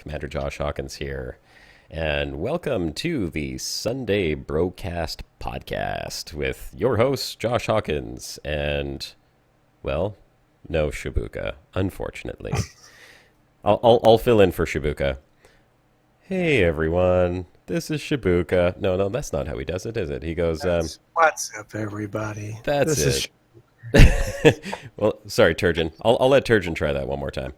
Commander Josh Hawkins here, and welcome to the Sunday Brocast podcast with your host, Josh Hawkins, and, well, no Shibuka, unfortunately. I'll fill in for Shibuka. Hey, everyone, this is Shibuka. No, that's not how he does it, is it? He goes, What's up, everybody? that's This it. Well, sorry, Turgeon. I'll let Turgeon try that one more time.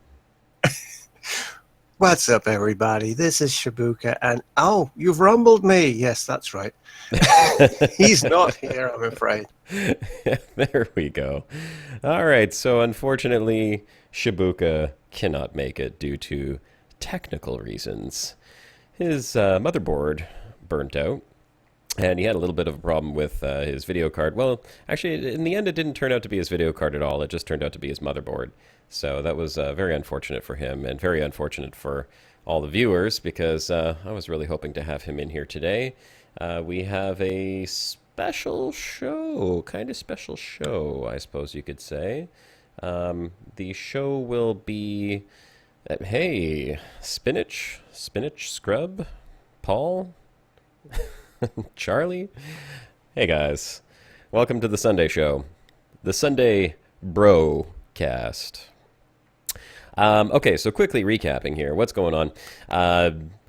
What's up, everybody? This is Shibuka, and oh, you've rumbled me. Yes, that's right. He's not here, I'm afraid. There we go. All right, so unfortunately, Shibuka cannot make it due to technical reasons. His motherboard burnt out, and he had a little bit of a problem with his video card. Well, actually, in the end, it didn't turn out to be his video card at all. It just turned out to be his motherboard. So that was very unfortunate for him, and very unfortunate for all the viewers, because I was really hoping to have him in here today. We have a special show, kind of special show, I suppose you could say. The show will be, hey, Spinach, Scrub, Paul, Charlie. Hey guys, welcome to the Sunday show, the Sunday Brocast. Okay, so quickly recapping here, what's going on?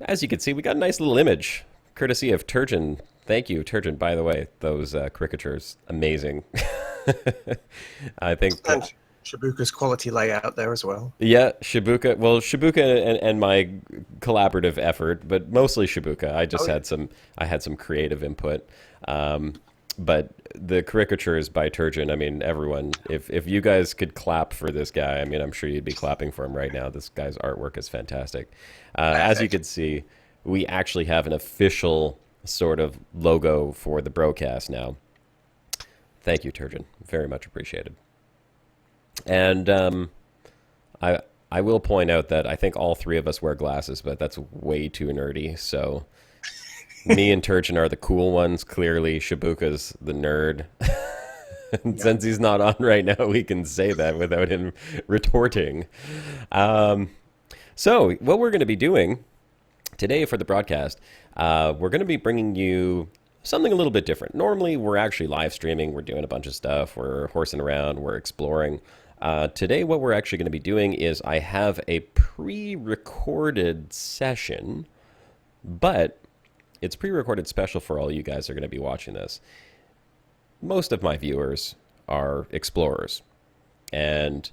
As you can see, we got a nice little image, courtesy of Turgeon. Thank you, Turgeon, by the way. Those caricatures, amazing. I think... And Shibuka's quality layout there as well. yeah, Shibuka. Well, Shibuka and my collaborative effort, but mostly Shibuka. I had some creative input. But the caricatures by Turgeon, I mean, everyone, if you guys could clap for this guy, I mean, I'm sure you'd be clapping for him right now. This guy's artwork is fantastic. As you can see, we actually have an official sort of logo for the broadcast now. Thank you, Turgeon. Very much appreciated. And I will point out that I think all three of us wear glasses, but that's way too nerdy, so... Me and Turgeon are the cool ones. Clearly, Shibuka's the nerd. And since he's not on right now, we can say that without him retorting. So, what we're going to be doing today for the broadcast, we're going to be bringing you something a little bit different. Normally, we're actually live streaming. We're doing a bunch of stuff. We're horsing around. We're exploring. Today, what we're actually going to be doing is I have a pre-recorded session, but... it's pre-recorded special for all you guys that are going to be watching this. Most of my viewers are explorers. And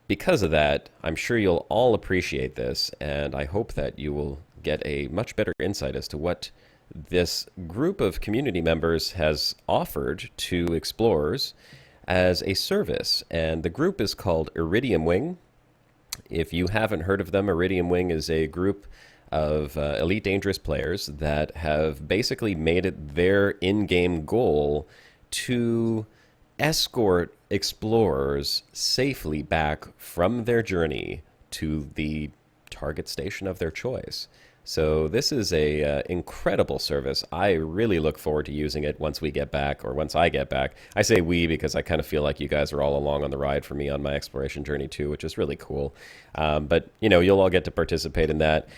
because of that, I'm sure you'll all appreciate this. And I hope that you will get a much better insight as to what this group of community members has offered to explorers as a service. And the group is called Iridium Wing. If you haven't heard of them, Iridium Wing is a group of Elite Dangerous players that have basically made it their in-game goal to escort explorers safely back from their journey to the target station of their choice. So this is a incredible service. I really look forward to using it once we get back, or once I get back. I say we because I kind of feel like you guys are all along on the ride for me on my exploration journey too, which is really cool. But, you know, you'll all get to participate in that.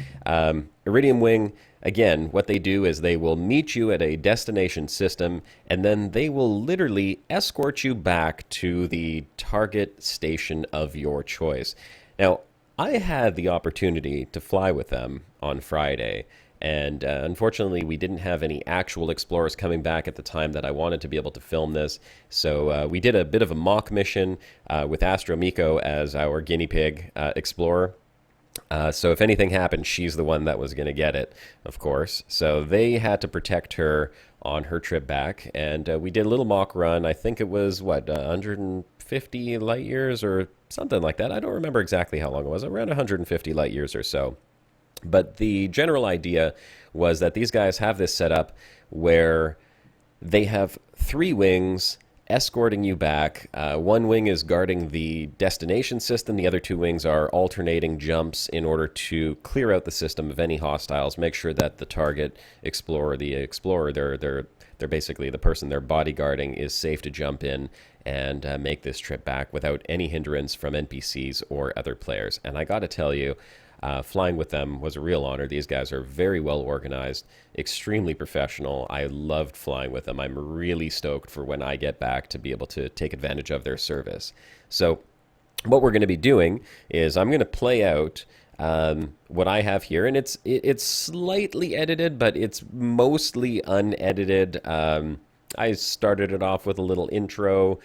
Iridium Wing, again, what they do is they will meet you at a destination system, and then they will literally escort you back to the target station of your choice. Now, I had the opportunity to fly with them on Friday, and unfortunately we didn't have any actual explorers coming back at the time that I wanted to be able to film this, so we did a bit of a mock mission with Astro Miko as our guinea pig explorer. So if anything happened, she's the one that was going to get it, of course. So they had to protect her on her trip back, and we did a little mock run. I think it was, 150 light years or something like that. I don't remember exactly how long it was, around 150 light years or so. But the general idea was that these guys have this set up where they have 3 wings escorting you back. One wing is guarding the destination system. The other 2 wings are alternating jumps in order to clear out the system of any hostiles, make sure that the target explorer, they're basically the person they're bodyguarding, is safe to jump in and make this trip back without any hindrance from NPCs or other players. And I got to tell you, Flying with them was a real honor. These guys are very well organized, extremely professional. I loved flying with them. I'm really stoked for when I get back to be able to take advantage of their service. So what we're going to be doing is I'm going to play out what I have here, and it's slightly edited, but it's mostly unedited. I started it off with a little intro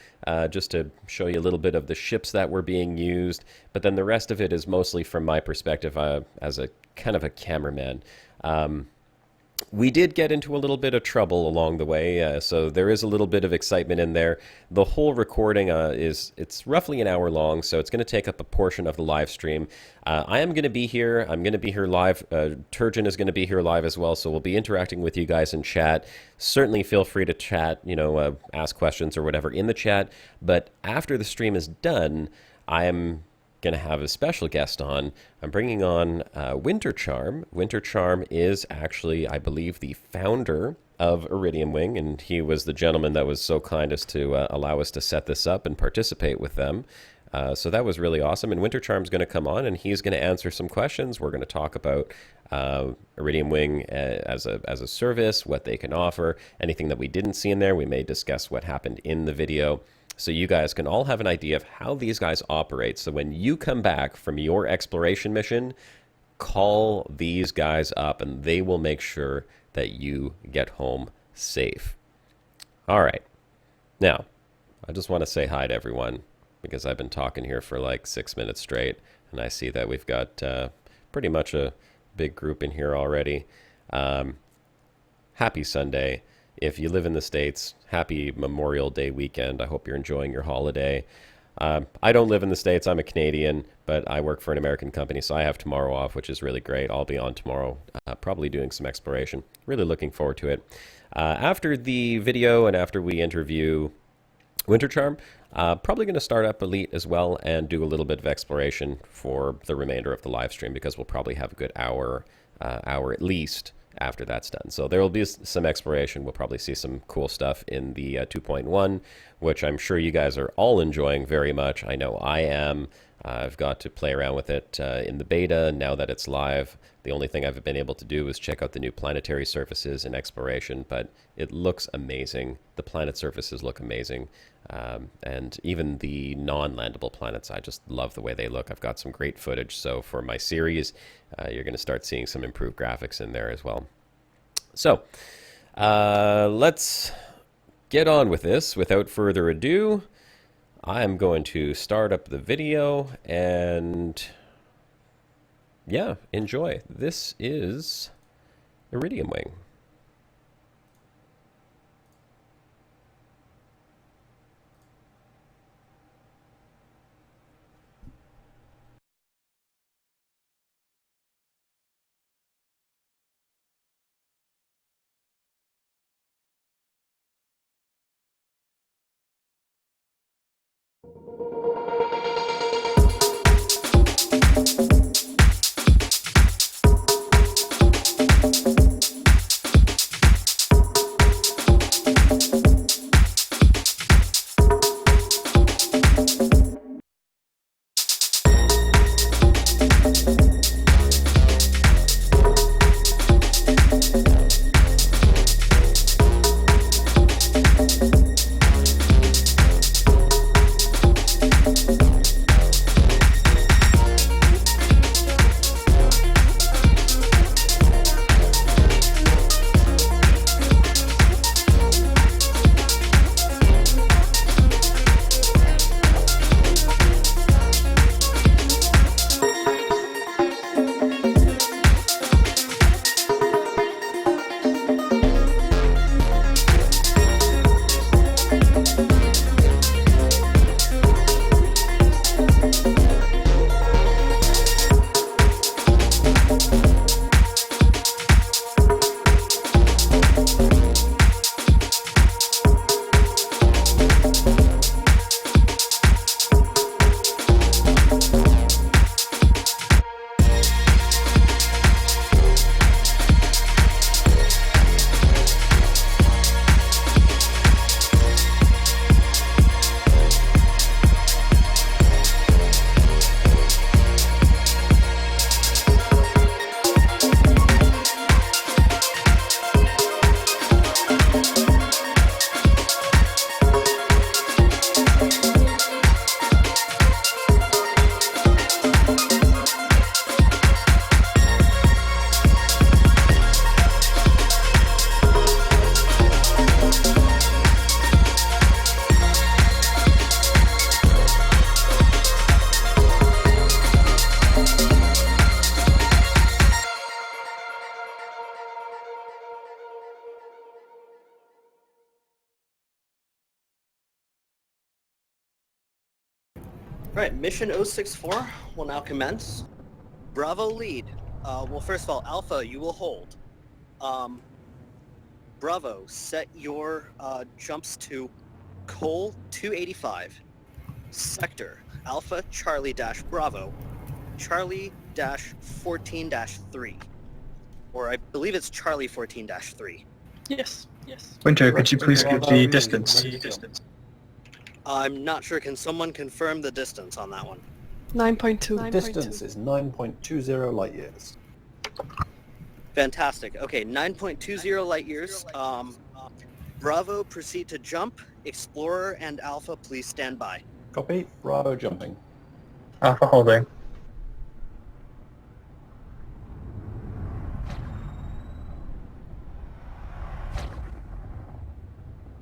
just to show you a little bit of the ships that were being used, but then the rest of it is mostly from my perspective as a kind of a cameraman. We did get into a little bit of trouble along the way, so there is a little bit of excitement in there. The whole recording it's roughly an hour long, so it's going to take up a portion of the live stream. I am going to be here. I'm going to be here live. Turgeon is going to be here live as well, so we'll be interacting with you guys in chat. Certainly feel free to chat, ask questions or whatever in the chat. But after the stream is done, I am going to have a special guest on. I'm bringing on Winter Charm. Winter Charm is actually, I believe, the founder of Iridium Wing, and he was the gentleman that was so kind as to allow us to set this up and participate with them. So that was really awesome. And Winter Charm's going to come on, and he's going to answer some questions. We're going to talk about Iridium Wing as a service, what they can offer, anything that we didn't see in there. We may discuss what happened in the video, so you guys can all have an idea of how these guys operate. So when you come back from your exploration mission, call these guys up and they will make sure that you get home safe. All right. Now, I just want to say hi to everyone because I've been talking here for like 6 minutes straight, and I see that we've got pretty much a big group in here already. Happy Sunday. If you live in the States, happy Memorial Day weekend. I hope you're enjoying your holiday. I don't live in the States. I'm a Canadian, but I work for an American company, so I have tomorrow off, which is really great. I'll be on tomorrow, probably doing some exploration. Really looking forward to it. After the video and after we interview Winter Charm, probably going to start up Elite as well and do a little bit of exploration for the remainder of the live stream, because we'll probably have a good hour at least after that's done. So there will be some exploration. We'll probably see some cool stuff in the 2.1, which I'm sure you guys are all enjoying very much. I know I am. I've got to play around with it in the beta. Now that it's live, the only thing I've been able to do is check out the new planetary surfaces and exploration, but it looks amazing. The planet surfaces look amazing. And even the non-landable planets, I just love the way they look. I've got some great footage. So for my series, you're going to start seeing some improved graphics in there as well. So let's get on with this. Without further ado, I am going to start up the video and yeah, enjoy. This is Iridium Wing. Right, mission 064 will now commence. Bravo lead. Well, first of all, Alpha, you will hold. Bravo, set your jumps to Cole 285, Sector Alpha Charlie dash Bravo, Charlie dash 14-3, or I believe it's Charlie 14-3. Yes. Winter, could you please give the distance? I'm not sure. Can someone confirm the distance on that one? 9.2. Distance is 9.20 light years. Fantastic. Okay, 9.20 light years. Bravo, proceed to jump. Explorer and Alpha, please stand by. Copy. Bravo jumping. Alpha holding.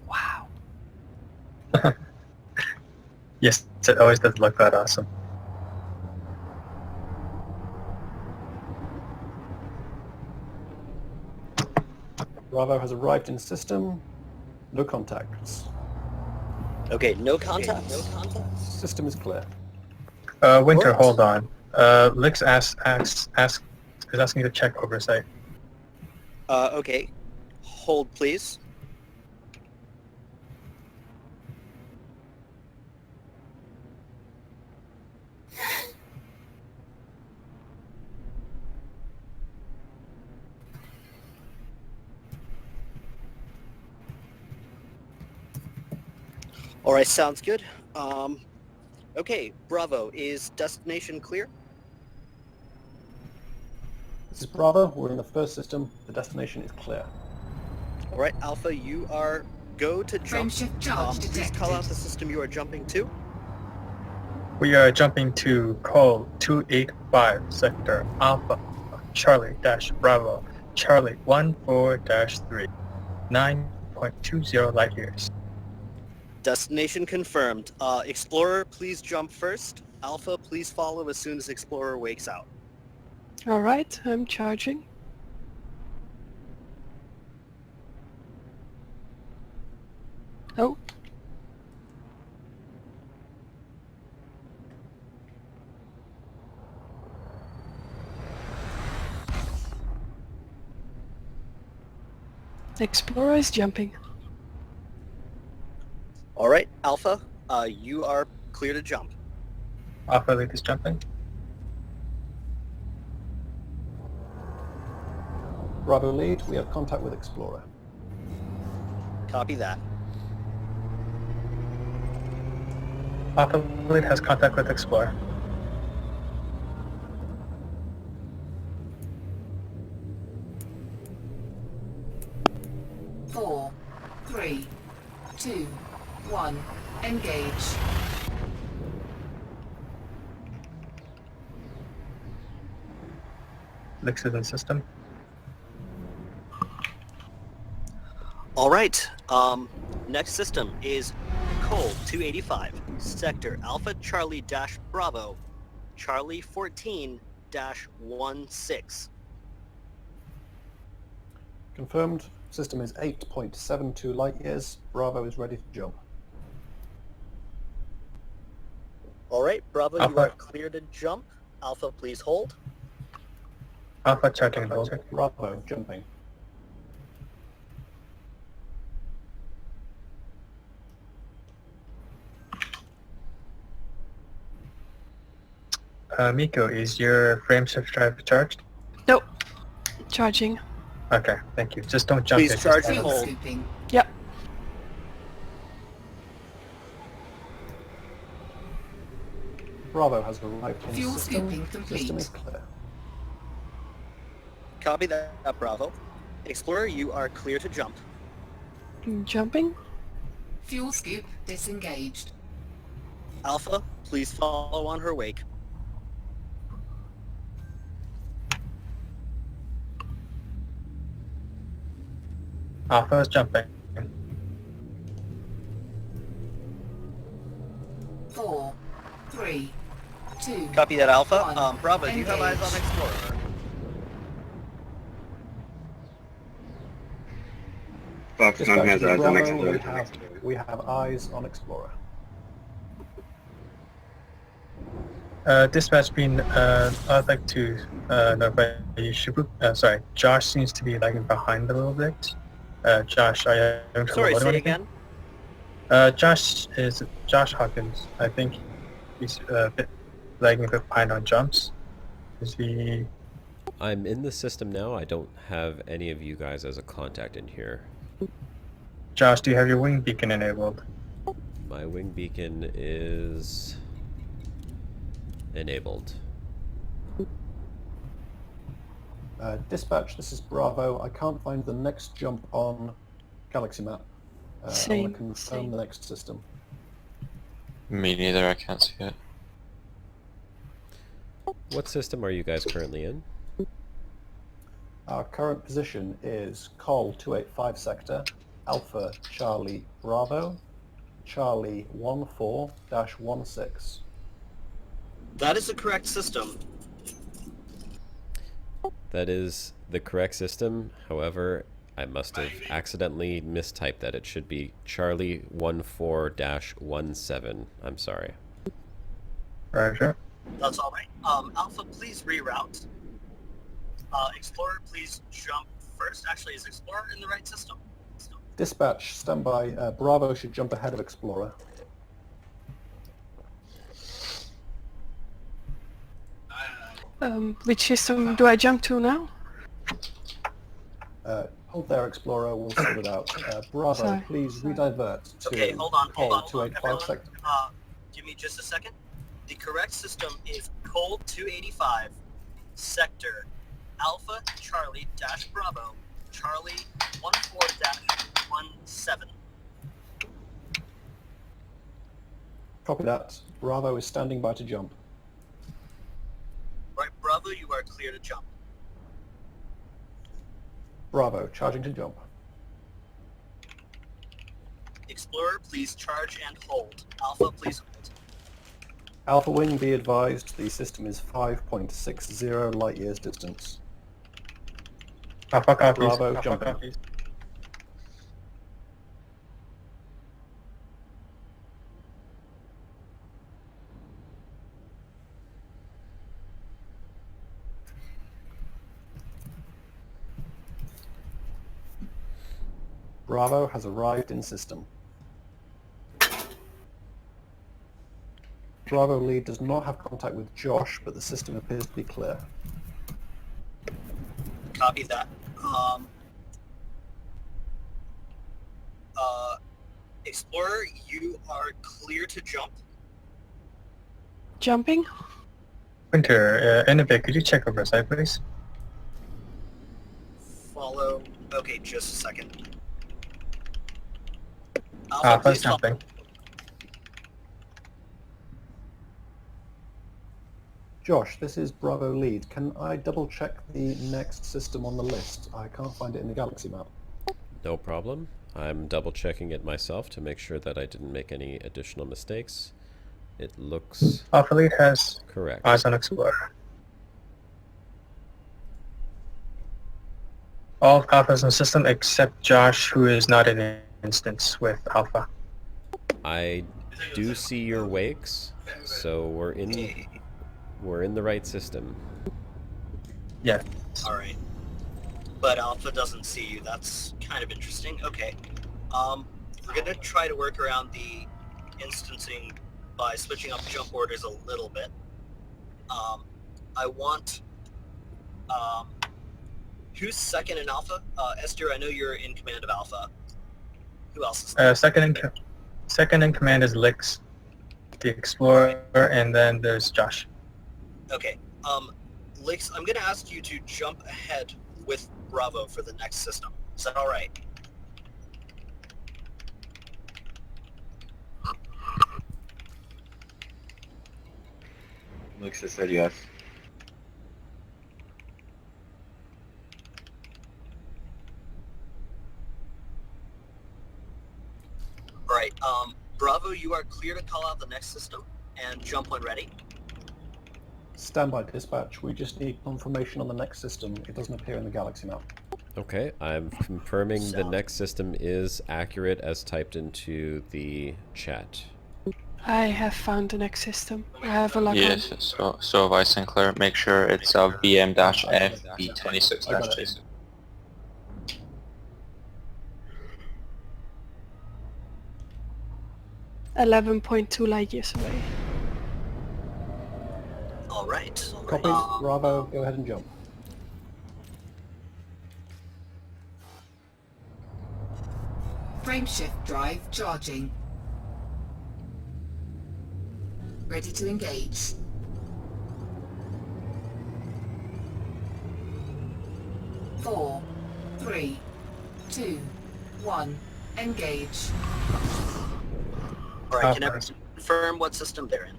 Wow. Yes, it always does look that awesome. Bravo has arrived in system. No contacts. Okay, no contact. System is clear. Winter, Alright. hold on. Lix is asking you to check oversight. Okay. Hold, please. All right, sounds good. Okay, Bravo, is destination clear? This is Bravo. We're in the first system. The destination is clear. All right, Alpha, you are go to jump. Frameshift charge Please detected. call out the system you are jumping to. We are jumping to Cole 285 Sector Alpha Charlie dash Bravo Charlie 14-3 9.20 light years. Destination confirmed. Explorer, please jump first. Alpha, please follow as soon as Explorer wakes out. All right, I'm charging. Oh. Explorer is jumping. All right, Alpha, you are clear to jump. Alpha lead is jumping. Bravo lead. We have contact with Explorer. Copy that. Alpha lead has contact with Explorer. Four, three, two, one. Engage. Lix is in system. All right, next system is Cole 285, Sector Alpha Charlie dash Bravo, Charlie 14-16. Confirmed. System is 8.72 light years. Bravo is ready to jump. All right, Bravo, you Alpha. are clear to jump. Alpha, please hold. Alpha charging and hold. Bravo jumping. Miko, is your frameshift drive charged? Nope. Charging. Okay, thank you. Just don't jump Please yet, charge just and Fuel hold. scooping. Yep. Bravo has arrived in Fuel system. scooping complete. System is clear. Copy that, Bravo. Explorer, you are clear to jump. Jumping. Fuel scoop disengaged. Alpha, please follow on her wake. Alpha is jumping. 4, 3, 2. Copy that, Alpha. One. Bravo, do you have eyes on Engage. Explorer? Dispatch has to eyes on Bravo. Explorer. We have eyes on Explorer. Dispatch being, I'd like to notify you, sorry, Josh seems to be lagging behind a little bit. Josh, are you having trouble Sorry, loading say anything? again. Josh is Josh Hawkins. I think he's a bit lagging a bit behind on jumps. Is he? I'm in the system now. I don't have any of you guys as a contact in here. Josh, do you have your wing beacon enabled? My wing beacon is enabled. Dispatch, this is Bravo. I can't find the next jump on Galaxy Map. I want Same, to confirm same. the next system. Me neither, I can't see it. What system are you guys currently in? Our current position is Col 285 sector, Alpha Charlie Bravo, Charlie 14-16. That is the correct system. That is the correct system. However, I must have accidentally mistyped that. It should be Charlie 14-17. I'm sorry. Roger. That's all right. Alpha, please reroute. Explorer, please jump first. Actually, is Explorer in the right system? Dispatch, standby. Bravo should jump ahead of Explorer. Which system do I jump to now? Hold there, Explorer. We'll sort it out. Bravo, Sorry. please redivert to Okay, hold on, Col hold on, 285 everyone. sector. Give me just a second. The correct system is Col 285, Sector Alpha Charlie dash Bravo, Charlie 14-17. Copy that. Bravo is standing by to jump. Right, Bravo, you are clear to jump. Bravo, charging to jump. Explorer, please charge and hold. Alpha, please hold. Alpha Wing, be advised, the system is 5.60 light years distance. Alpha copies. Bravo, Alpha jumping. copies. Bravo has arrived in system. Bravo lead does not have contact with Josh, but the system appears to be clear. Copy that. Explorer, you are clear to jump. Jumping? Winter, in a bit, could you check over side, please? Follow. Okay, just a second. Alpha's please follow. jumping. Josh, this is Bravo lead. Can I double check the next system on the list? I can't find it in the Galaxy Map. No problem. I'm double checking it myself to make sure that I didn't make any additional mistakes. It looks Alpha lead has correct. eyes on Explorer. All Alphas in the system except Josh, who is not in an instance with Alpha. I do see your wakes, so we're in the right system. Yeah. All right. But Alpha doesn't see you. That's kind of interesting. Okay. We're gonna try to work around the instancing by switching up jump orders a little bit. I want. Who's second in Alpha? Esther, I know you're in command of Alpha. Who else is there? Second in command is Lix, the Explorer, and then there's Josh. Okay. Lix, I'm gonna ask you to jump ahead with Bravo for the next system. Is that all right? Looks as said yes. All right. Bravo, you are clear to call out the next system and jump when ready. Standby dispatch. We just need confirmation on the next system. It doesn't appear in the Galaxy Map. Okay, I'm confirming the Sound. next system is accurate as typed into the chat. I have found the next system. I have a lock Yes, so have I, Sinclair. Make sure it's BM-F B26-2. 11.2 light years away. All right. Copy. Bravo, go ahead and jump. Frameshift drive charging. Ready to engage. Four, three, two, one. Engage. All right. Can everyone confirm what system they're in?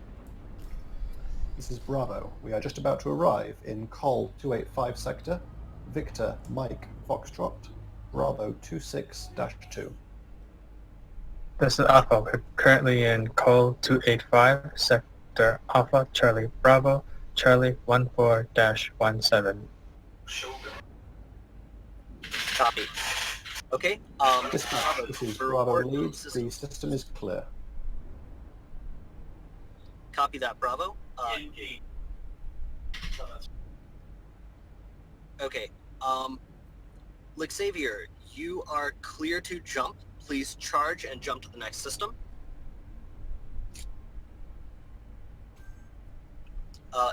This is Bravo. We are just about to arrive in Col 285 sector, Victor Mike Foxtrot, Bravo 26-2. This is Alpha. We're currently in Col 285, Sector Alpha, Charlie Bravo, Charlie 14-17. Copy. Okay. Dispatch, this is Bravo lead. The system is clear. Copy that, Bravo. Okay. Xavier, you are clear to jump. Please charge and jump to the next system.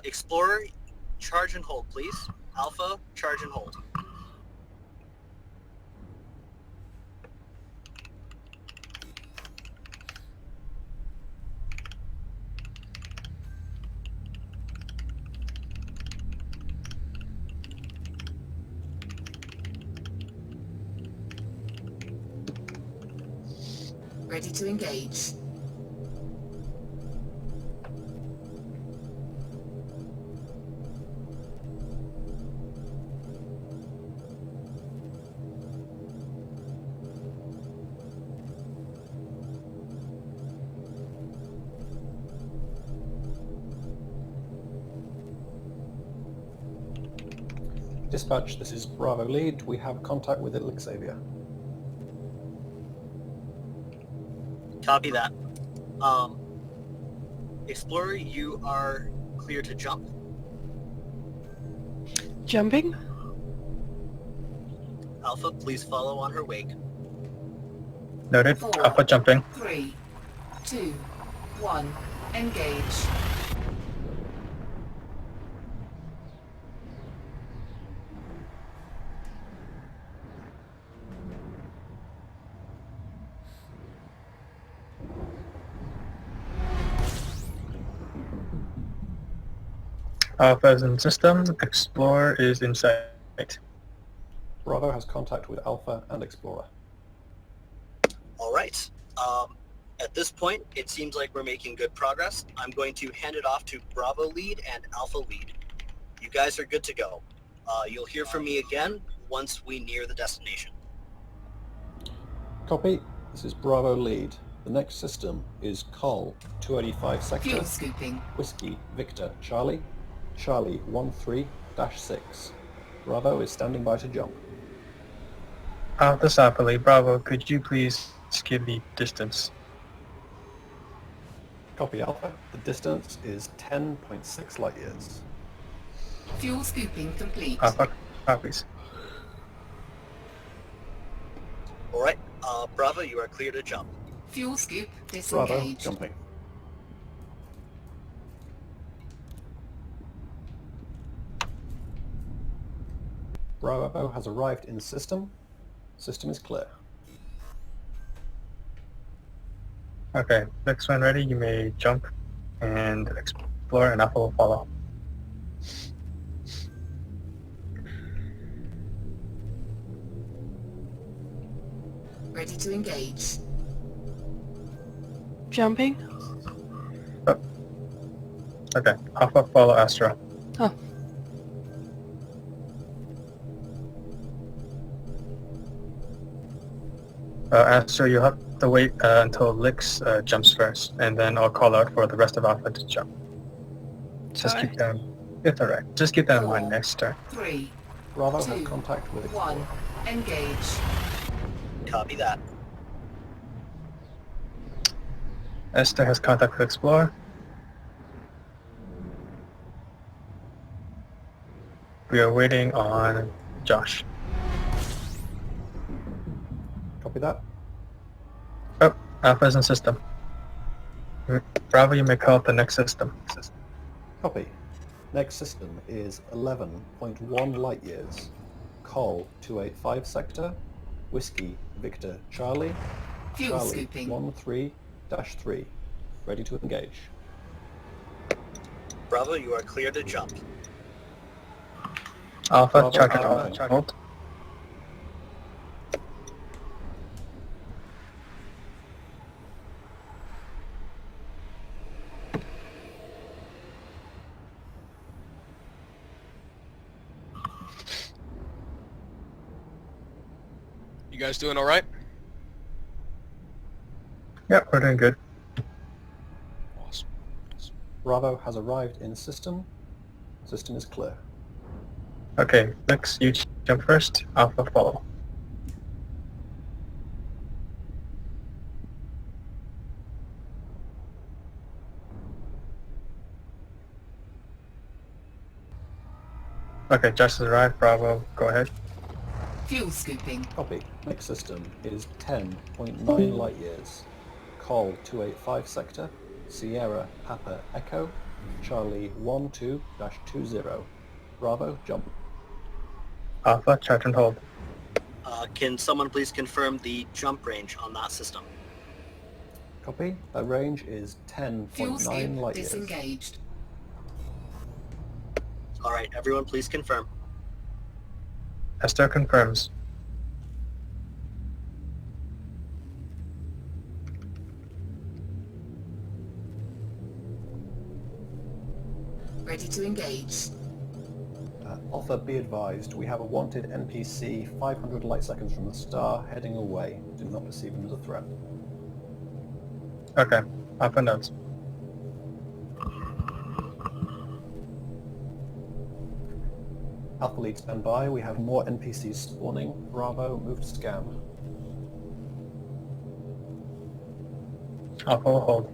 Explorer, charge and hold, please. Alpha, charge and hold. Ready to engage. Dispatch, this is Bravo lead. We have contact with Xavier. Copy that. Explorer, you are clear to jump. Jumping? Alpha, please follow on her wake. Noted. Four, Alpha jumping. 3, 2, 1. Engage. Alpha is in system. Explorer is in sight. Bravo has contact with Alpha and Explorer. All right. At this point, it seems like we're making good progress. I'm going to hand it off to Bravo lead and Alpha lead. You guys are good to go. You'll hear from me again once we near the destination. Copy. This is Bravo lead. The next system is Col 285 sector, Fuel scooping. Whiskey Victor Charlie, Charlie 13-6. Bravo is standing by to jump. Alpha Sapperly, Bravo, could you please give the distance? Copy Alpha. The distance is 10.6 light years. Fuel scooping complete. Alpha copies. All right. Bravo, you are clear to jump. Fuel scoop Bravo disengaged. jumping. Bravo has arrived in system. System is clear. Okay, next one ready, you may jump and explore and Alpha will follow. Ready to engage. Jumping? Okay, Alpha follow Astra. Oh. Astra, you'll have to wait until Lix jumps first, and then I'll call out for the rest of Alpha to jump. Just Sorry. keep them. It's alright. Just keep that in mind next turn. 3, Bravo has 2, contact with Explorer. 1. Engage. Copy that. Esther has contact with Explorer. We are waiting on Josh. Copy that. Oh, Alpha is in system. Bravo, you may call up the next system. Copy. Next system is 11.1 light years. Call 285 sector. Whiskey Victor Charlie. Fuel Charlie scooping. 13-3. Ready to engage. Bravo, you are clear to jump. Alpha, Bravo, charge and Alpha. hold. You guys doing all right? Yep, we're doing good. Awesome. Bravo has arrived in system. System is clear. Okay, Lex, you jump first. Alpha, follow. Okay, Josh has arrived. Bravo, go ahead. Fuel scooping. Copy. Next system is 10.9 light years. Call 285 sector. Sierra Papa Echo. Charlie 12-20. Bravo, jump. Alpha, charge and hold. Can someone please confirm the jump range on that system? Copy. That range is Fuel 10.9 scoop light years. disengaged. All right, everyone please confirm. Esther confirms. Ready to engage. Alpha, be advised, we have a wanted NPC 500 light seconds from the star heading away. Do not perceive him as a threat. Okay, Alpha notes. Alpha lead stand by. We have more NPCs spawning. Bravo, move to scan. Alpha will hold.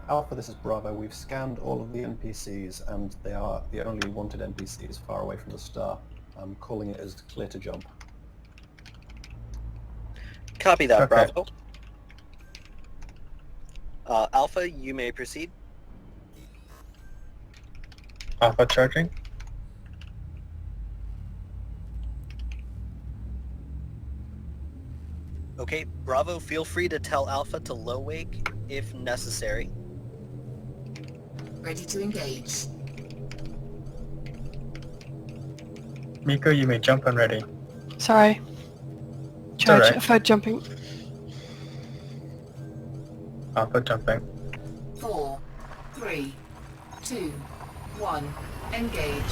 Alpha, this is Bravo. We've scanned all of the NPCs and they are the only wanted NPCs far away from the star. I'm calling it as clear to jump. Copy that, Okay. Bravo. Alpha, you may proceed. Alpha charging. Okay, Bravo, feel free to tell Alpha to low wake if necessary. Ready to engage. Miko, you may jump when ready. Sorry. Charge alright. for jumping. Alpha jumping. 4, 3, 2, 1. Engage.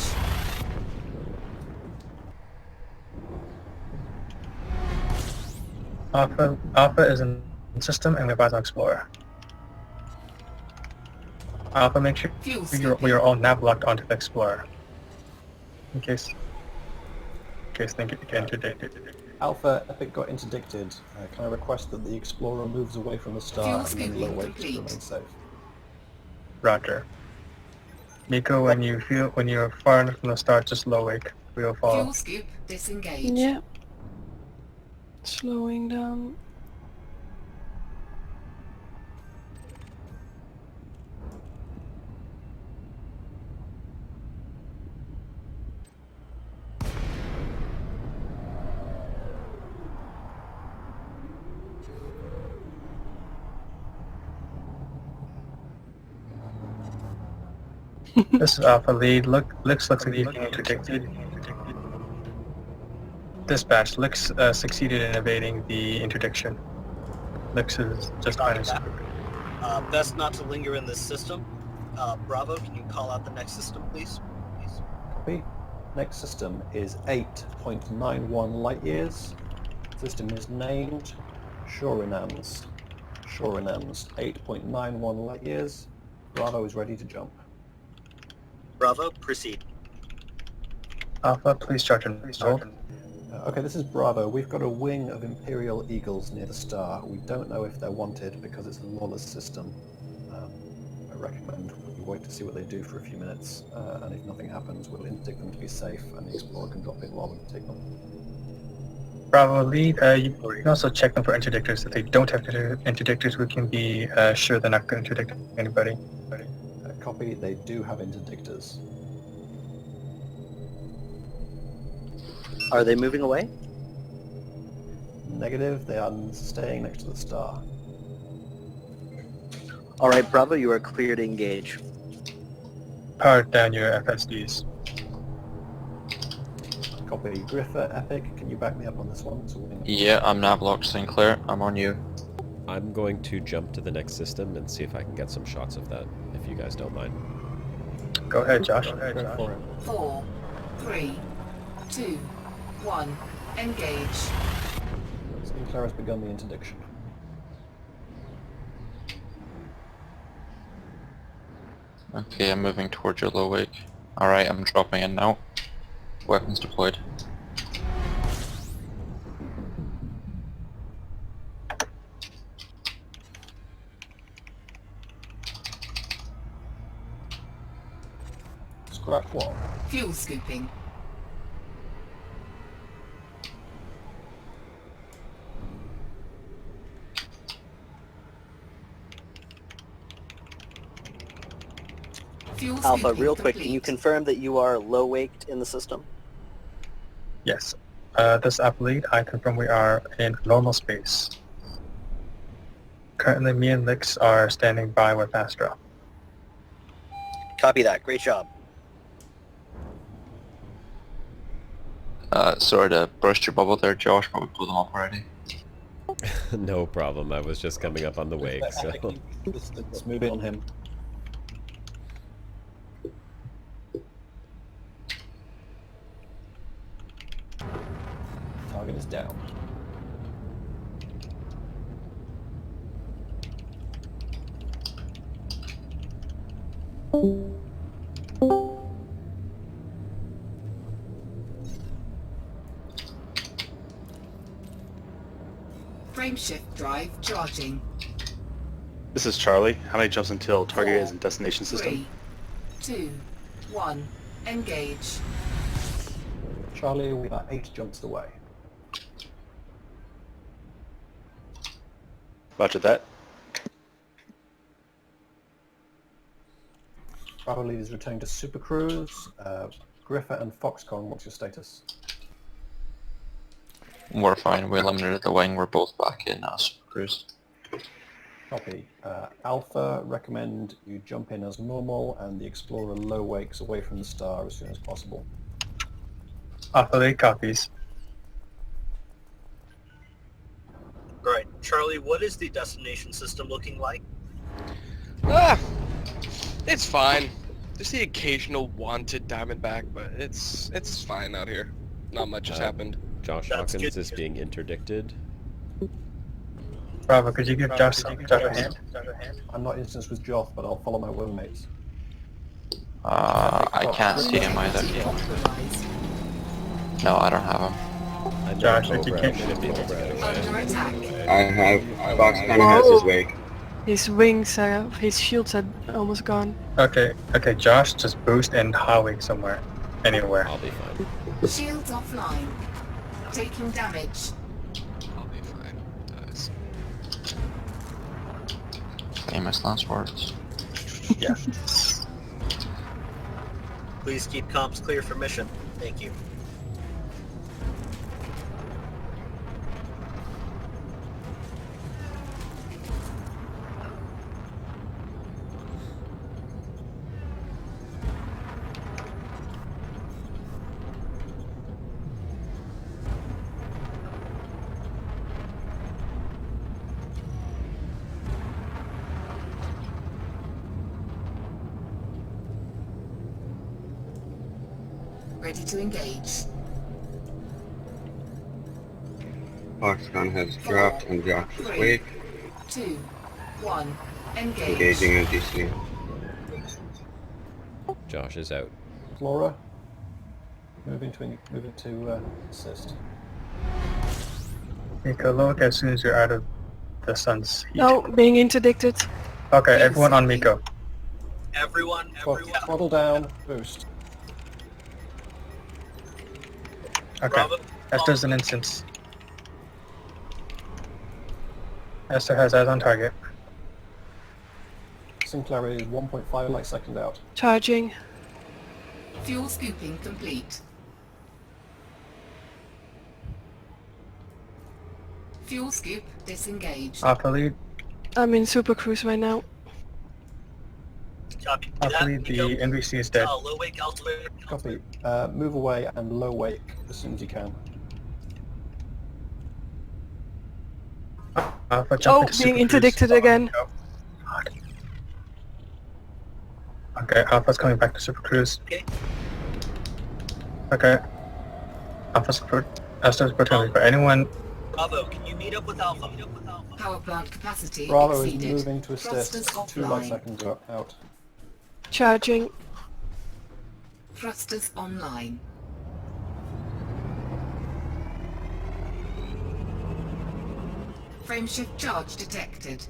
Alpha is in system and we're about to Explorer. Alpha, make sure Fuel we are all nav locked onto the Explorer. In case things get interdicted. Alpha, Epic got interdicted. Can I request that the Explorer moves away from the star Fuel and then low scooping wakes to complete. remain safe? Roger. Miko, when you're far enough from the star, just low wake. We will follow. Fuel scoop disengage. Yeah. Slowing down. This is Alpha lead. Looks like you've been interdicted. Dispatch, Lix succeeded in evading the interdiction. Lix is just Copy fine. that. Best not to linger in this system. Bravo, can you call out the next system, please? Copy. Next system is 8.91 light years. System is named Shorinans. Shorinans, 8.91 light years. Bravo is ready to jump. Bravo, proceed. Alpha, please charge and hold. Okay, this is Bravo. We've got a wing of Imperial Eagles near the star. We don't know if they're wanted because it's a lawless system. I recommend we wait to see what they do for a few minutes, and if nothing happens, we'll interdict them to be safe, and the Explorer can drop in while we take them. Bravo lead, you can also check them for interdictors. If they don't have interdictors, we can be sure they're not going to interdict anybody. Copy, they do have interdictors. Are they moving away? Negative, they are staying next to the star. All right, Bravo, you are clear to engage. Power down your FSDs. Copy, Griffer, Epic, can you back me up on this one? So Yeah, I'm Navlock Sinclair. I'm on you. I'm going to jump to the next system and see if I can get some shots of that, if you guys don't mind. Go ahead, Josh. Go for it. 4, 3, 2, 1. Engage. Sinclair has begun the interdiction. Okay, I'm moving towards your low wake. Alright, I'm dropping in now. Weapons deployed. Scrap what? Fuel scooping. Fuel Alpha, scooping real quick, complete. can you confirm that you are low-waked in the system? Yes. This app lead, I confirm we are in normal space. Currently, me and Lix are standing by with Astra. Copy that. Great job. Sorry to burst your bubble there, Josh, but we blew them up already. No problem. I was just coming up on the wake, so... Let's move in on him. Target is down. Frameshift drive charging. This is Charlie. How many jumps until target is in destination system? 3, 2, 1. Engage. Charlie, we are 8 jumps away. Roger that. Bravo lead is returning to Super Cruise. Griffer and Foxconn, what's your status? We're fine. We eliminated the wing. We're both back in Super Cruise. Copy. Alpha, recommend you jump in as normal and the Explorer low wakes away from the star as soon as possible. Alpha lead copies. Right. Charlie, what is the destination system looking like? It's fine. Just the occasional wanted Diamondback, but it's fine out here. Not much has happened. Josh That's Hawkins good. is being interdicted. Bravo, could you give Josh a hand? I'm not instanced with Joth, but I'll follow my wingmates. I can't see him either. Compromised. No, I don't have him. I know Josh, if you Cobra can't- should be able to get away. Under attack. I have Foxconn has his wake. His wings, his shields are almost gone. Okay, Josh, just boost and high somewhere. Anywhere. I'll be fine. Shields offline. Taking damage. I'll be fine. Does. Famous last words. Yeah. Please keep comms clear for mission. Thank you. Ready to engage. Foxconn has dropped on Josh's wake. 2, 1. Engage. Engaging NTC. Josh is out. Flora, moving to assist. Miko, look as soon as you're out of the sun's heat. No, being interdicted. Okay, everyone on Miko. Everyone. Throttle down, boost. Okay, Bravo. Esther's an instance. Esther has eyes on target. Sinclair is 1.5 light second out. Charging. Fuel scooping complete. Fuel scoop disengaged. Alpha lead. I'm in Super Cruise right now. Copy Alpha that. lead, the Miko. NVC is dead. Low wake, altitude. Copy. Move away and low wake as soon as you can. Alpha jump Oh, into Super being Cruise. interdicted again. God. Okay, Alpha's coming back to Super Cruise. Okay. Okay. Esther's pretending for anyone. Bravo, can you meet up with Alpha? Power plant capacity Bravo is exceeded. moving to assist. Thrusters 2 light offline. seconds out. Charging. Thrusters online. Frameshift charge detected.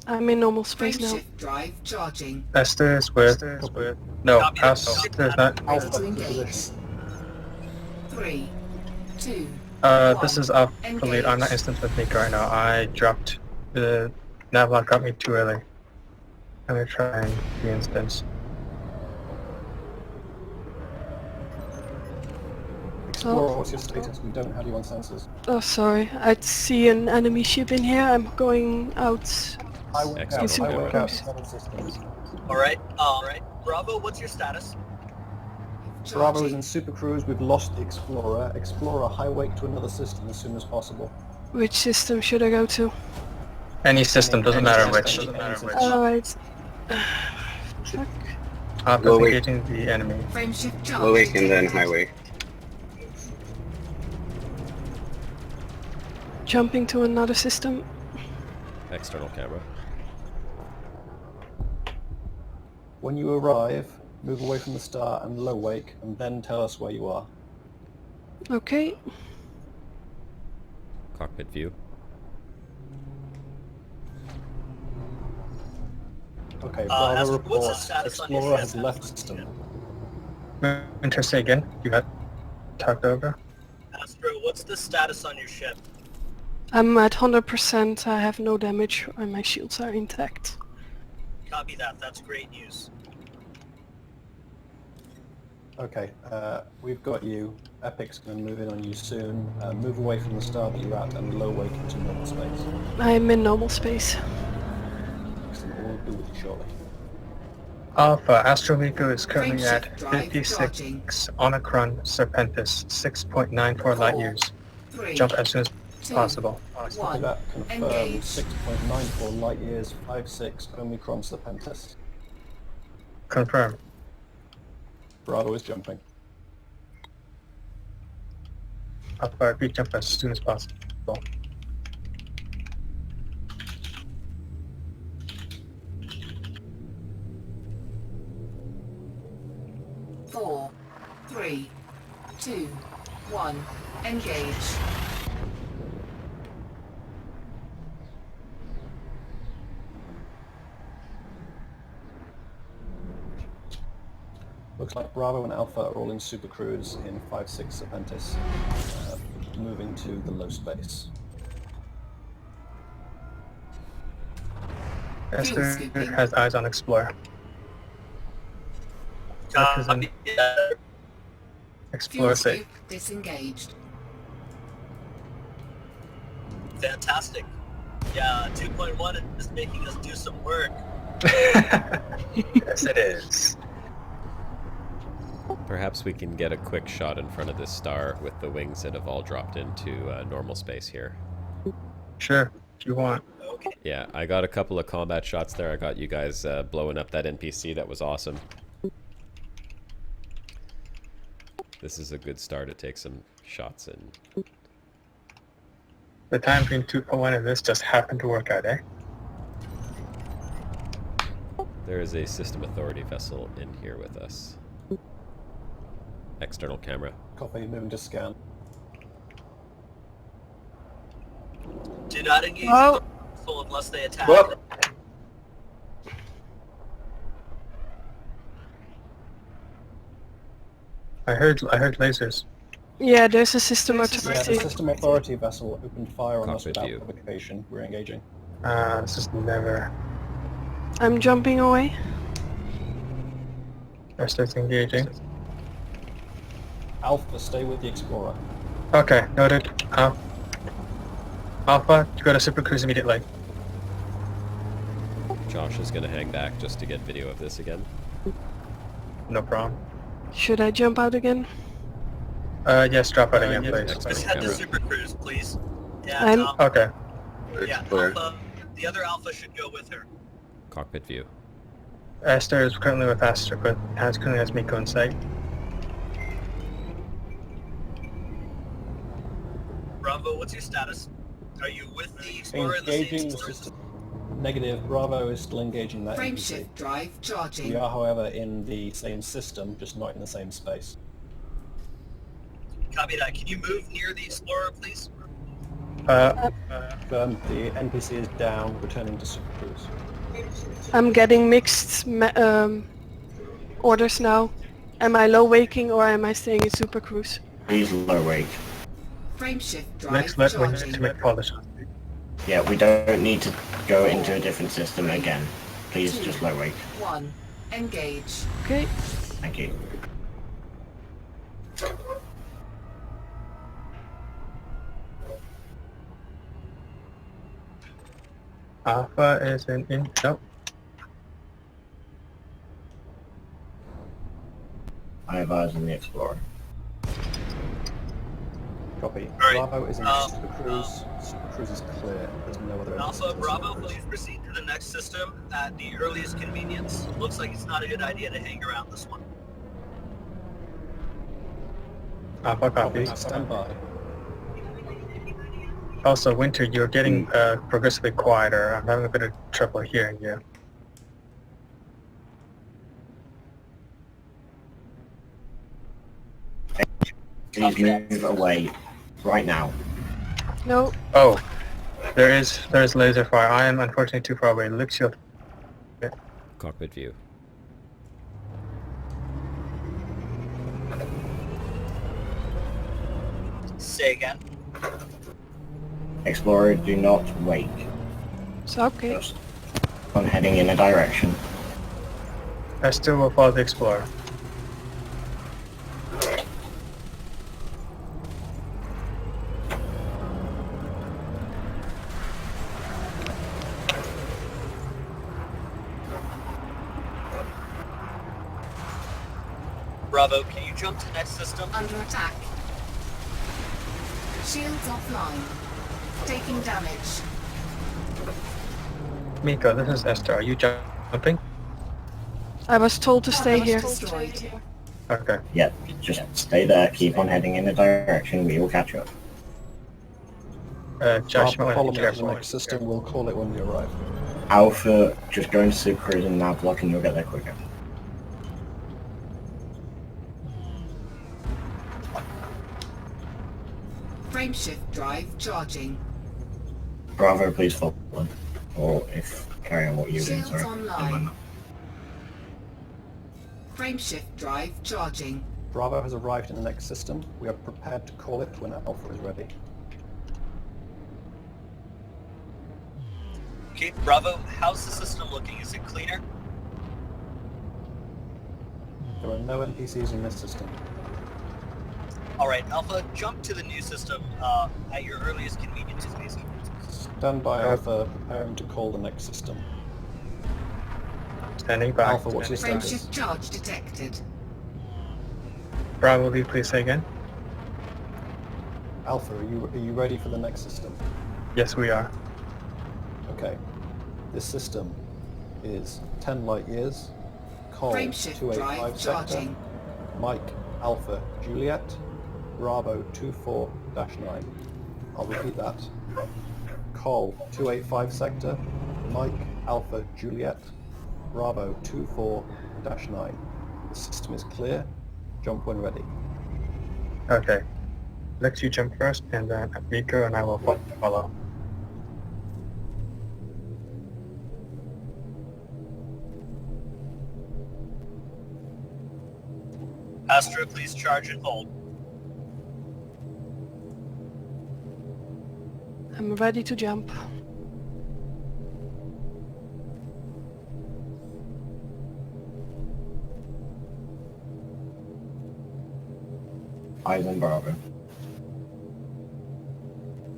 I'm in normal space now. Frameshift drive charging. Esther is with. No, Copy that. Esther's not. Ready to engage. 3, 2. This is Alpha lead. I'm not instance with Miko right now. I dropped the navlock got me too early. I'm gonna try and be instance. Explorer, what's your status? We don't have you on sensors. Oh, sorry. I see an enemy ship in here. I'm going out. Highway Excellent. out, Highway out. 7 systems. Alright. Bravo, what's your status? Bravo is in Super Cruise. We've lost the Explorer. Explorer, high wake to another system as soon as possible. Which system should I go to? Any system, doesn't matter which. Alright. Fuck. Alpha's Low wake. engaging the enemy. Frameshift charge Low wake and then detected. high wake. Jumping to another system. External camera. When you arrive, move away from the star and low wake, and then tell us where you are. Okay. Cockpit view. Okay, Bravo Astro, what's the reports. status on your Explorer ship? has left system. Winter, say again. You got talked over. Astro, what's the status on your ship? I'm at 100%. I have no damage and my shields are intact. Copy that. That's great news. Okay, we've got you. Epic's going to move in on you soon. Move away from the star that you're at and low wake into normal space. I'm in normal space. Excellent, we'll be with you shortly. Alpha, Astro Miko is currently Frameshift at drive 56 Omicron Serpentis, 6.94 light years. 3, Jump as soon as 2, possible. Copy 1. that, confirmed. Engage. 6.94 light years, 56 Omicron Serpentis. Confirm. Bravo is jumping. Alpha, repeat jump as soon as possible. 4, 3, 2, 1. Engage. Looks like Bravo and Alpha are all in Super Cruise in 5-6 Serpentis, moving to the low space. Esther has eyes on Explorer. Represent Explorer Fuel safe. scoop disengaged. Fantastic. Yeah, 2.1 is making us do some work. Yes, it is. Perhaps we can get a quick shot in front of this star with the wings that have all dropped into normal space here. Sure, if you want. Okay. Yeah, I got a couple of combat shots there. I got you guys blowing up that NPC. That was awesome. This is a good star to take some shots in. The time between 2.1 and this just happened to work out, eh? There is a System Authority vessel in here with us. External camera. Copy, moving to scan. Do not engage Oh. the vessel unless they attack. Whoop. I heard lasers. Yeah, there's a system Yeah, the authority. System Authority vessel opened fire on us Cockpit without view. provocation. We're engaging. This is never. I'm jumping away. Starts engaging. Alpha, stay with the Explorer. Okay, noted. Alpha, you go to Super Cruise immediately. Josh is going to hang back just to get video of this again. No problem. Should I jump out again? Yes, drop out again, please. Just head to Super Cruise, please. Yeah, I'm- Okay. yeah, Clear. Alpha. The other Alpha should go with her. Cockpit view. Esther is currently with Astor, but currently has Miko in sight. Bravo, what's your status? Are you with the Explorer in the Engaging same the system? system. Negative. Bravo is still engaging that NPC. Frameshift drive We charging. are, however, in the same system, just not in the same space. Copy that. Can you move near the Explorer, please? The NPC is down, returning to Super Cruise. I'm getting mixed orders now. Am I low waking or am I staying in Super Cruise? Please low wake. Frameshift drive Next, we need charging. to make polish. Yeah, we don't need to go into a different system again. Please just low wake. 1. Engage. Okay. Thank you. Alpha is in nope. I have eyes on the Explorer. Copy. Alright, Bravo is in Super Cruise. Super Cruise is clear. There's no other Alpha, NPCs. Bravo, please proceed to the next system at the earliest convenience. Looks like it's not a good idea to hang around this one. Alpha Copy. copy. Stand by. Also, Winter, you're getting progressively quieter. I'm having a bit of trouble hearing you. Please move away right now. No. Oh, there is laser fire. I am unfortunately too far away. Look shield. Cockpit view. Say again. Explorer, do not wake. So okay. Just on heading in a direction. I still will follow the Explorer. Bravo, can you jump to next system? Under attack. Shields offline. Taking damage. Miko, this is Esther. Are you jumping? I was told to stay here. Destroyed. Okay. Yep, just stay there, keep on heading in a direction, we will catch up. Josh, you might Follow want to me be to the careful. next system. We'll call it when we arrive. Alpha, just go into Super Cruise and nav block and you'll get there quicker. Frameshift drive charging. Bravo, please follow. Or if carry on what you're doing, Shields sorry. online. Frameshift drive charging. Bravo has arrived in the next system. We are prepared to call it when Alpha is ready. Okay, Bravo, how's the system looking? Is it cleaner? There are no NPCs in this system. Alright, Alpha, jump to the new system at your earliest convenience, please. Stand by, Alpha, preparing to call the next system. Standing by. Alpha, what's your status? Frameshift charge detected. Bravo, will you please say again? Alpha, are you ready for the next system? Yes, we are. Okay. This system is 10 light years. Call Frameshift 285 drive sector. charging. Mike Alpha Juliet. Bravo 24-9. I'll repeat that. Call 285 sector. Mike Alpha Juliet. Bravo 24-9. The system is clear. Jump when ready. Okay. Let you jump first, and then Miko and I will follow. Astro, please charge and hold. I'm ready to jump. Eyes on Bravo.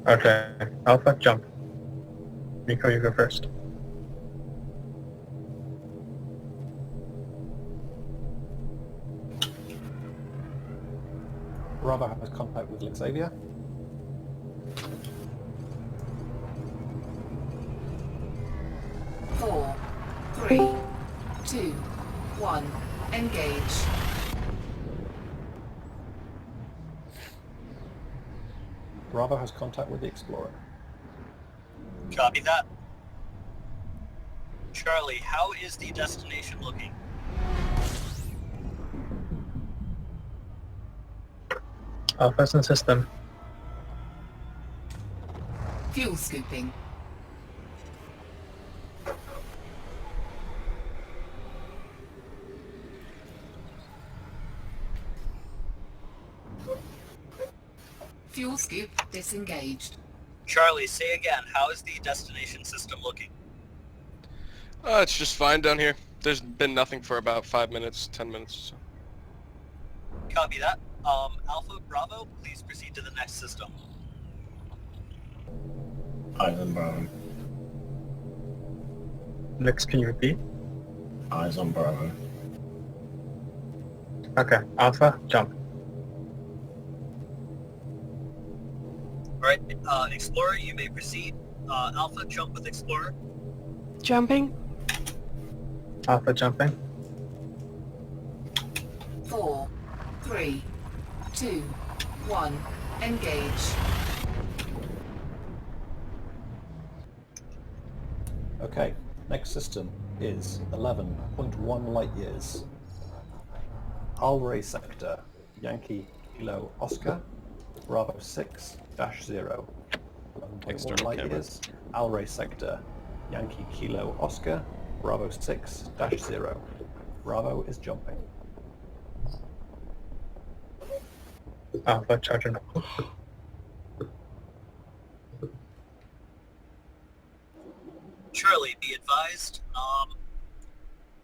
Okay. Alpha, jump. Miko, you go first. Bravo has contact with Xavier. Four, three, two, one. Engage. Bravo has contact with the Explorer. Copy that. Charlie, how is the destination looking? Alpha's in system. Fuel scooping. Fuel scoop disengaged. Charlie, say again, how is the destination system looking? It's just fine down here. There's been nothing for about 5 minutes, 10 minutes or so. Copy that. Alpha, Bravo, please proceed to the next system. Eyes on Bravo. Next, can you repeat? Eyes on Bravo. Okay. Alpha, jump. Alright, Explorer, you may proceed. Alpha, jump with Explorer. Jumping. Alpha jumping. 4, 3, 2, 1. Engage. Okay, next system is 11.1 light years. Alray sector, Yankee Kilo Oscar, Bravo 6-0. 11.1 External light camera. years. Alray sector, Yankee Kilo Oscar, Bravo 6-0. Bravo is jumping. Alpha charging up. Charlie, be advised,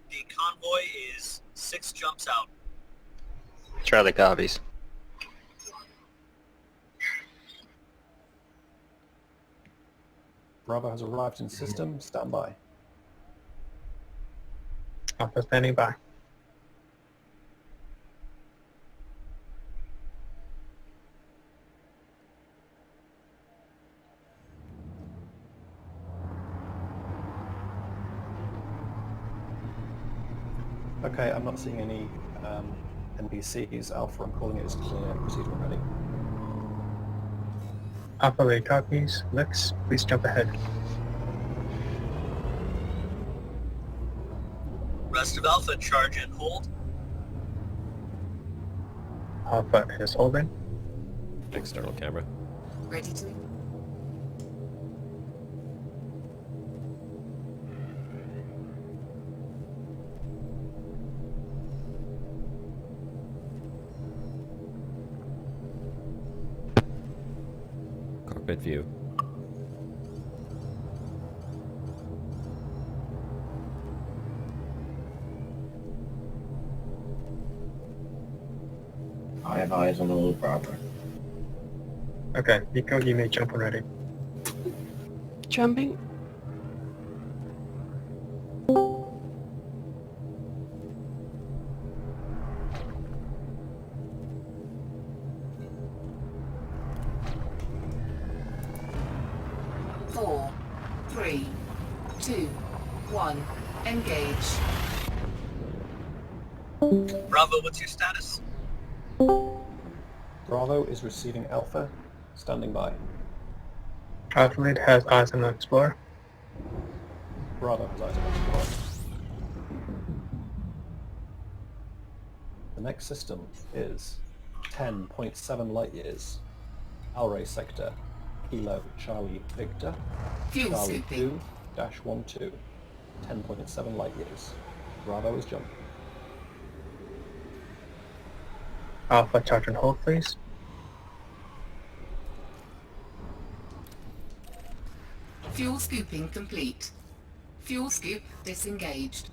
the convoy is 6 jumps out. Charlie copies. Bravo has arrived in system. Stand by. Alpha standing by. Okay, I'm not seeing any NPCs. Alpha, I'm calling it as clear. Proceed when ready. Alpha Ray copies. Lex, please jump ahead. Rest of Alpha, charge and hold. Alpha is holding. External camera. Ready to... Cockpit view. I have eyes on the little Bravo. Okay, Miko, you may jump already. Jumping. Four, three, two, one. Engage. Bravo, what's your status? Bravo is receiving Alpha. Standing by. Alpha Lead has eyes on the Explorer. Bravo has eyes on Explorer. The next system is 10.7 light years. Alray sector, Kilo Charlie Victor, Fuel Charlie scooping. 2-12, 10.7 light years. Bravo is jump. Alpha charge and hold, please. Fuel scooping complete. Fuel scoop disengaged.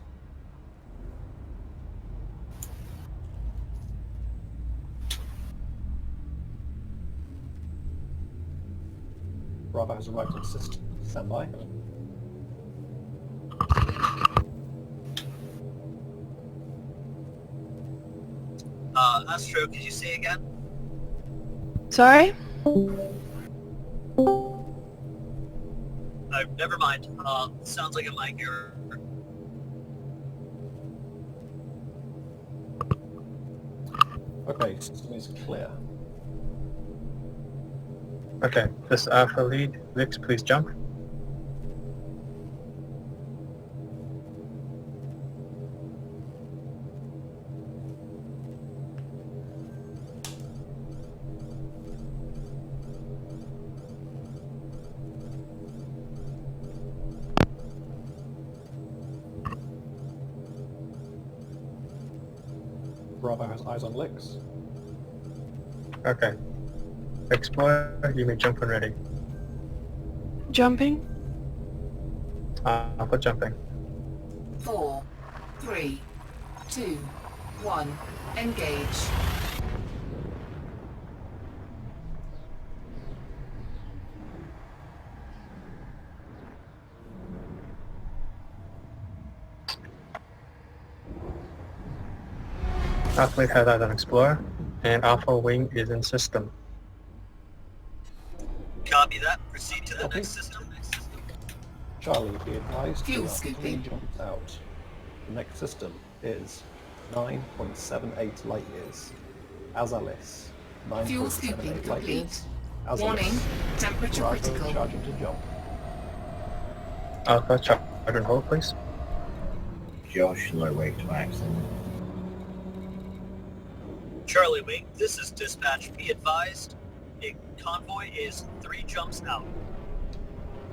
Bravo has arrived in system. Stand by. Astro, could you say again? Sorry? Never mind. Sounds like a mic error. Okay, system is clear. Okay, this is Alpha lead. Lix, please jump. Bravo has eyes on Lix. Okay. Explorer, you may jump when ready. Jumping? Alpha jumping. 4, 3, 2, 1. Engage. Alpha lead has eyes on Explorer, and Alpha wing is in system. Copy that. Proceed to the Copy. next system. Charlie, be advised, Fuel we are 3 scooping. jumps out. The next system is 9.78 light years. Azalis, Fuel scooping 9.78 light complete. years. Azalis, Warning, temperature Bravo critical. charging to jump. Alpha charge and hold, please. Josh, low wake to accident. Charlie Wing, this is dispatch. Be advised, a convoy is 3 jumps out.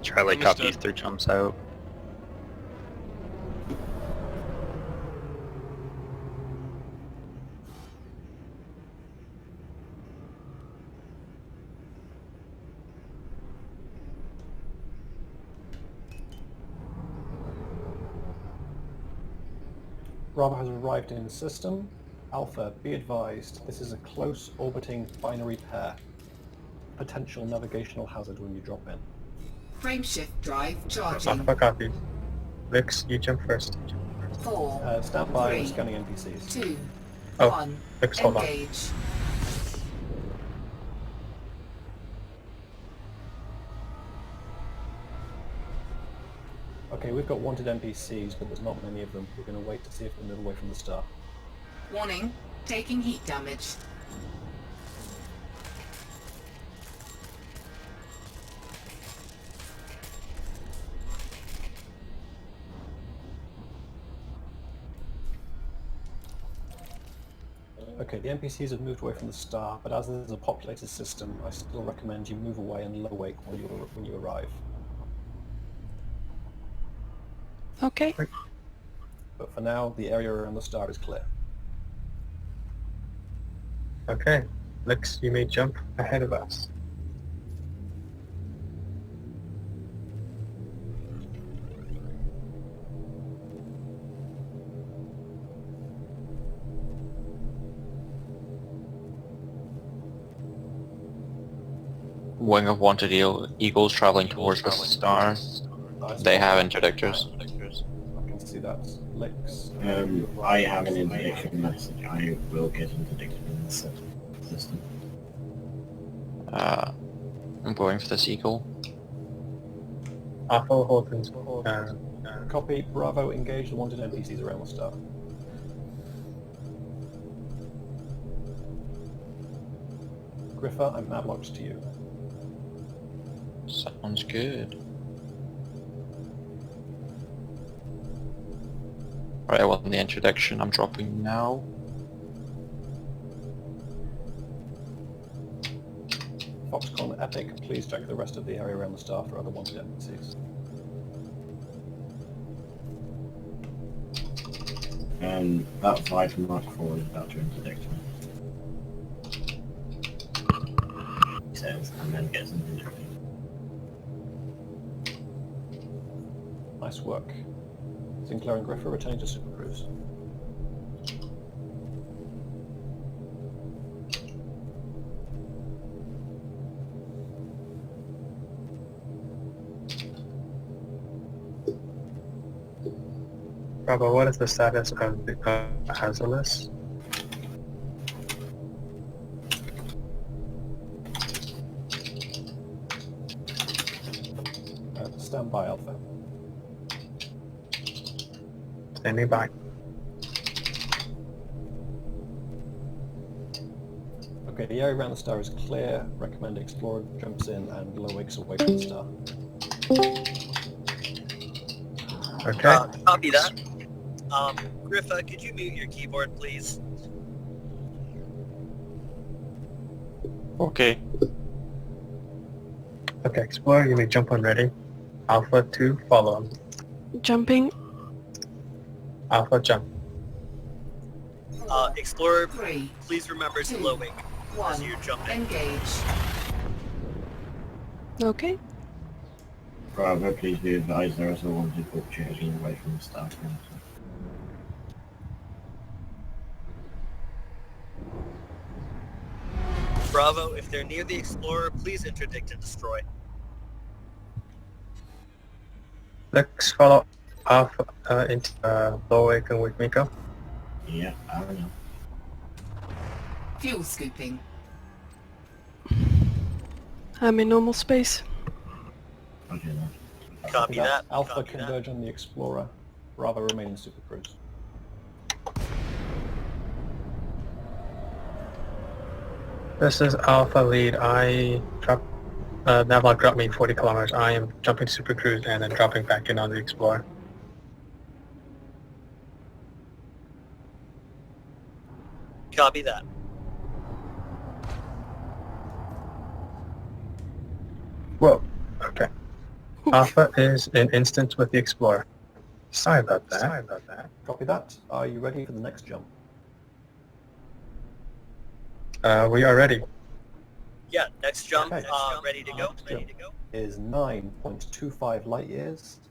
Charlie Understood. copies 3 jumps out. Bravo has arrived in system. Alpha, be advised, this is a close orbiting binary pair. Potential navigational hazard when you drop in. Frameshift drive charging. Alpha copies. Lix, you jump first. 4, Stand by, we're 3, scanning NPCs. 2, Oh, 1. Lix, hold on. Engage. Okay, we've got wanted NPCs, but there's not many of them. We're going to wait to see if they move away from the star. Warning, taking heat damage. Okay, the NPCs have moved away from the star, but as this is a populated system, I still recommend you move away and low wake when you arrive. Okay. But for now, the area around the star is clear. Okay. Lix, you may jump ahead of us. Wing of wanted eagles traveling towards the star. They have interdictors. I can see that. Lix. I have an interdiction message. I will get interdicted in the system. I'm going for this eagle. Alpha hold and Copy. Bravo, engage the wanted NPCs around the star. Griffer, I'm navlocked to you. Sounds good. Alright, well, in the introduction, I'm dropping now. Foxconn Epic, please check the rest of the area around the star for other wanted NPCs. And that flight from Mark 4 is about to interdiction. He says, and then gets into interdiction. Nice work. Sinclair and Griffer returning to Super Cruise. Bravo, what is the status of the Azulis? Stand by, Alpha. Standing by. Okay, the area around the star is clear. Recommend Explorer jumps in and low wakes away from the star. Okay. Copy that. Griffa, could you mute your keyboard, please? Okay. Okay, Explorer, you may jump on ready. Alpha 2, follow him. Jumping. Alpha, jump. Explorer, 3, please remember to 2, low wing as 1. you jump in. Engage. Okay. Bravo, please be advised there are also wanted book changing away from the star. Bravo, if they're near the Explorer, please interdict and destroy. Let's follow Alpha into low wake and wake Miko. Yeah, I don't know. Fuel scooping. I'm in normal space. Okay, then. Copy that. Alpha Copy that. converge on the Explorer. Bravo remain in Super Cruise. This is Alpha lead. I drop. Naval dropped me 40 kilometers. I am jumping to Super Cruise and then dropping back in on the Explorer. Copy that. Whoa. Okay. Alpha is in instance with the Explorer. Sorry about that. Copy that. Are you ready for the next jump? We are ready. Yeah, next jump, Okay. ready to go, Next ready jump to go. is 9.25 light years.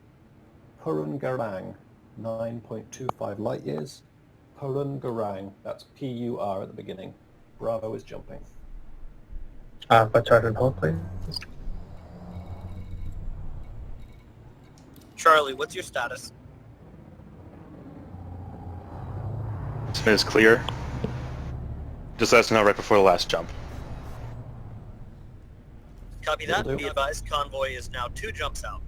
Purun Garang, 9.25 light years. Purun Garang, that's P-U-R at the beginning. Bravo is jumping. Alpha, charge and hold, please. Charlie, what's your status? Spin is clear. Just let us know right before the last jump. Copy that. Will do. Be advised, convoy is now 2 jumps out.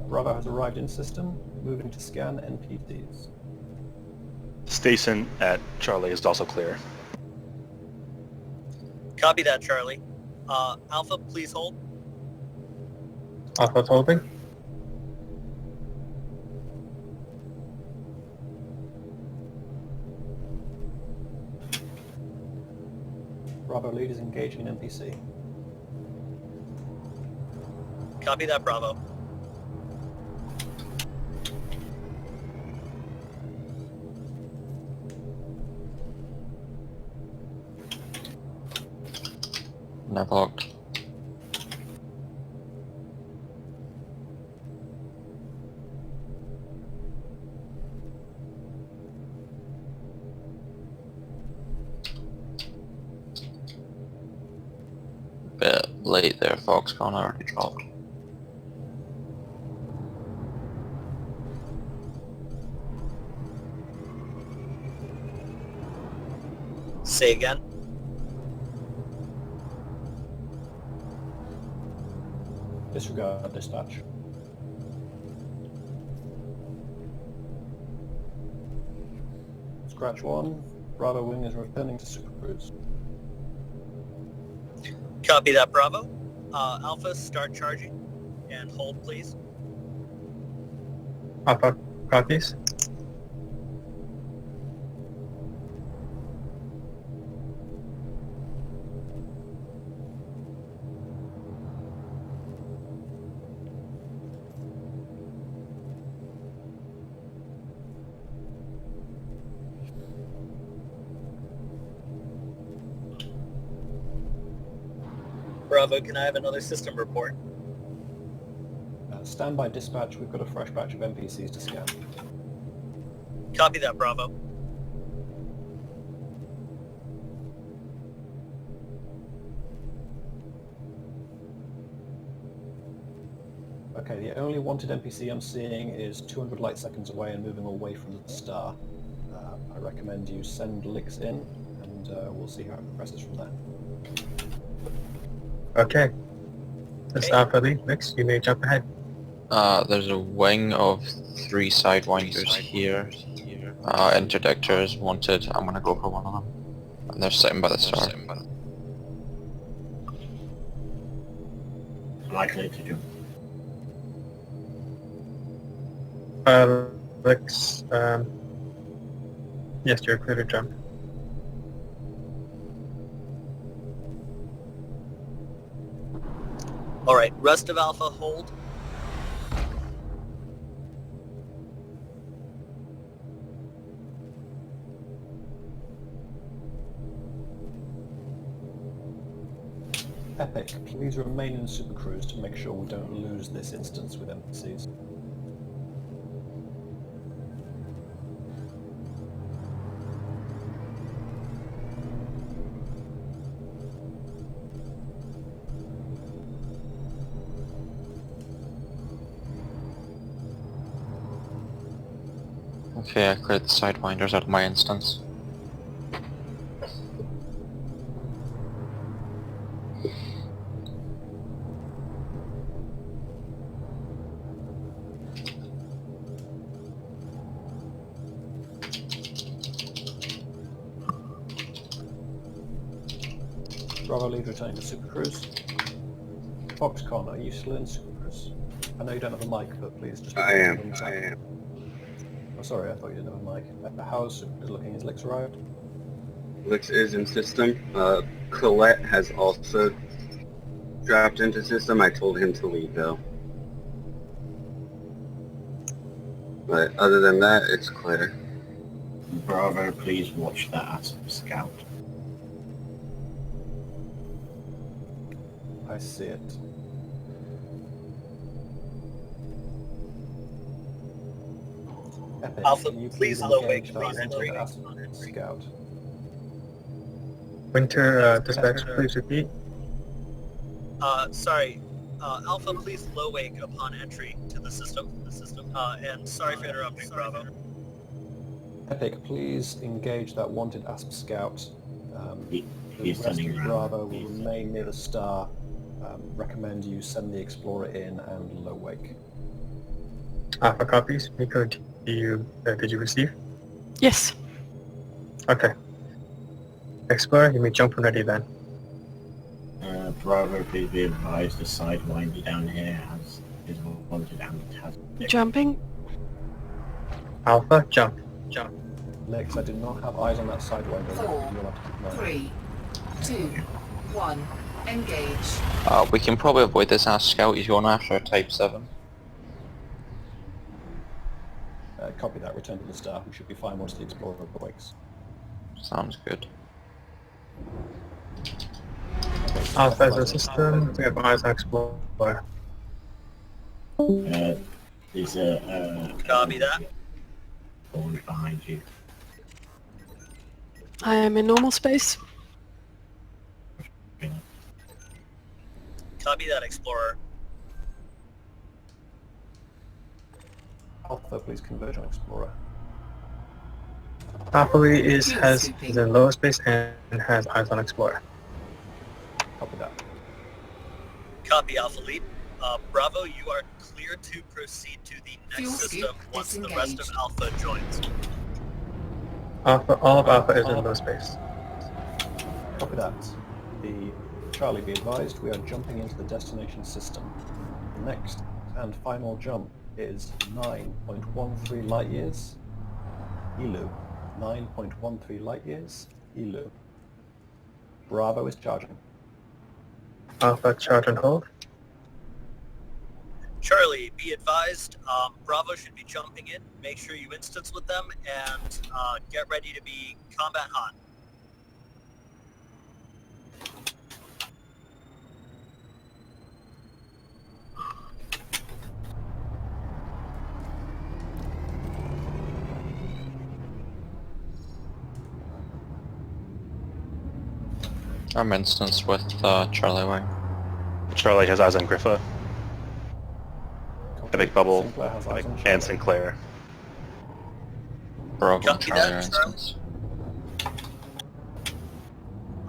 Bravo has arrived in system, moving to scan NPCs. Station at Charlie is also clear. Copy that, Charlie. Alpha, please hold. Alpha's holding. Bravo lead is engaging an NPC. Copy that, Bravo. Never looked. Bit late there, Foxconn already dropped. Say again. Disregard dispatch. Scratch 1, Bravo Wing is returning to Super Cruise. Copy that, Bravo. Alpha, start charging and hold, please. Alpha copies. Bravo, can I have another system report? Standby dispatch, we've got a fresh batch of NPCs to scan. Copy that, Bravo. Okay, the only wanted NPC I'm seeing is 200 light seconds away and moving away from the star. I recommend you send Lix in, and we'll see how it progresses from there. Okay. This Alpha Lead, Lix, you may jump ahead. There's a wing of 3 sidewinders here. Interdictors wanted. I'm gonna go for one of them. And they're sitting by the star. Likely to do. Lix, yes, you're clear to jump. Alright, rest of Alpha, hold. Epic, please remain in Super Cruise to make sure we don't lose this instance with NPCs. Okay, I cleared the sidewinders out of my instance. Bravo lead returning to Super Cruise. Foxconn, are you still in Super Cruise? I know you don't have a mic, but please just... I am. Oh, sorry, I thought you didn't have a mic. How's Super Cruise looking? Is Lix arrived? Lix is in system. Colette has also dropped into system. I told him to leave though. But other than that, it's clear. Bravo, please watch that scout. I see it. Epic, Alpha, can you please engage low wake, that please wanted entry. scout? Winter, dispatch, please repeat. Sorry. Alpha, please low wake upon entry to the system. And sorry for interrupting, Bravo. Epic, please engage that wanted ASP scout. The He's rest sending of around. Bravo will remain near the star. Recommend you send the Explorer in and low wake. Alpha copies. Nico, did you receive? Yes. Okay. Explorer, you may jump when ready then. Bravo, please be advised the sidewinder down here is wanted and has... Jumping. Alpha, jump. Lix, I do not have eyes on that sidewinder. 4, You'll have to keep an eye on it. 3, 2, 1. Engage. We can probably avoid this ass scout. He's going after a Type 7. Copy that, return to the star. We should be fine once the Explorer awakes. Sounds good. Alpha is a system. We have eyes on Explorer. There's a... Copy that. One behind you. I am in normal space. Copy that, Explorer. Alpha, please converge on Explorer. Alpha is in lower space and has eyes on Explorer. Copy that. Copy, Alpha Lead. Bravo, you are clear to proceed to the next Fuel system scoop once the rest of disengaged. Alpha joins. All of Alpha is in low space. Copy that. The Charlie, be advised, we are jumping into the destination system. The next and final jump is 9.13 light years. Elu, 9.13 light years. Elu. Bravo is charging. Alpha, charge and hold. Charlie, be advised, Bravo should be jumping in. Make sure you instance with them and get ready to be combat hot. I'm instanced with Charlie Wing. Charlie has eyes on Griffa. Epic Bubble, Sinclair has eyes on and Charlie. Sinclair. Bravo and Copy Charlie are that, Charlie. instanced.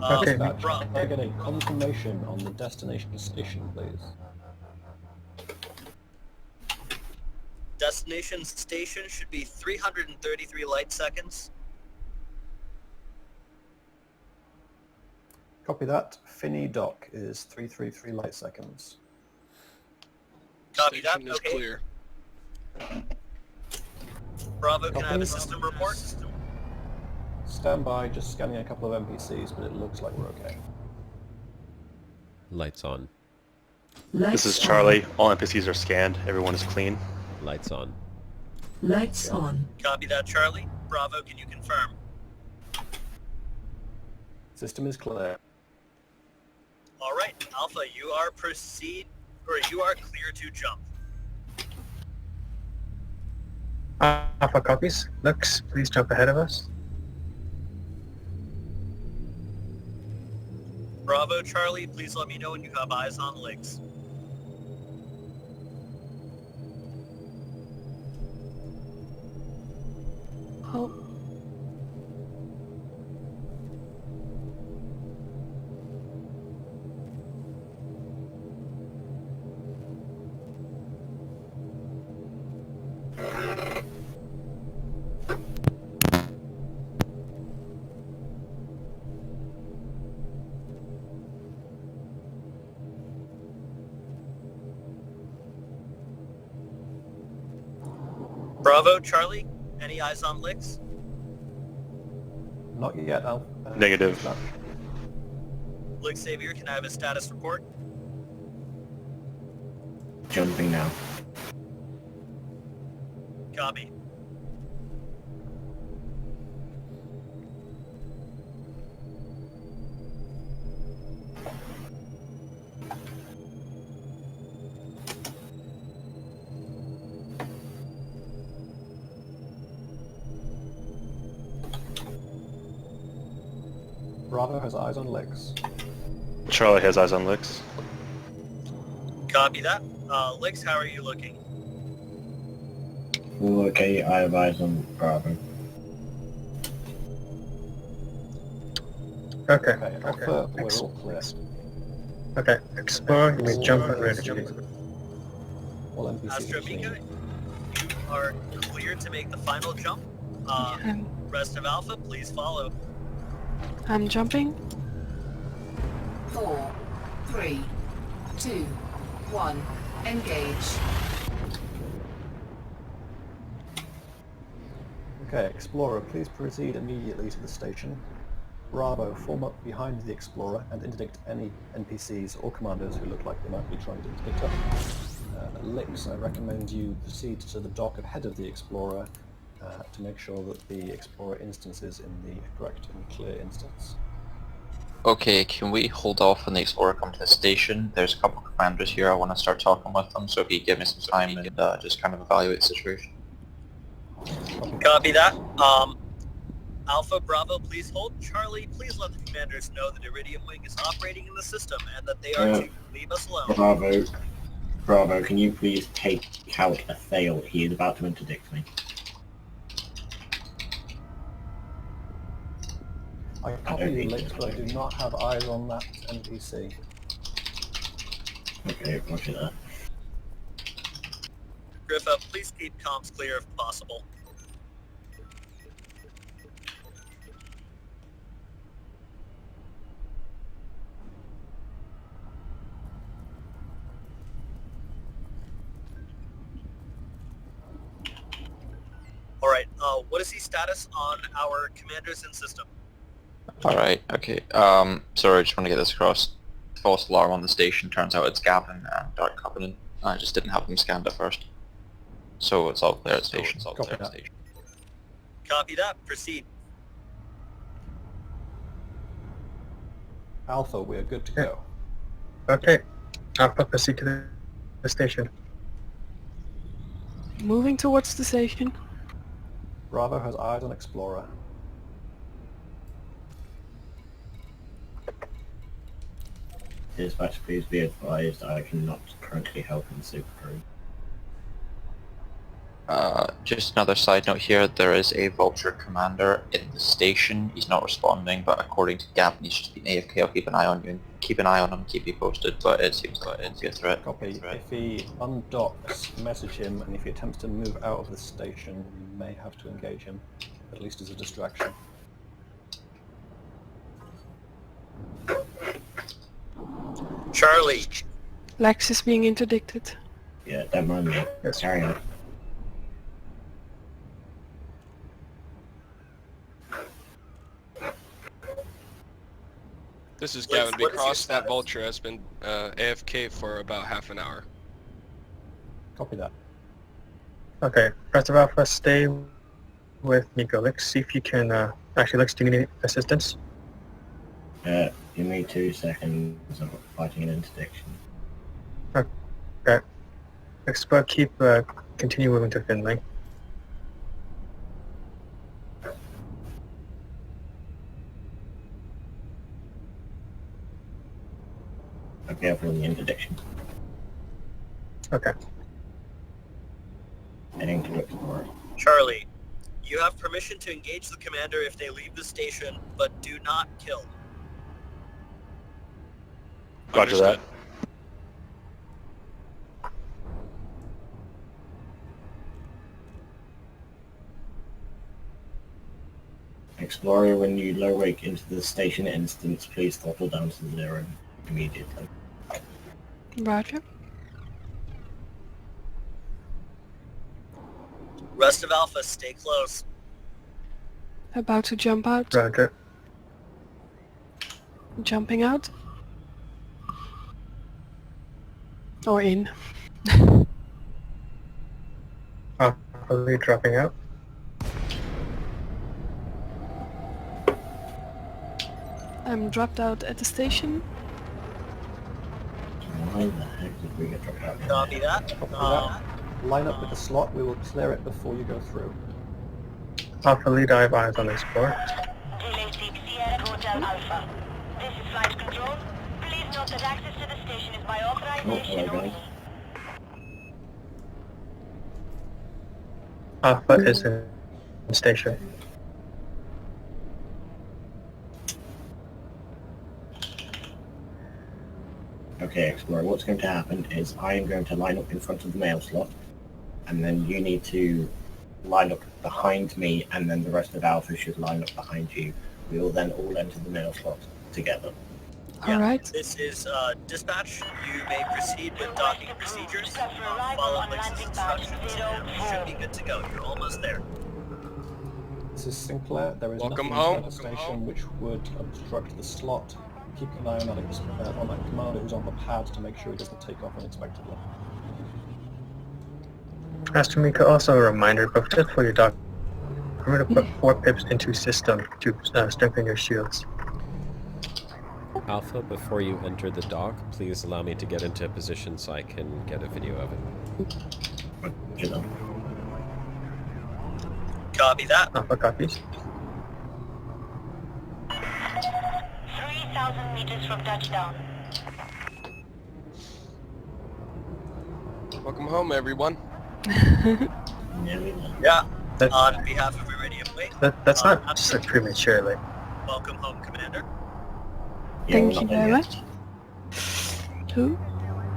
Okay. Dispatch, Bravo. can I get a confirmation on the destination station, please? Destination station should be 333 light seconds. Copy that. Finney Dock is 333 light seconds. Copy that, Station is okay. clear. Bravo, can I have a Copy. system report? Stand by, just scanning a couple of NPCs, but it looks like we're okay. Lights on. This is Charlie. All NPCs are scanned. Everyone is clean. Lights on. Lights on. Copy that, Charlie. Bravo, can you confirm? System is clear. All right, Alpha, you are clear to jump. Alpha copies. Lux, please jump ahead of us. Bravo, Charlie, please let me know when you have eyes on legs. Oh, Bravo, Charlie, any eyes on licks? Not yet, Alpha. Negative. Dispatch. Lick Savior, can I have a status report? Jumping now. Copy. Bravo has eyes on legs. Charlie has eyes on Licks. Copy that. Licks, how are you looking? All okay, I have eyes on Bravo. Okay. Okay, Alpha, we're all clear. Okay. Explore. You may jump and ready. All NPCs are Astromika, clean. you are clear to make the final jump. I'm, Rest of Alpha, please follow. I'm jumping. 4, 3, 2, 1. Engage. Okay, Explorer, please proceed immediately to the station. Bravo, form up behind the Explorer and interdict any NPCs or commanders who look like they might be trying to interdict us. Lix, I recommend you proceed to the dock ahead of the Explorer to make sure that the Explorer instance is in the correct and clear instance. Okay, can we hold off when the Explorer come to the station? There's a couple of commanders here, I want to start talking with them, so if you give me some time and just kind of evaluate the situation. Copy that. Alpha, Bravo, please hold. Charlie, please let the commanders know that Iridium Wing is operating in the system and that they are to leave us alone. Bravo, can you please take out a fail? He is about to interdict me. I copy you, Lix, but I do not have eyes on that NPC. Okay, roger that. Griffa, please keep comms clear if possible. what is the status on our commanders in system? Alright, okay. Sorry, I just want to get this across. False alarm on the station, turns out it's Gavin and Dark Covenant. I just didn't have them scanned at first. So it's all clear at station. Copy that. Proceed. Alpha, we're good to go. Okay. Alpha, proceed to the station. Moving towards the station. Bravo has eyes on Explorer. Dispatch, please be advised I cannot currently help in Super Crew. Just another side note here, there is a Vulture commander in the station. He's not responding, but according to Gavin, he's just been AFK. I'll keep an eye on you and keep an eye on him and keep you posted, but it seems like it's a threat. Copy. If he undocks, message him, and if he attempts to move out of the station, you may have to engage him, at least as a distraction. Charlie. Lex is being interdicted. Yeah, don't mind me. Yes. Carry on. This is Lex, Gavin B. what is your Cross. That status? Vulture has been AFK for about half an hour. Copy that. Okay, Rest of Alpha, stay with Nico. Let's see if you can, actually, Lex, do you need assistance? Give me 2 seconds. I'm fighting an interdiction. Okay. Expert, continue moving to Finley. Okay, I've run the interdiction. Okay. Heading to Explorer. Charlie, you have permission to engage the commander if they leave the station, but do not kill. Roger that. Explorer, when you low wake into the station instance, please throttle down to 0 immediately. Roger. Rest of Alpha, stay close. About to jump out. Roger. Jumping out. Or in. Alpha, dropping out. I'm dropped out at the station. Why the heck did we get dropped out? Copy that. Copy that. Line up with the slot. We will clear it before you go through. Alpha lead, I have eyes on Explorer. Delay 6 Sierra Hotel Alpha. This is flight control. Please note that access to the station is by authorization hello, only. guys. Alpha is in station. Okay, Explorer, what's going to happen is I am going to line up in front of the mail slot, and then you need to line up behind me, and then the rest of Alpha should line up behind you. We will then all enter the mail slot together. Alright. This is dispatch. You may proceed with docking procedures. Follow Lex's instructions, and we should be good to go. You're almost there. This is Sinclair. There is Welcome nothing home. inside the station which would obstruct the slot. Keep an eye on that, on that commander who's on the pad to make sure he doesn't take off unexpectedly. Astromika, also a reminder, but just for your doc, remember to put 4 pips into system to strengthen your shields. Alpha, before you enter the dock, please allow me to get into a position so I can get a video of it. Copy that. Alpha copies. 3,000 meters from touchdown. Welcome home, everyone. Yeah. That- On behalf of Iridium Wing, That's not so prematurely. welcome home, Commander. Yeah, Thank we're you not there very yet. much. Who?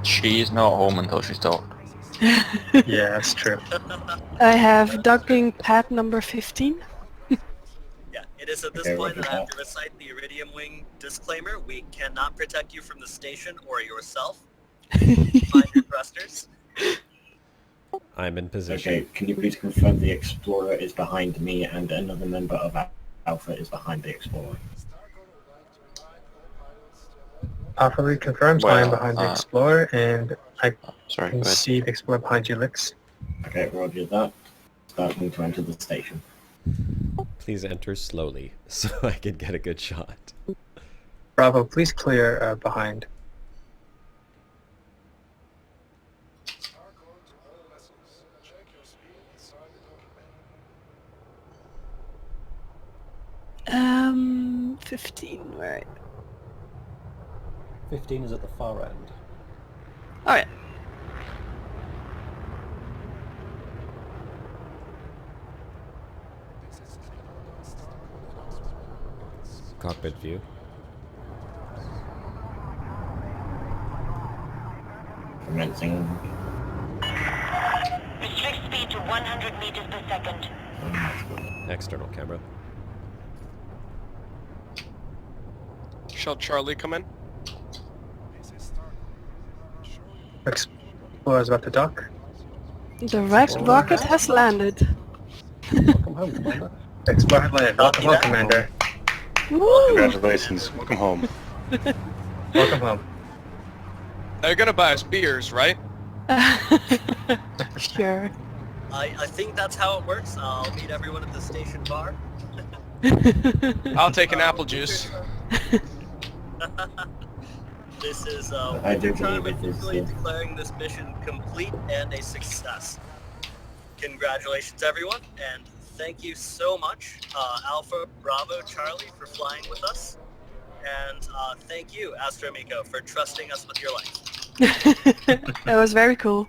She's not home until she's talked. Yeah, that's true. I have docking pad number 15. Yeah, it is at this Okay, point roger that I have that. to recite the Iridium Wing disclaimer. We cannot protect you from the station or yourself. Find your thrusters. I'm in position. Okay, can you please confirm the Explorer is behind me and another member of Alpha is behind the Explorer? Alpha Lead confirms I am behind the Explorer, and I sorry, can see the Explorer behind you, Lix. Okay, roger that. Starting to enter the station. Please enter slowly so I can get a good shot. Bravo, please clear behind. Um, 15, right. 15 is at the far end. Alright. Cockpit view. Commencing. Restrict speed to 100 meters per second. External camera. Shall Charlie come in? Explorer is about to dock. The rocket has landed. Welcome home, Commander. Explorer has landed. Welcome home, Commander. Woo! Congratulations. Welcome home. Welcome home. They're gonna buy us beers, right? Sure. I think that's how it works. I'll meet everyone at the station bar. I'll take an apple juice. This is I do Charlie believe it is, officially declaring this mission complete and a success. Congratulations, everyone, and thank you so much, Alpha, Bravo, Charlie, for flying with us. And thank you, Astromiko, for trusting us with your life. That was very cool.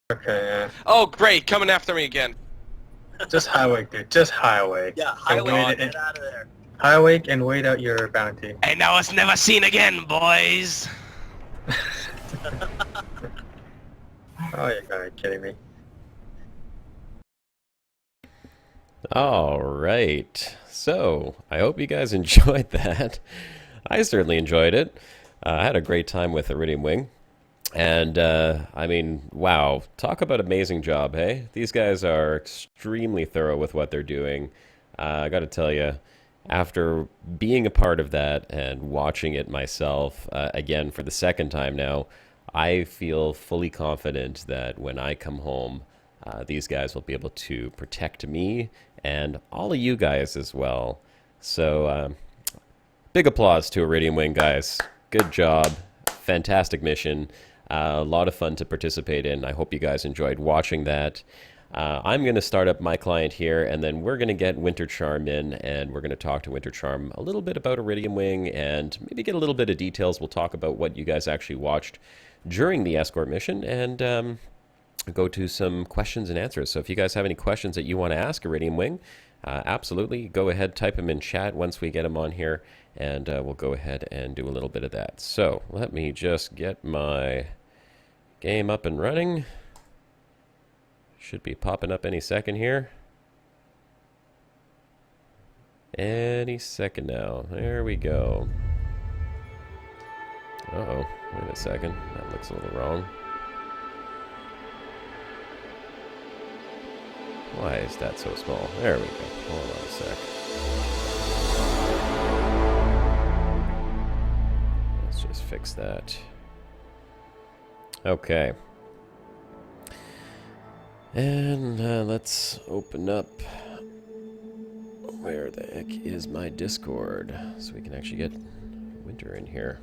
Okay, Oh, great, coming after me again. just highway, dude. Just highway. Yeah, And highway, wait get out of there. Highway and wait out your bounty. And now it's never seen again, boys. Oh, you're gotta be kidding me. All right. So, I hope you guys enjoyed that. I certainly enjoyed it. I had a great time with Iridium Wing. And, I mean, wow. Talk about amazing job, hey? These guys are extremely thorough with what they're doing. I got to tell you, after being a part of that and watching it myself, again, for the second time now, I feel fully confident that when I come home, these guys will be able to protect me and all of you guys as well. So, big applause to Iridium Wing, guys. Good job. Fantastic mission. A lot of fun to participate in. I hope you guys enjoyed watching that. I'm going to start up my client here, and then we're going to get Winter Charm in, and we're going to talk to Winter Charm a little bit about Iridium Wing and maybe get a little bit of details. We'll talk about what you guys actually watched during the Escort mission and go to some questions and answers. So if you guys have any questions that you want to ask Iridium Wing, absolutely go ahead, type them in chat once we get them on here, and we'll go ahead and do a little bit of that. So let me just get my game up and running. Should be popping up any second here. Any second now. There we go. Uh-oh. Wait a second. That looks a little wrong. Why is that so small? There we go. Hold on a sec. Let's just fix that. Okay. And let's open up, where the heck is my Discord, so we can actually get Winter in here.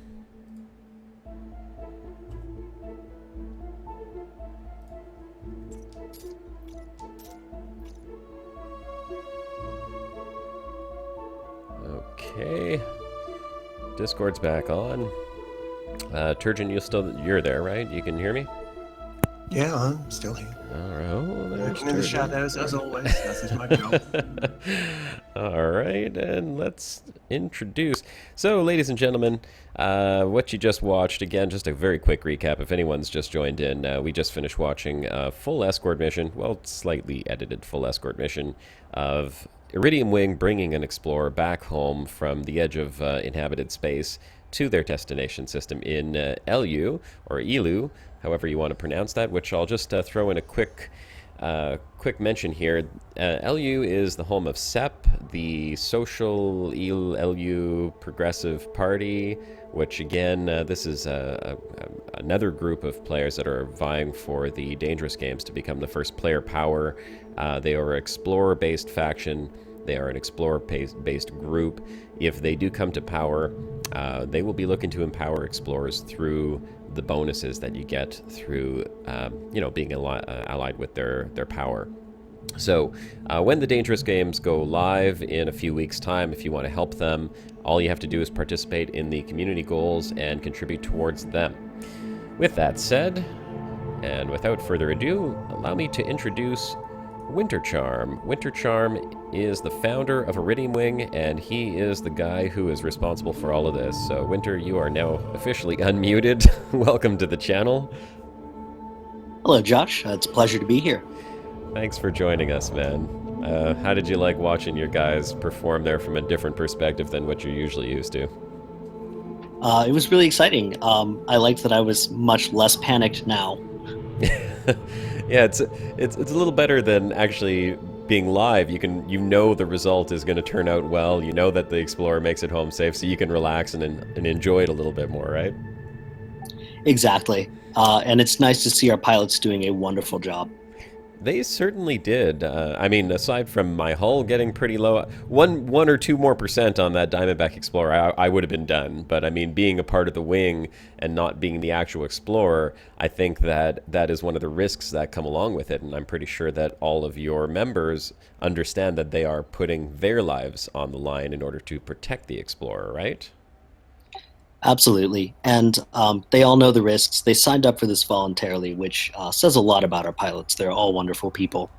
Okay, Discord's back on. Turgeon, you're there, right? You can hear me? Yeah, I'm still here. All right. Oh, working in the shadows, as always. That is my job. All right, and let's introduce. So, ladies and gentlemen, what you just watched, again, just a very quick recap. If anyone's just joined in, we just finished watching a full escort mission, well, slightly edited full escort mission of Iridium Wing bringing an explorer back home from the edge of inhabited space to their destination system in LU, or ELU, however you want to pronounce that, which I'll just throw in a quick mention here. LU is the home of SEP, the Social LU Progressive Party, which again, this is another group of players that are vying for the Dangerous Games to become the first player power. They are an explorer-based faction. They are an explorer-based group. If they do come to power, they will be looking to empower explorers through the bonuses that you get through, being allied with their power. So when the Dangerous Games go live in a few weeks' time, if you want to help them, all you have to do is participate in the community goals and contribute towards them. With that said, and without further ado, allow me to introduce Winter Charm. Winter Charm is the founder of Iridium Wing, and he is the guy who is responsible for all of this. So, Winter, you are now officially unmuted. Welcome to the channel. Hello, Josh. It's a pleasure to be here. Thanks for joining us, man. How did you like watching your guys perform there from a different perspective than what you're usually used to? It was really exciting. I liked that I was much less panicked now. Yeah, it's a little better than actually being live. You know the result is going to turn out well. You know that the Explorer makes it home safe, so you can relax and enjoy it a little bit more, right? Exactly. And it's nice to see our pilots doing a wonderful job. They certainly did. I mean, aside from my hull getting pretty low, one or 2% more on that Diamondback Explorer, I would have been done. But I mean, being a part of the wing and not being the actual Explorer, I think that is one of the risks that come along with it. And I'm pretty sure that all of your members understand that they are putting their lives on the line in order to protect the Explorer, right? Absolutely. And they all know the risks. They signed up for this voluntarily, which says a lot about our pilots. They're all wonderful people.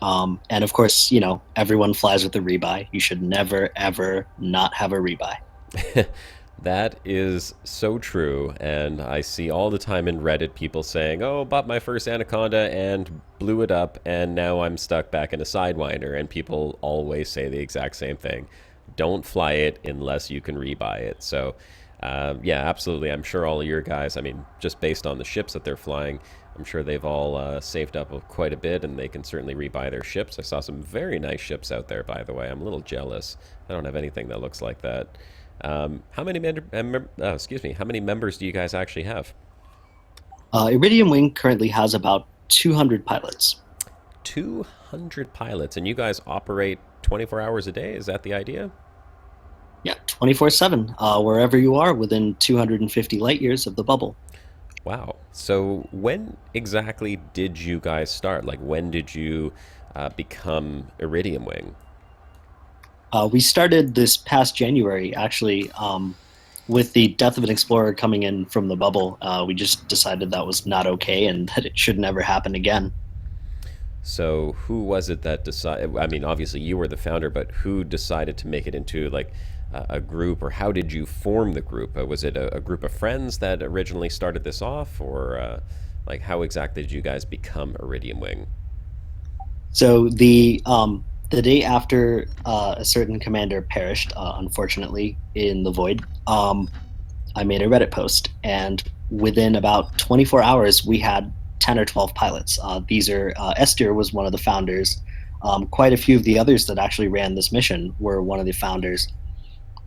And of course, everyone flies with a rebuy. You should never, ever not have a rebuy. That is so true. And I see all the time in Reddit people saying, oh, bought my first Anaconda and blew it up, and now I'm stuck back in a Sidewinder. And people always say the exact same thing. Don't fly it unless you can rebuy it. So yeah, absolutely. I'm sure all of your guys, I mean, just based on the ships that they're flying, I'm sure they've all saved up quite a bit, and they can certainly rebuy their ships. I saw some very nice ships out there, by the way. I'm a little jealous. I don't have anything that looks like that. How many members do you guys actually have? Iridium Wing currently has about 200 pilots. 200 pilots, and you guys operate 24 hours a day? Is that the idea? Yeah, 24/7, wherever you are within 250 light years of the bubble. Wow. So when exactly did you guys start? Like, when did you become Iridium Wing? We started this past January, actually, with the death of an explorer coming in from the bubble. We just decided that was not okay and that it should never happen again. So who was it that decided? I mean, obviously you were the founder, but who decided to make it into like a group, or how did you form the group? Was it a group of friends that originally started this off, or like how exactly did you guys become Iridium Wing? So the day after a certain commander perished, unfortunately, in the void, I made a Reddit post, and within about 24 hours, we had 10 or 12 pilots. These are Esther was one of the founders. Quite a few of the others that actually ran this mission were one of the founders,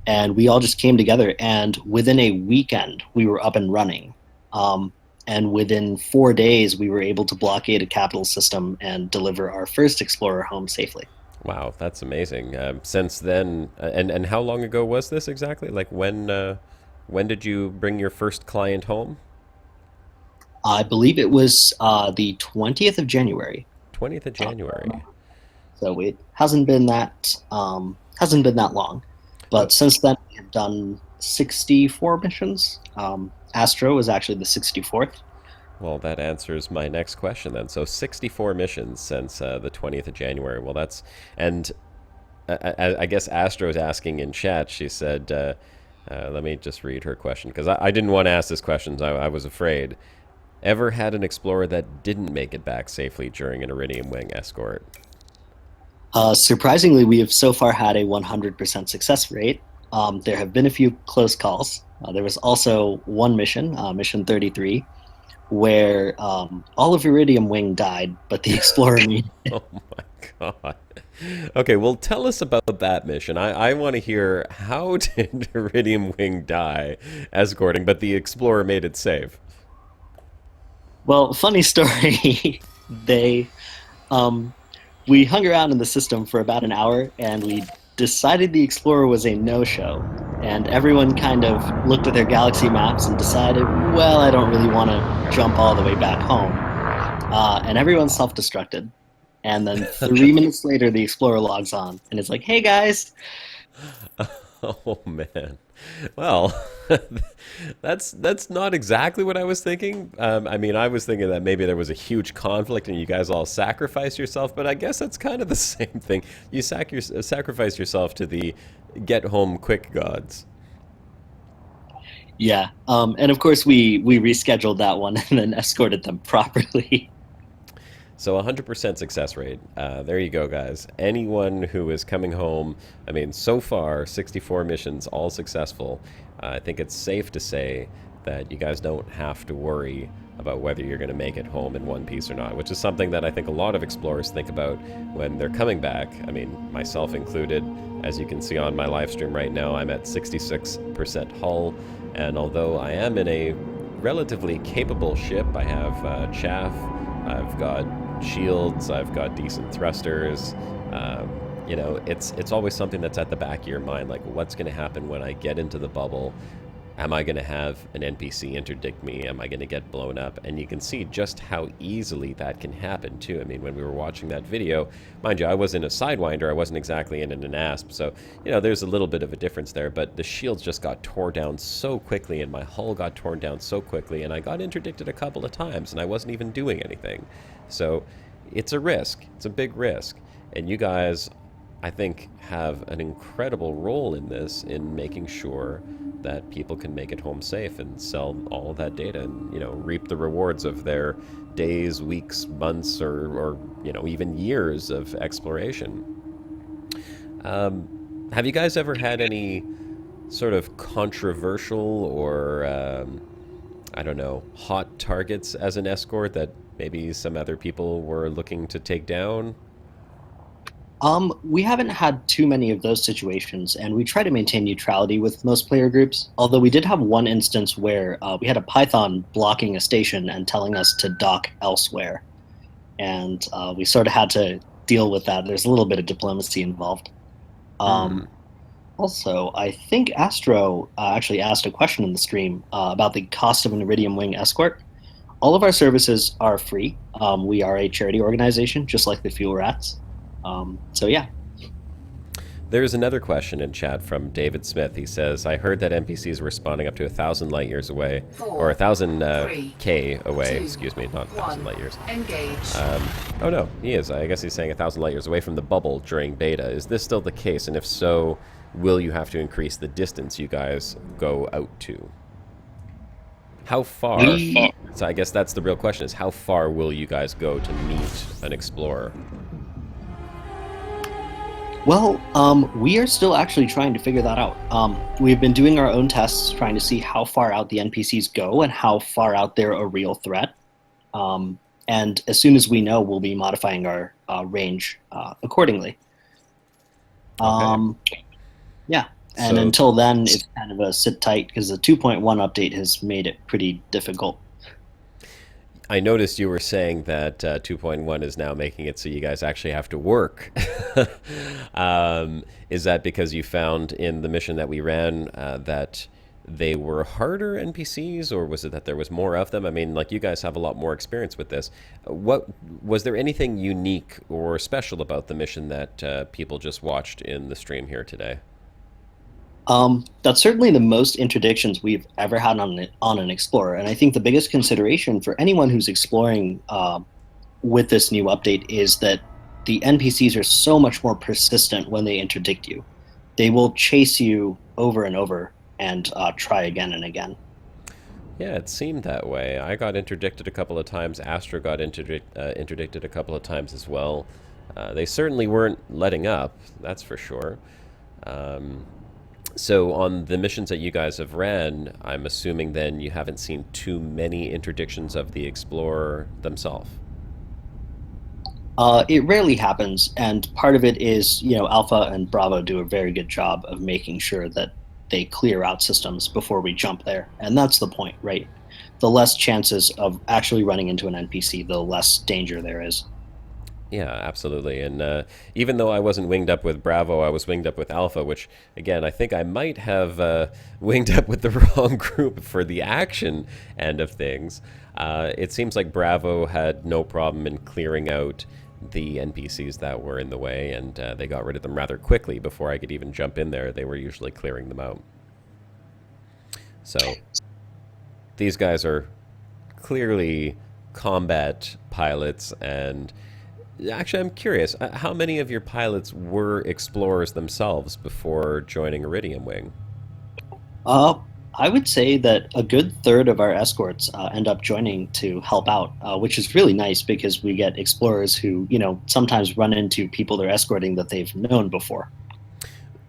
and we all just came together. And within a weekend, we were up and running. And within 4 days, we were able to blockade a capital system and deliver our first explorer home safely. Wow, that's amazing. Since then, and how long ago was this exactly? Like when did you bring your first client home? I believe it was the 20th of January. 20th of January. So it hasn't been that long, but since then we have done 64 missions. Astro is actually the 64th. Well, that answers my next question then. So 64 missions since the 20th of January. Well, that's, and I guess Astro's asking in chat, she said, let me just read her question, because I didn't want to ask this question. I was afraid. Ever had an explorer that didn't make it back safely during an Iridium Wing escort? Surprisingly, we have so far had a 100% success rate. There have been a few close calls. There was also one mission, mission 33, where all of Iridium Wing died, but the explorer made it. Oh my god. Okay, well, tell us about that mission. I want to hear, how did Iridium Wing die escorting, but the explorer made it safe? Well, funny story. We hung around in the system for about an hour, and we decided the Explorer was a no-show. And everyone kind of looked at their galaxy maps and decided, well, I don't really want to jump all the way back home. And everyone self-destructed. And then 3 minutes later, the Explorer logs on, and it's like, hey, guys. Oh, man. Well, that's not exactly what I was thinking. I mean, I was thinking that maybe there was a huge conflict and you guys all sacrifice yourself, but I guess that's kind of the same thing. You sacrifice yourself to the get home quick gods. Yeah, and of course we rescheduled that one and then escorted them properly. So 100% success rate. There you go, guys. Anyone who is coming home, I mean, so far, 64 missions, all successful. I think it's safe to say that you guys don't have to worry about whether you're going to make it home in one piece or not, which is something that I think a lot of explorers think about when they're coming back. I mean, myself included. As you can see on my live stream right now, I'm at 66% hull, and although I am in a relatively capable ship, I have chaff, I've got shields, I've got decent thrusters. You know, it's always something that's at the back of your mind, like what's going to happen when I get into the bubble? Am I going to have an NPC interdict me? Am I going to get blown up? And you can see just how easily that can happen too. I mean, when we were watching that video, mind you, I was in a Sidewinder, I wasn't exactly in an ASP, so you know, there's a little bit of a difference there, but the shields just got torn down so quickly and my hull got torn down so quickly, and I got interdicted a couple of times and I wasn't even doing anything. So it's a risk. It's a big risk. And you guys, I think, have an incredible role in this, in making sure that people can make it home safe and sell all of that data and, you know, reap the rewards of their days, weeks, months, or you know, even years of exploration. Have you guys ever had any sort of controversial or, I don't know, hot targets as an escort that maybe some other people were looking to take down? We haven't had too many of those situations, and we try to maintain neutrality with most player groups, although we did have one instance where we had a Python blocking a station and telling us to dock elsewhere. And we sort of had to deal with that. There's a little bit of diplomacy involved. Also, I think Astro actually asked a question in the stream about the cost of an Iridium Wing Escort. All of our services are free. We are a charity organization, just like the Fuel Rats. So yeah. There's another question in chat from David Smith. He says, I heard that NPCs were spawning up to 1,000 light years away, or 1,000 K away, excuse me, not 1,000 light years. Engage. Oh no, he is. I guess he's saying 1,000 light years away from the bubble during beta. Is this still the case? And if so, will you have to increase the distance you guys go out to? How far? So I guess that's the real question, is how far will you guys go to meet an explorer? Well, we are still actually trying to figure that out. We've been doing our own tests, trying to see how far out the NPCs go and how far out they're a real threat. And as soon as we know, we'll be modifying our range accordingly. Yeah, and So- until then, it's kind of a sit tight because the 2.1 update has made it pretty difficult. I noticed you were saying that 2.1 is now making it so you guys actually have to work. Is that because you found in the mission that we ran that they were harder NPCs, or was it that there was more of them? I mean, like, you guys have a lot more experience with this. What was there anything unique or special about the mission that people just watched in the stream here today? That's certainly the most interdictions we've ever had on an Explorer, and I think the biggest consideration for anyone who's exploring with this new update is that the NPCs are so much more persistent when they interdict you. They will chase you over and over and try again and again. Yeah, it seemed that way. I got interdicted a couple of times. Astro got interdicted a couple of times as well. They certainly weren't letting up, that's for sure. So on the missions that you guys have ran, I'm assuming then you haven't seen too many interdictions of the Explorer themselves. It rarely happens, and part of it is, Alpha and Bravo do a very good job of making sure that they clear out systems before we jump there, and that's the point, right? The less chances of actually running into an NPC, the less danger there is. Yeah, absolutely. And even though I wasn't winged up with Bravo, I was winged up with Alpha, which, again, I think I might have winged up with the wrong group for the action end of things. It seems like Bravo had no problem in clearing out the NPCs that were in the way, and they got rid of them rather quickly. Before I could even jump in there, they were usually clearing them out. So these guys are clearly combat pilots, and actually, I'm curious, how many of your pilots were explorers themselves before joining Iridium Wing? I would say that a good third of our escorts end up joining to help out, which is really nice because we get explorers who, sometimes run into people they're escorting that they've known before.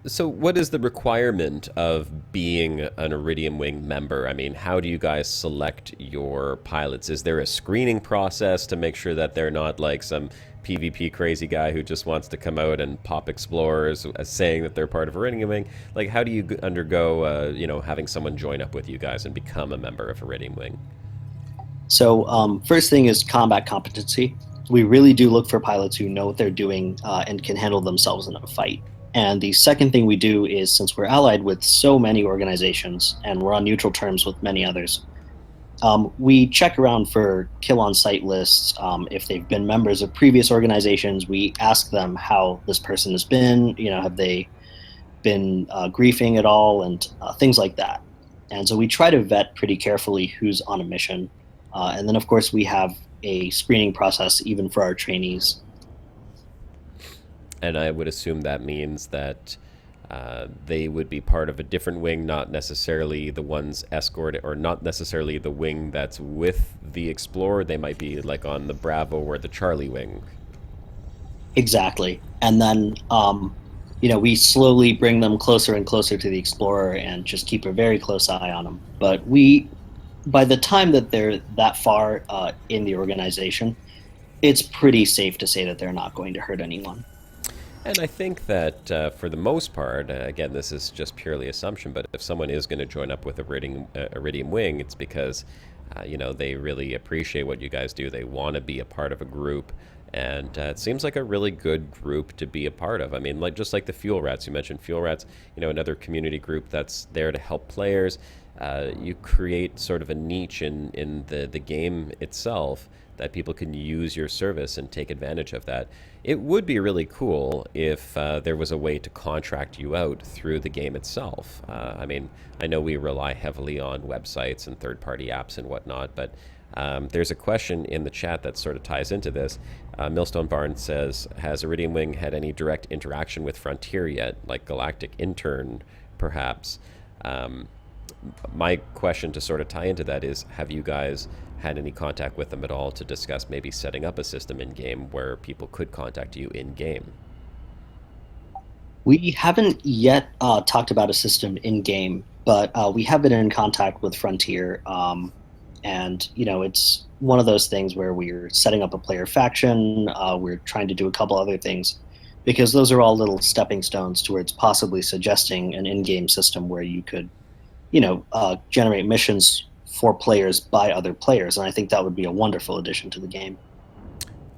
So what is the requirement of being an Iridium Wing member? I mean, how do you guys select your pilots? Is there a screening process to make sure that they're not like some PvP crazy guy who just wants to come out and pop explorers saying that they're part of Iridium Wing? Like, how do you undergo, having someone join up with you guys and become a member of Iridium Wing? So first thing is combat competency. We really do look for pilots who know what they're doing and can handle themselves in a fight. And the second thing we do is, since we're allied with so many organizations and we're on neutral terms with many others, we check around for kill on sight lists. If they've been members of previous organizations, we ask them how this person has been, have they been griefing at all, and things like that. And so we try to vet pretty carefully who's on a mission. And then, of course, we have a screening process even for our trainees. And I would assume that means that they would be part of a different wing, not necessarily the one's escort, or not necessarily the wing that's with the Explorer. They might be like on the Bravo or the Charlie wing. Exactly. And then, we slowly bring them closer and closer to the Explorer and just keep a very close eye on them. But by the time that they're that far in the organization, it's pretty safe to say that they're not going to hurt anyone. And I think that for the most part, again, this is just purely assumption, but if someone is going to join up with Iridium Wing, it's because, they really appreciate what you guys do. They want to be a part of a group, And it seems like a really good group to be a part of. I mean, like just like the Fuel Rats, you mentioned Fuel Rats, another community group that's there to help players. You create sort of a niche in the game itself that people can use your service and take advantage of that. It would be really cool if there was a way to contract you out through the game itself. I mean, I know we rely heavily on websites and third-party apps and whatnot, but there's a question in the chat that sort of ties into this. Millstone Barn says, has Iridium Wing had any direct interaction with Frontier yet, like Galactic Intern, perhaps? My question to sort of tie into that is, have you guys had any contact with them at all to discuss maybe setting up a system in-game where people could contact you in-game? We haven't yet talked about a system in-game, but we have been in contact with Frontier. And, it's one of those things where we're setting up a player faction. We're trying to do a couple other things, because those are all little stepping stones towards possibly suggesting an in-game system where you could, generate missions for players by other players. And I think that would be a wonderful addition to the game.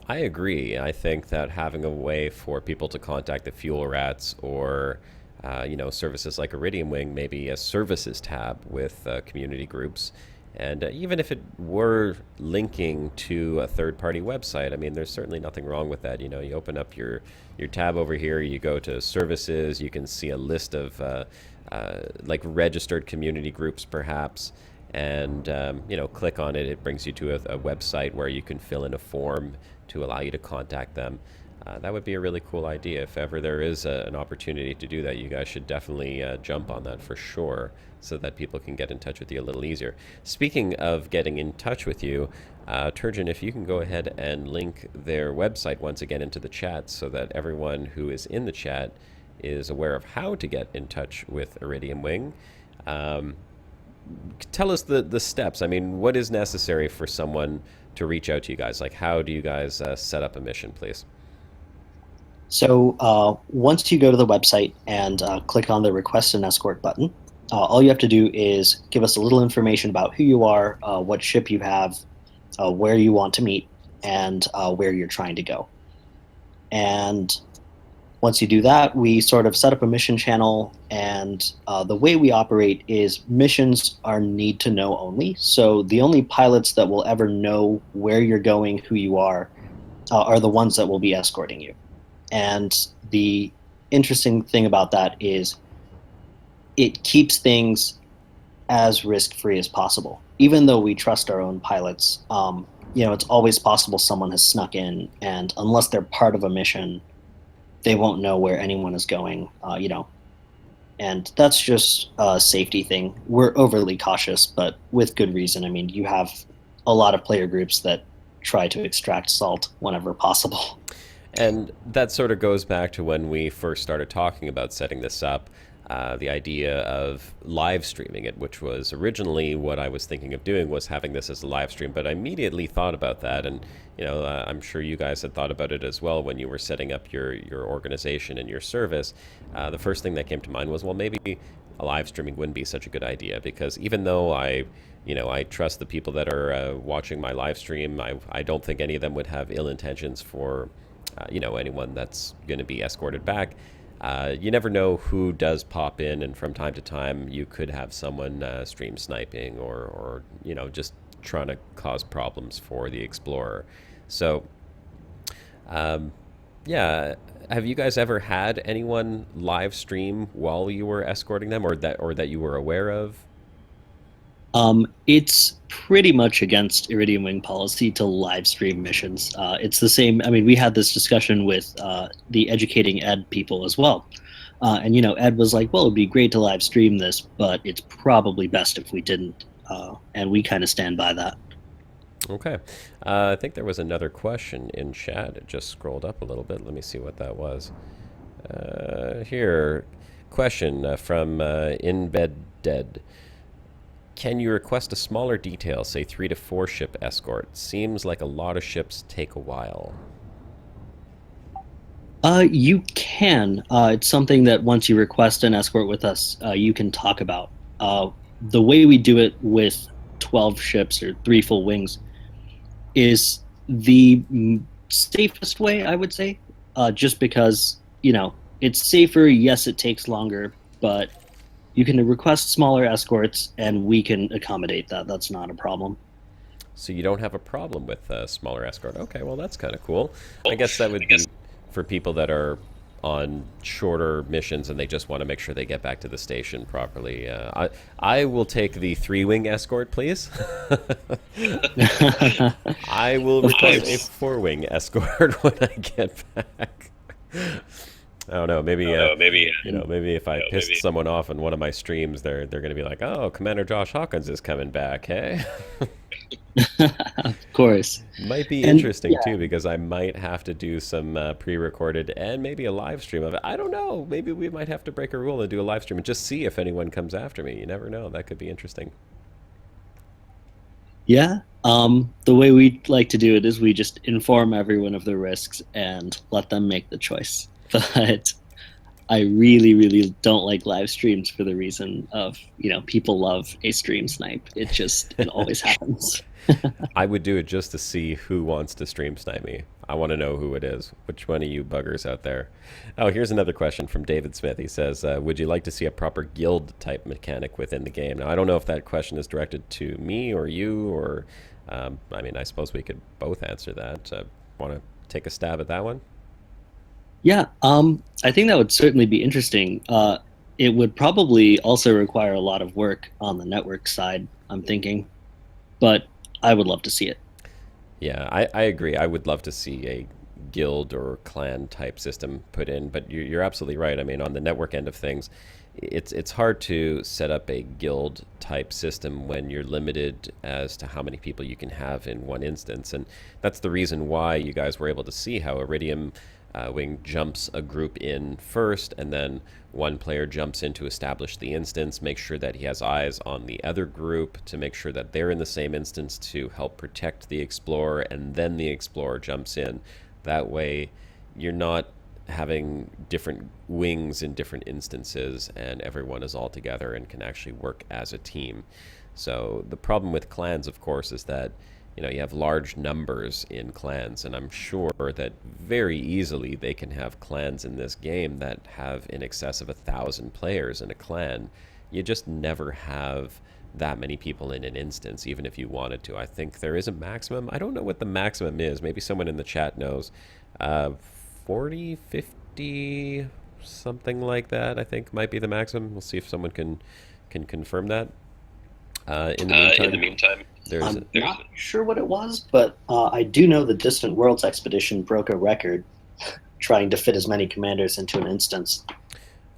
I agree. I think that having a way for people to contact the Fuel Rats or, services like Iridium Wing, maybe a services tab with community groups, and even if it were linking to a third-party website, I mean, there's certainly nothing wrong with that. You open up your tab over here, you go to services, you can see a list of like registered community groups, perhaps, and click on it. It brings you to a website where you can fill in a form to allow you to contact them. That would be a really cool idea. If ever there is an opportunity to do that, you guys should definitely jump on that for sure, so that people can get in touch with you a little easier. Speaking of getting in touch with you, Turgeon, if you can go ahead and link their website once again into the chat so that everyone who is in the chat is aware of how to get in touch with Iridium Wing. Tell us the steps. I mean, what is necessary for someone to reach out to you guys? Like, how do you guys set up a mission, please? So once you go to the website and click on the Request an Escort button, all you have to do is give us a little information about who you are, what ship you have, where you want to meet, and where you're trying to go. And once you do that, we sort of set up a mission channel, and the way we operate is missions are need to know only. So the only pilots that will ever know where you're going, who you are the ones that will be escorting you. And the interesting thing about that is it keeps things as risk-free as possible. Even though we trust our own pilots, it's always possible someone has snuck in, and unless they're part of a mission, they won't know where anyone is going, and that's just a safety thing. We're overly cautious, but with good reason. I mean, you have a lot of player groups that try to extract salt whenever possible. And that sort of goes back to when we first started talking about setting this up, the idea of live streaming it, which was originally what I was thinking of doing, was having this as a live stream. But I immediately thought about that, and I'm sure you guys had thought about it as well when you were setting up your organization and your service. The first thing that came to mind was, well, maybe a live streaming wouldn't be such a good idea, because even though I trust the people that are watching my live stream, I don't think any of them would have ill intentions for anyone that's going to be escorted back. You never know who does pop in, and from time to time you could have someone stream sniping or just trying to cause problems for the explorer. So yeah, have you guys ever had anyone live stream while you were escorting them, or that you were aware of? It's pretty much against Iridium Wing policy to live stream missions. It's the same. I mean, we had this discussion with the Educating Ed people as well. And, Ed was like, well, it'd be great to live stream this, but it's probably best if we didn't. And we kind of stand by that. Okay. I think there was another question in chat. It just scrolled up a little bit. Let me see what that was. Here, question from In Bed Dead. Can you request a smaller detail, say 3 to 4 ship escort? Seems like a lot of ships take a while. You can. It's something that once you request an escort with us, you can talk about. The way we do it with 12 ships or 3 full wings is the safest way, I would say, just because, it's safer. Yes, it takes longer, but you can request smaller escorts, and we can accommodate that. That's not a problem. So you don't have a problem with a smaller escort. Okay, well, that's kind of cool. I guess that would be for people that are on shorter missions and they just want to make sure they get back to the station properly. I will take the 3-wing escort, please. I will request a 4-wing escort when I get back. I don't know. Maybe maybe if I pissed someone off in one of my streams, they're going to be like, "Oh, Commander Josh Hawkins is coming back, hey." Of course. Might be interesting too, because I might have to do some pre-recorded and maybe a live stream of it. I don't know. Maybe we might have to break a rule and do a live stream and just see if anyone comes after me. You never know. That could be interesting. Yeah. The way we like to do it is we just inform everyone of the risks and let them make the choice. But I really, really don't like live streams for the reason of, people love a stream snipe. It always happens. I would do it just to see who wants to stream snipe me. I want to know who it is. Which one of you buggers out there? Oh, here's another question from David Smith. He says, would you like to see a proper guild type mechanic within the game? Now, I don't know if that question is directed to me or you, or, I suppose we could both answer that. Want to take a stab at that one? Yeah, I think that would certainly be interesting. It would probably also require a lot of work on the network side, I'm thinking. But I would love to see it. Yeah, I agree. I would love to see a guild or clan type system put in, but you're absolutely right. I mean, on the network end of things, it's hard to set up a guild type system when you're limited as to how many people you can have in one instance. And that's the reason why you guys were able to see how Iridium Wing jumps a group in first, and then one player jumps in to establish the instance, make sure that he has eyes on the other group to make sure that they're in the same instance to help protect the explorer, and then the explorer jumps in. That way you're not having different wings in different instances, and everyone is all together and can actually work as a team. So the problem with clans, of course, is that you have large numbers in clans, and I'm sure that very easily they can have clans in this game that have in excess of 1,000 players in a clan. You just never have that many people in an instance, even if you wanted to. I think there is a maximum. I don't know what the maximum is. Maybe someone in the chat knows. 40, 50, something like that, I think might be the maximum. We'll see if someone can confirm that. In the meantime, I'm not sure what it was, but I do know the Distant Worlds expedition broke a record trying to fit as many commanders into an instance.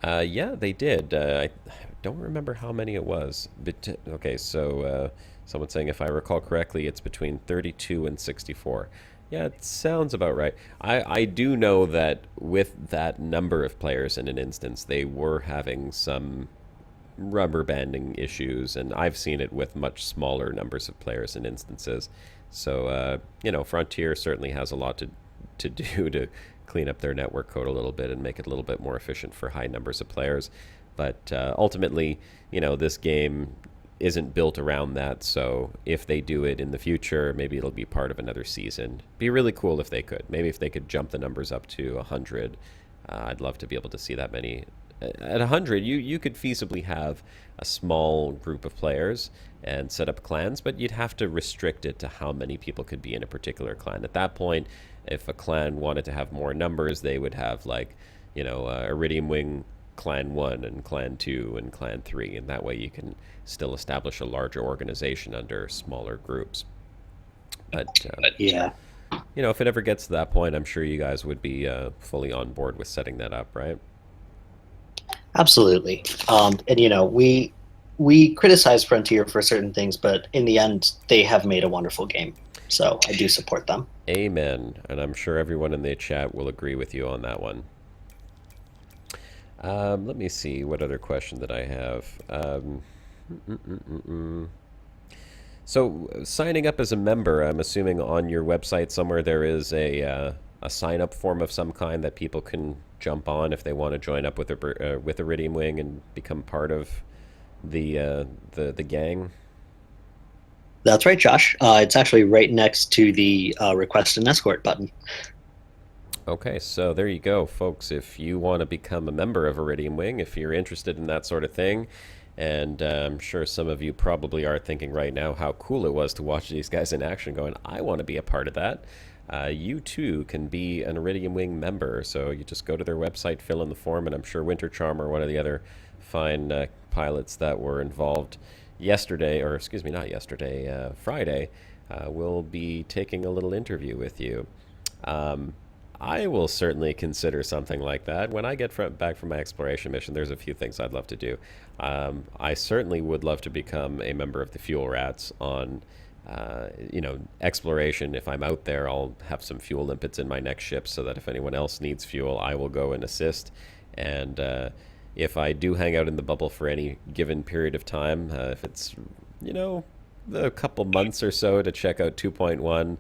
Yeah, they did. I don't remember how many it was. But, okay, so someone's saying, if I recall correctly, it's between 32 and 64. Yeah, it sounds about right. I do know that with that number of players in an instance, they were having some rubber banding issues, and I've seen it with much smaller numbers of players in instances. So Frontier certainly has a lot to do to clean up their network code a little bit and make it a little bit more efficient for high numbers of players. But ultimately, this game isn't built around that, so if they do it in the future, maybe it'll be part of another season. Be really cool if they could. Maybe if they could jump the numbers up to 100. I'd love to be able to see that many. At 100, you could feasibly have a small group of players and set up clans, but you'd have to restrict it to how many people could be in a particular clan. At that point, if a clan wanted to have more numbers, they would have Iridium Wing Clan 1 and Clan 2 and Clan 3, and that way you can still establish a larger organization under smaller groups. But yeah, if it ever gets to that point, I'm sure you guys would be fully on board with setting that up, right? Absolutely. And we criticize Frontier for certain things, but in the end, they have made a wonderful game. So I do support them. Amen. And I'm sure everyone in the chat will agree with you on that one. Let me see what other question that I have. So signing up as a member, I'm assuming on your website somewhere there is a sign-up form of some kind that people can jump on if they want to join up with Iridium Wing and become part of the gang. That's right, Josh. It's actually right next to the request an escort button. Okay, so there you go, folks. If you want to become a member of Iridium Wing, if you're interested in that sort of thing, and I'm sure some of you probably are thinking right now how cool it was to watch these guys in action going, I want to be a part of that. You too can be an Iridium Wing member. So you just go to their website, fill in the form, and I'm sure Winter Charmer, one of the other fine pilots that were involved yesterday, or excuse me, not yesterday, Friday, will be taking a little interview with you. I will certainly consider something like that. When I get back from my exploration mission, there's a few things I'd love to do. I certainly would love to become a member of the Fuel Rats on, exploration. If I'm out there, I'll have some fuel limpets in my next ship so that if anyone else needs fuel, I will go and assist. And if I do hang out in the bubble for any given period of time, if it's, a couple months or so to check out 2.1,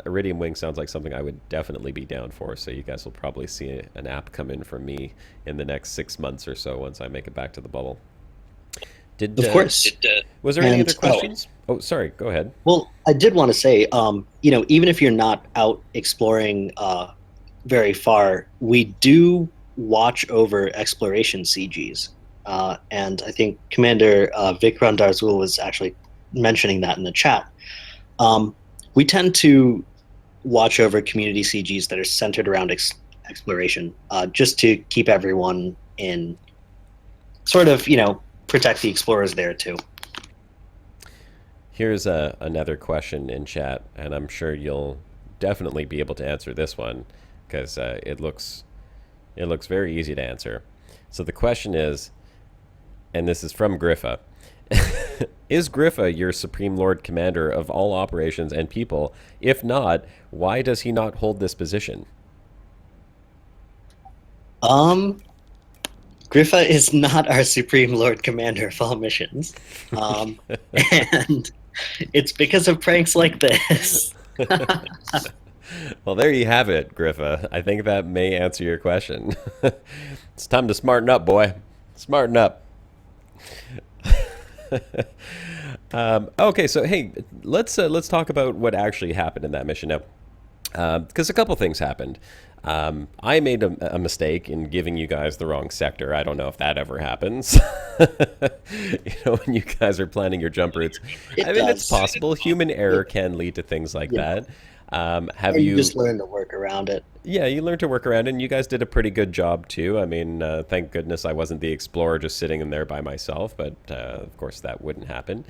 Iridium Wing sounds like something I would definitely be down for, so you guys will probably see an app come in from me in the next 6 months or so once I make it back to the bubble. Of course. Was there any other questions? Oh, sorry, go ahead. Well, I did want to say, even if you're not out exploring very far, we do watch over exploration CGs. And I think Commander Vikram Darzul was actually mentioning that in the chat. We tend to watch over community CGs that are centered around exploration, just to keep everyone in sort of, protect the explorers there too. Here's another question in chat, and I'm sure you'll definitely be able to answer this one because it looks very easy to answer. So the question is, and this is from Griffa, is Griffa your Supreme Lord Commander of all operations and people? If not, why does he not hold this position? Griffa is not our Supreme Lord Commander of all missions. And it's because of pranks like this. Well, there you have it, Griffa. I think that may answer your question. It's time to smarten up, boy. Smarten up. Okay, so hey, let's talk about what actually happened in that mission now, because a couple things happened. I made a mistake in giving you guys the wrong sector. I don't know if that ever happens. When you guys are planning your jump routes, it's possible. Human error can lead to things like that. Have you just learned to work around it? Yeah, you learned to work around it, and you guys did a pretty good job too. I mean, thank goodness I wasn't the explorer just sitting in there by myself, but of course that wouldn't happen.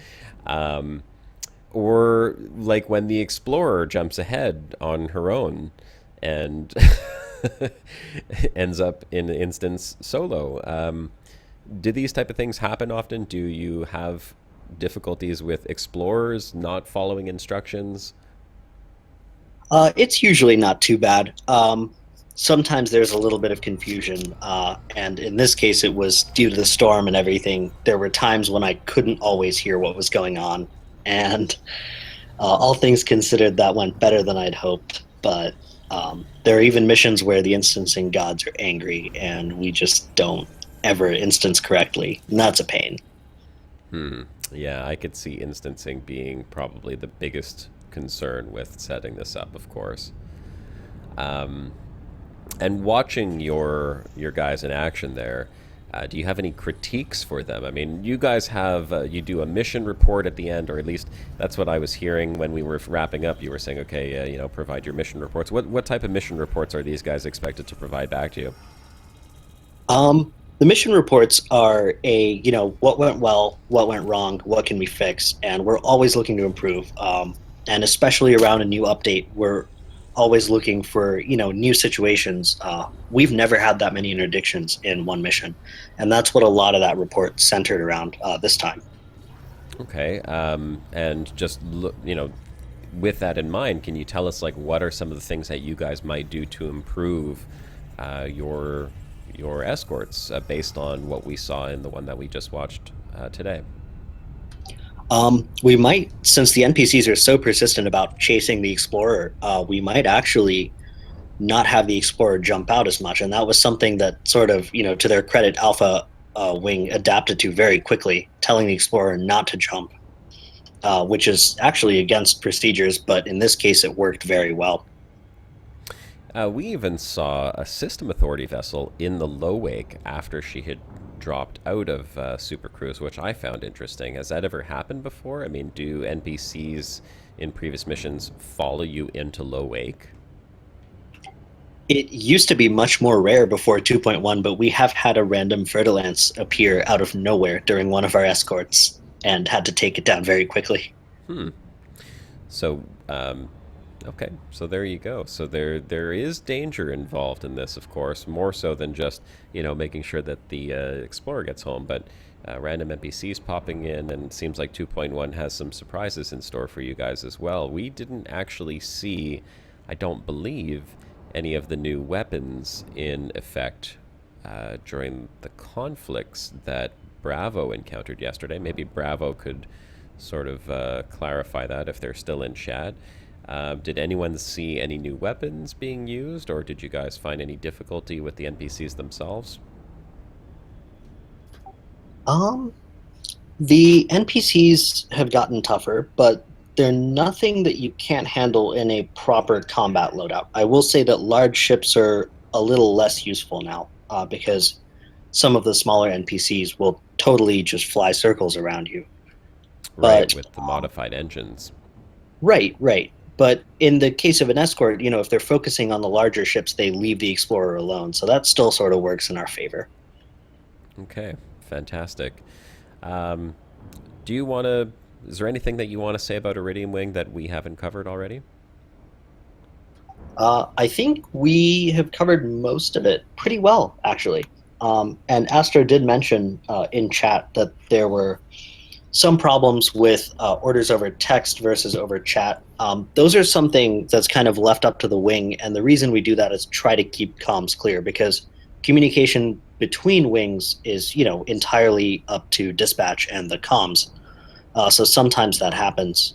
Or like when the explorer jumps ahead on her own and ends up in an instance solo. Do these type of things happen often? Do you have difficulties with explorers not following instructions? It's usually not too bad. Sometimes there's a little bit of confusion, and in this case it was due to the storm and everything. There were times when I couldn't always hear what was going on, and all things considered, that went better than I'd hoped. But there are even missions where the instancing gods are angry, and we just don't ever instance correctly, and that's a pain. Yeah, I could see instancing being probably the biggest concern with setting this up, of course. And watching your guys in action there, do you have any critiques for them? I mean, you guys have you do a mission report at the end, or at least that's what I was hearing when we were wrapping up. You were saying, okay, provide your mission reports. What type of mission reports are these guys expected to provide back to you? The mission reports are what went well, what went wrong, what can we fix, and we're always looking to improve. And especially around a new update, we're always looking for, new situations. We've never had that many interdictions in one mission, and that's what a lot of that report centered around this time. Okay, and just with that in mind, can you tell us what are some of the things that you guys might do to improve your escorts based on what we saw in the one that we just watched today? We might, since the NPCs are so persistent about chasing the explorer, we might actually not have the explorer jump out as much, and that was something that sort of, to their credit, Alpha Wing adapted to very quickly, telling the explorer not to jump. which is actually against procedures, but in this case it worked very well. We even saw a System Authority vessel in the low wake after she had dropped out of Super Cruise, which I found interesting. Has that ever happened before? I mean, do NPCs in previous missions follow you into low wake? It used to be much more rare before 2.1, but we have had a random Fer-de-Lance appear out of nowhere during one of our escorts and had to take it down very quickly. So, okay, so there you go. So there is danger involved in this, of course, more so than just, making sure that the Explorer gets home, but random NPCs popping in, and it seems like 2.1 has some surprises in store for you guys as well. We didn't actually see, I don't believe, any of the new weapons in effect during the conflicts that Bravo encountered yesterday. Maybe Bravo could sort of clarify that if they're still in chat. Did anyone see any new weapons being used, or did you guys find any difficulty with the NPCs themselves? The NPCs have gotten tougher, but they're nothing that you can't handle in a proper combat loadout. I will say that large ships are a little less useful now, because some of the smaller NPCs will totally just fly circles around you. Right, with the modified engines. Right. But in the case of an escort, if they're focusing on the larger ships, they leave the Explorer alone. So that still sort of works in our favor. Okay, fantastic. Is there anything that you want to say about Iridium Wing that we haven't covered already? I think we have covered most of it pretty well, actually. And Astro did mention in chat that there were some problems with orders over text versus over chat. Those are something that's kind of left up to the wing, and the reason we do that is try to keep comms clear, because communication between wings is, entirely up to dispatch and the comms. So sometimes that happens.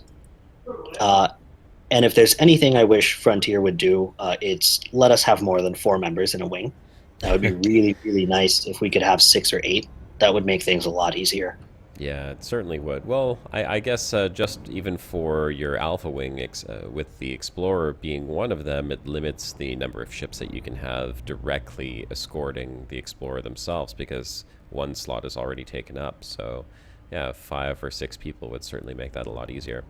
And if there's anything I wish Frontier would do, it's let us have more than 4 members in a wing. That would be really, really nice if we could have 6 or 8. That would make things a lot easier. Yeah, it certainly would. Well, I guess just even for your Alpha Wing, with the Explorer being one of them, it limits the number of ships that you can have directly escorting the Explorer themselves, because one slot is already taken up. So, yeah, 5 or 6 people would certainly make that a lot easier.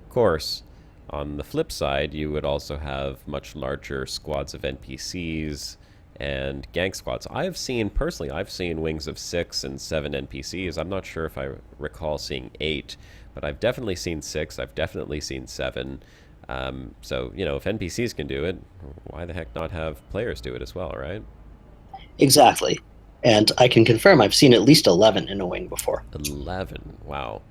Of course, on the flip side, you would also have much larger squads of NPCs and gank squads. I've seen wings of 6 and 7 NPCs. I'm not sure if I recall seeing 8, but I've definitely seen 6. I've definitely seen 7. So, if NPCs can do it, why the heck not have players do it as well, right? Exactly. And I can confirm I've seen at least 11 in a wing before. 11. Wow.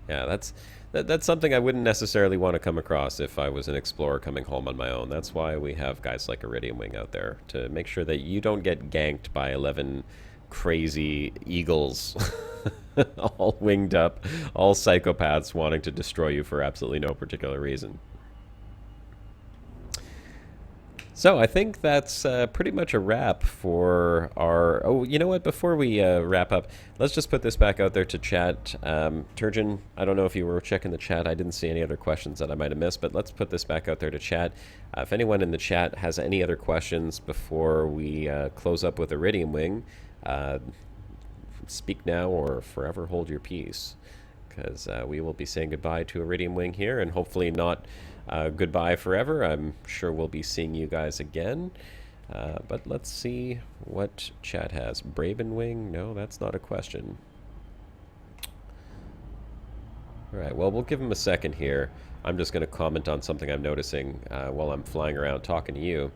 Yeah, that's something I wouldn't necessarily want to come across if I was an Explorer coming home on my own. That's why we have guys like Iridium Wing out there, to make sure that you don't get ganked by 11 crazy eagles, all winged up, all psychopaths wanting to destroy you for absolutely no particular reason. So I think that's pretty much a wrap for our... Oh, you know what? Before we wrap up, let's just put this back out there to chat. Turgeon, I don't know if you were checking the chat. I didn't see any other questions that I might have missed, but let's put this back out there to chat. If anyone in the chat has any other questions before we close up with Iridium Wing, speak now or forever hold your peace, because we will be saying goodbye to Iridium Wing here, and hopefully not... goodbye forever. I'm sure we'll be seeing you guys again. But let's see what chat has. Braven Wing? No, that's not a question. Alright, well, we'll give him a second here. I'm just going to comment on something I'm noticing while I'm flying around talking to you.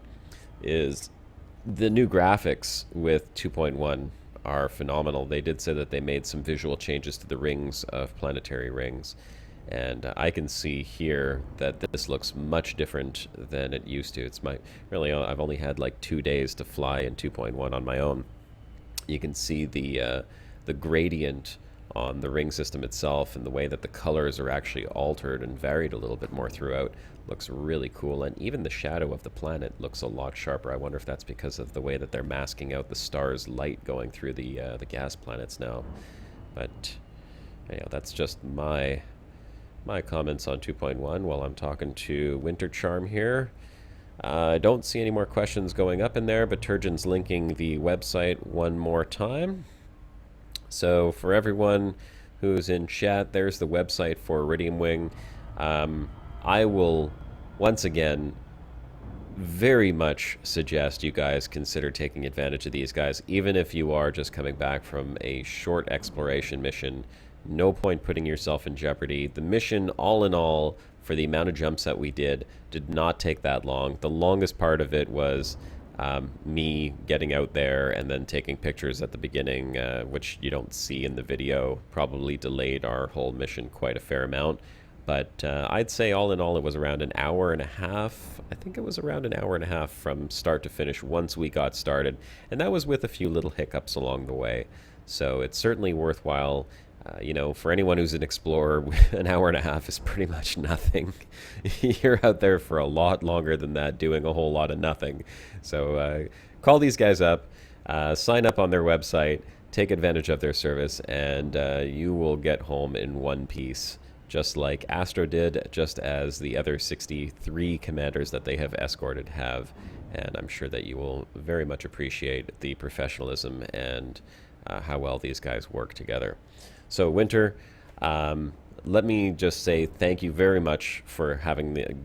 Is the new graphics with 2.1 are phenomenal. They did say that they made some visual changes to the rings of planetary rings. And I can see here that this looks much different than it used to. I've only had like 2 days to fly in 2.1 on my own. You can see the gradient on the ring system itself, and the way that the colors are actually altered and varied a little bit more throughout. Looks really cool, and even the shadow of the planet looks a lot sharper. I wonder if that's because of the way that they're masking out the star's light going through the gas planets now. But that's just my my comments on 2.1 while I'm talking to Winter Charm here. I don't see any more questions going up in there, but Turgeon's linking the website one more time. So for everyone who's in chat, there's the website for Iridium Wing. I will, once again, very much suggest you guys consider taking advantage of these guys, even if you are just coming back from a short exploration mission. No point putting yourself in jeopardy. The mission, all in all, for the amount of jumps that we did not take that long. The longest part of it was me getting out there and then taking pictures at the beginning, which you don't see in the video. Probably delayed our whole mission quite a fair amount. But I'd say all in all it was around an hour and a half. I think it was around an hour and a half from start to finish once we got started. And that was with a few little hiccups along the way. So it's certainly worthwhile. You know, for anyone who's an explorer, an hour and a half is pretty much nothing. You're out there for a lot longer than that doing a whole lot of nothing. So call these guys up, sign up on their website, take advantage of their service, and you will get home in one piece. Just like Astro did, just as the other 63 commanders that they have escorted have. And I'm sure that you will very much appreciate the professionalism and how well these guys work together. So Winter, let me just say thank you very much for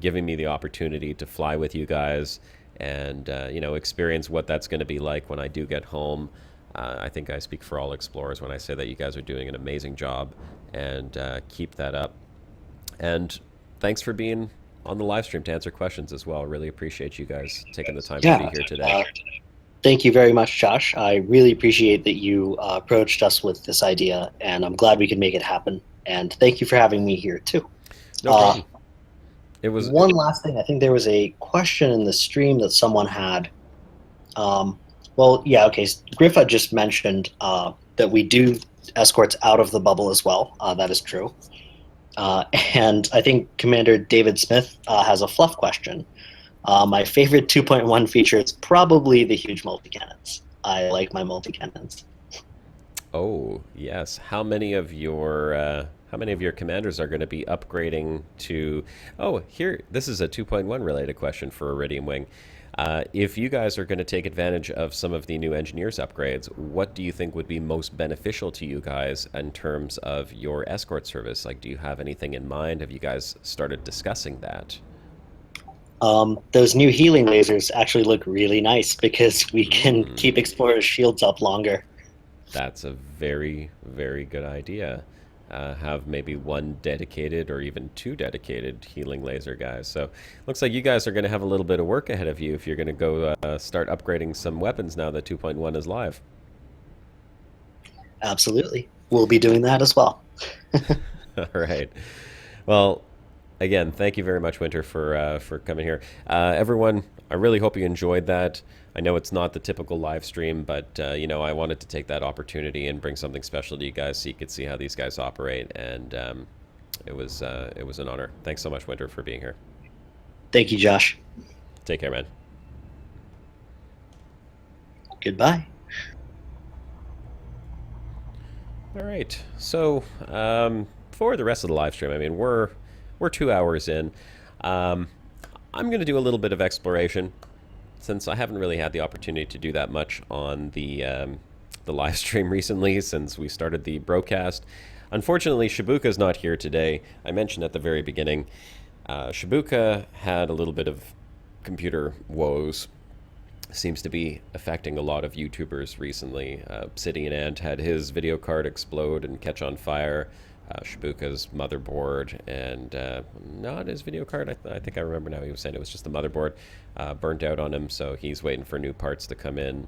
giving me the opportunity to fly with you guys and you know, experience what that's going to be like when I do get home. I think I speak for all explorers when I say that you guys are doing an amazing job, and keep that up. And thanks for being on the live stream to answer questions as well. I really appreciate you guys taking the time to be here today. Thank you very much, Josh. I really appreciate that you approached us with this idea, and I'm glad we could make it happen. And thank you for having me here too. No problem. It was one last thing. I think there was a question in the stream that someone had. Well, yeah, okay. Griffa just mentioned that we do escorts out of the bubble as well. That is true. And I think Commander David Smith has a fluff question. My favorite 2.1 feature is probably the huge multi-cannons. I like my multi-cannons. Oh, yes. How many of your commanders are going to be upgrading to... Oh, here, this is a 2.1 related question for Iridium Wing. If you guys are going to take advantage of some of the new engineers upgrades, what do you think would be most beneficial to you guys in terms of your escort service? Like, do you have anything in mind? Have you guys started discussing that? Those new healing lasers actually look really nice because we can keep explorers' shields up longer. That's a very, very good idea. Have maybe one dedicated or even two dedicated healing laser guys. So looks like you guys are going to have a little bit of work ahead of you if you're going to go start upgrading some weapons now that 2.1 is live. Absolutely. We'll be doing that as well. All right. Well, again, thank you very much, Winter, for coming here. Everyone, I really hope you enjoyed that. I know it's not the typical live stream, but you know, I wanted to take that opportunity and bring something special to you guys so you could see how these guys operate, and it was an honor. Thanks so much, Winter, for being here. Thank you, Josh. Take care, man. Goodbye. All right. So for the rest of the live stream, I mean, we're 2 hours in. I'm going to do a little bit of exploration, since I haven't really had the opportunity to do that much on the live stream recently since we started the broadcast. Unfortunately, Shibuka's not here today. I mentioned at the very beginning, Shibuka had a little bit of computer woes. Seems to be affecting a lot of YouTubers recently. Obsidian Ant had his video card explode and catch on fire. Shibuka's motherboard and not his video card. I think I remember now. He was saying it was just the motherboard burnt out on him, so he's waiting for new parts to come in.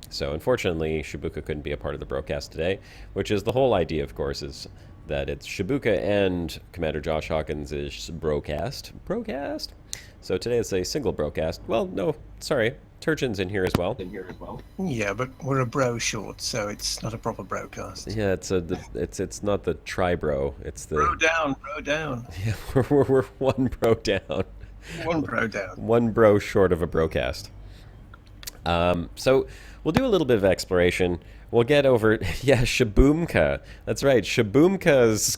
So unfortunately, Shibuka couldn't be a part of the broadcast today, which is the whole idea, of course, is that it's Shibuka and Commander Josh Hawkins' broadcast. So today it's a single broadcast. Well, no, sorry. Turgeon's in here as well. Yeah, but we're a bro short, so it's not a proper broadcast. Yeah, it's not the tri-bro. It's the bro down. Yeah, we're one bro down. One bro down. One bro short of a broadcast. So we'll do a little bit of exploration. We'll get over. Yeah, Shaboomka. That's right. Shaboomka's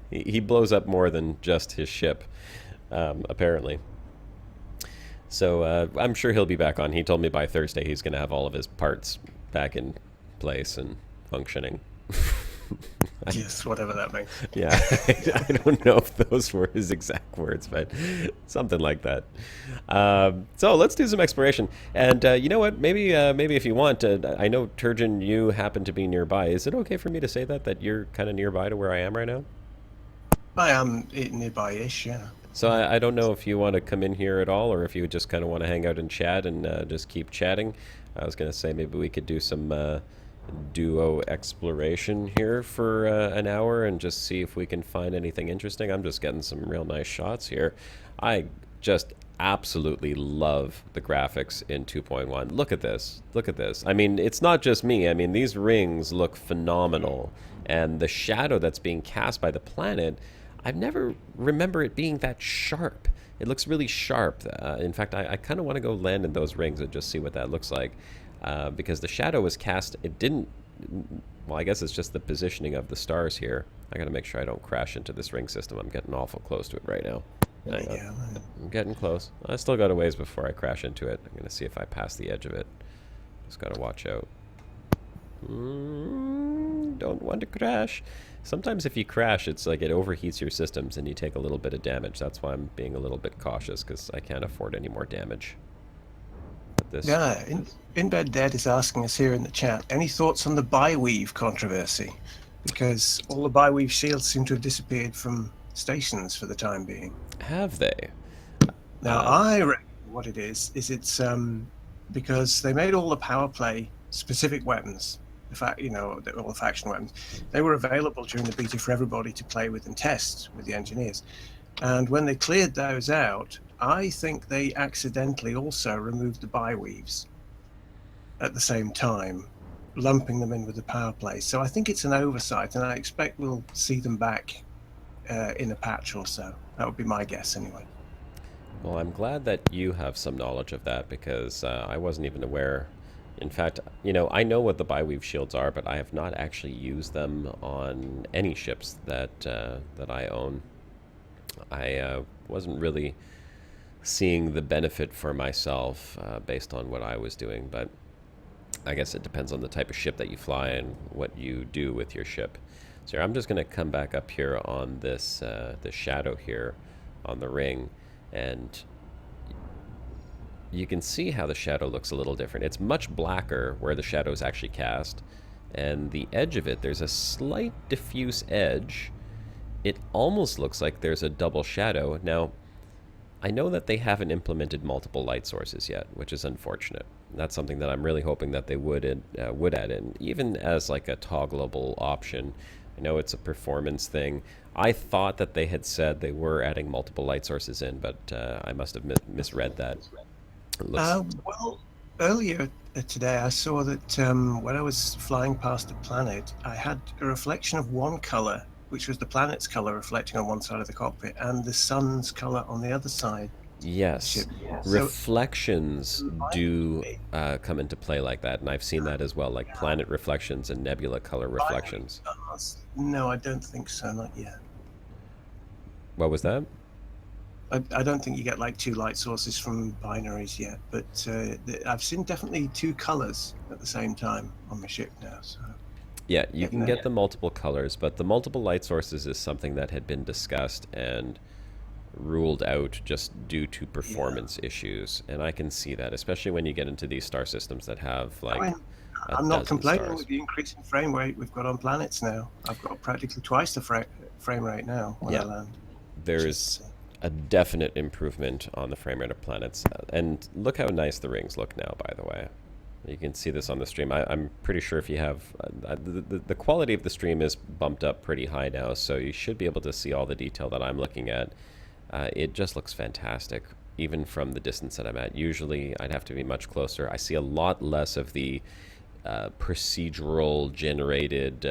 He blows up more than just his ship, apparently. So I'm sure he'll be back on. He told me by Thursday he's going to have all of his parts back in place and functioning. Yes, whatever that means. Yeah, I don't know if those were his exact words, but something like that. So let's do some exploration. And you know what? Maybe if you want, I know Turgeon, you happen to be nearby. Is it okay for me to say that you're kind of nearby to where I am right now? I am nearby-ish, yeah. So I don't know if you want to come in here at all, or if you just kind of want to hang out and chat and just keep chatting. I was going to say maybe we could do some duo exploration here for an hour and just see if we can find anything interesting. I'm just getting some real nice shots here. I just absolutely love the graphics in 2.1. Look at this. Look at this. I mean, it's not just me. I mean, these rings look phenomenal. And the shadow that's being cast by the planet, I've never remember it being that sharp. It looks really sharp. In fact, I kind of want to go land in those rings and just see what that looks like. Because the shadow was cast, it didn't, well, I guess it's just the positioning of the stars here. I gotta make sure I don't crash into this ring system. I'm getting awful close to it right now. Yeah. I'm getting close. I still got a ways before I crash into it. I'm gonna see if I pass the edge of it. Just gotta watch out. Don't want to crash. Sometimes if you crash, it's like it overheats your systems and you take a little bit of damage. That's why I'm being a little bit cautious, because I can't afford any more damage. Yeah, Inbed Dead is asking us here in the chat, any thoughts on the bi-weave controversy? Because all the bi-weave shields seem to have disappeared from stations for the time being. Have they? Now, I reckon what it is it's because they made all the power play specific weapons, in fact, you know, all the faction weapons, they were available during the beta for everybody to play with and test with the engineers. And when they cleared those out, I think they accidentally also removed the bi-weaves at the same time, lumping them in with the power play. So I think it's an oversight, and I expect we'll see them back in a patch or so. That would be my guess anyway. Well, I'm glad that you have some knowledge of that, because I wasn't even aware. In fact, you know, I know what the bi-weave shields are, but I have not actually used them on any ships that I own. I wasn't really seeing the benefit for myself based on what I was doing, but I guess it depends on the type of ship that you fly and what you do with your ship. So I'm just going to come back up here on this this shadow here on the ring, and you can see how the shadow looks a little different. It's much blacker where the shadow is actually cast, and the edge of it, there's a slight diffuse edge. It almost looks like there's a double shadow. Now, I know that they haven't implemented multiple light sources yet, which is unfortunate. That's something that I'm really hoping that they would add in, even as like a toggleable option. I know it's a performance thing. I thought that they had said they were adding multiple light sources in, but I must have misread that. Well, earlier today I saw that when I was flying past a planet, I had a reflection of one color, which was the planet's color reflecting on one side of the cockpit, and the sun's color on the other side. Yes, reflections do come into play like that, and I've seen that as well, like planet reflections and nebula color reflections. No, I don't think so, not yet. What was that? I don't think you get like two light sources from binaries yet, but I've seen definitely two colors at the same time on my ship now. So. Yeah, you can get the multiple colors, but the multiple light sources is something that had been discussed and ruled out just due to performance issues, and I can see that, especially when you get into these star systems that have like I'm not complaining with the increase in frame rate we've got on planets now. I've got practically twice the frame rate now when I land. There's a definite improvement on the frame rate of planets, and look how nice the rings look now, by the way. You can see this on the stream. I'm pretty sure if you have the quality of the stream is bumped up pretty high now, so you should be able to see all the detail that I'm looking at. It just looks fantastic, even from the distance that I'm at. Usually I'd have to be much closer. I see a lot less of the procedural generated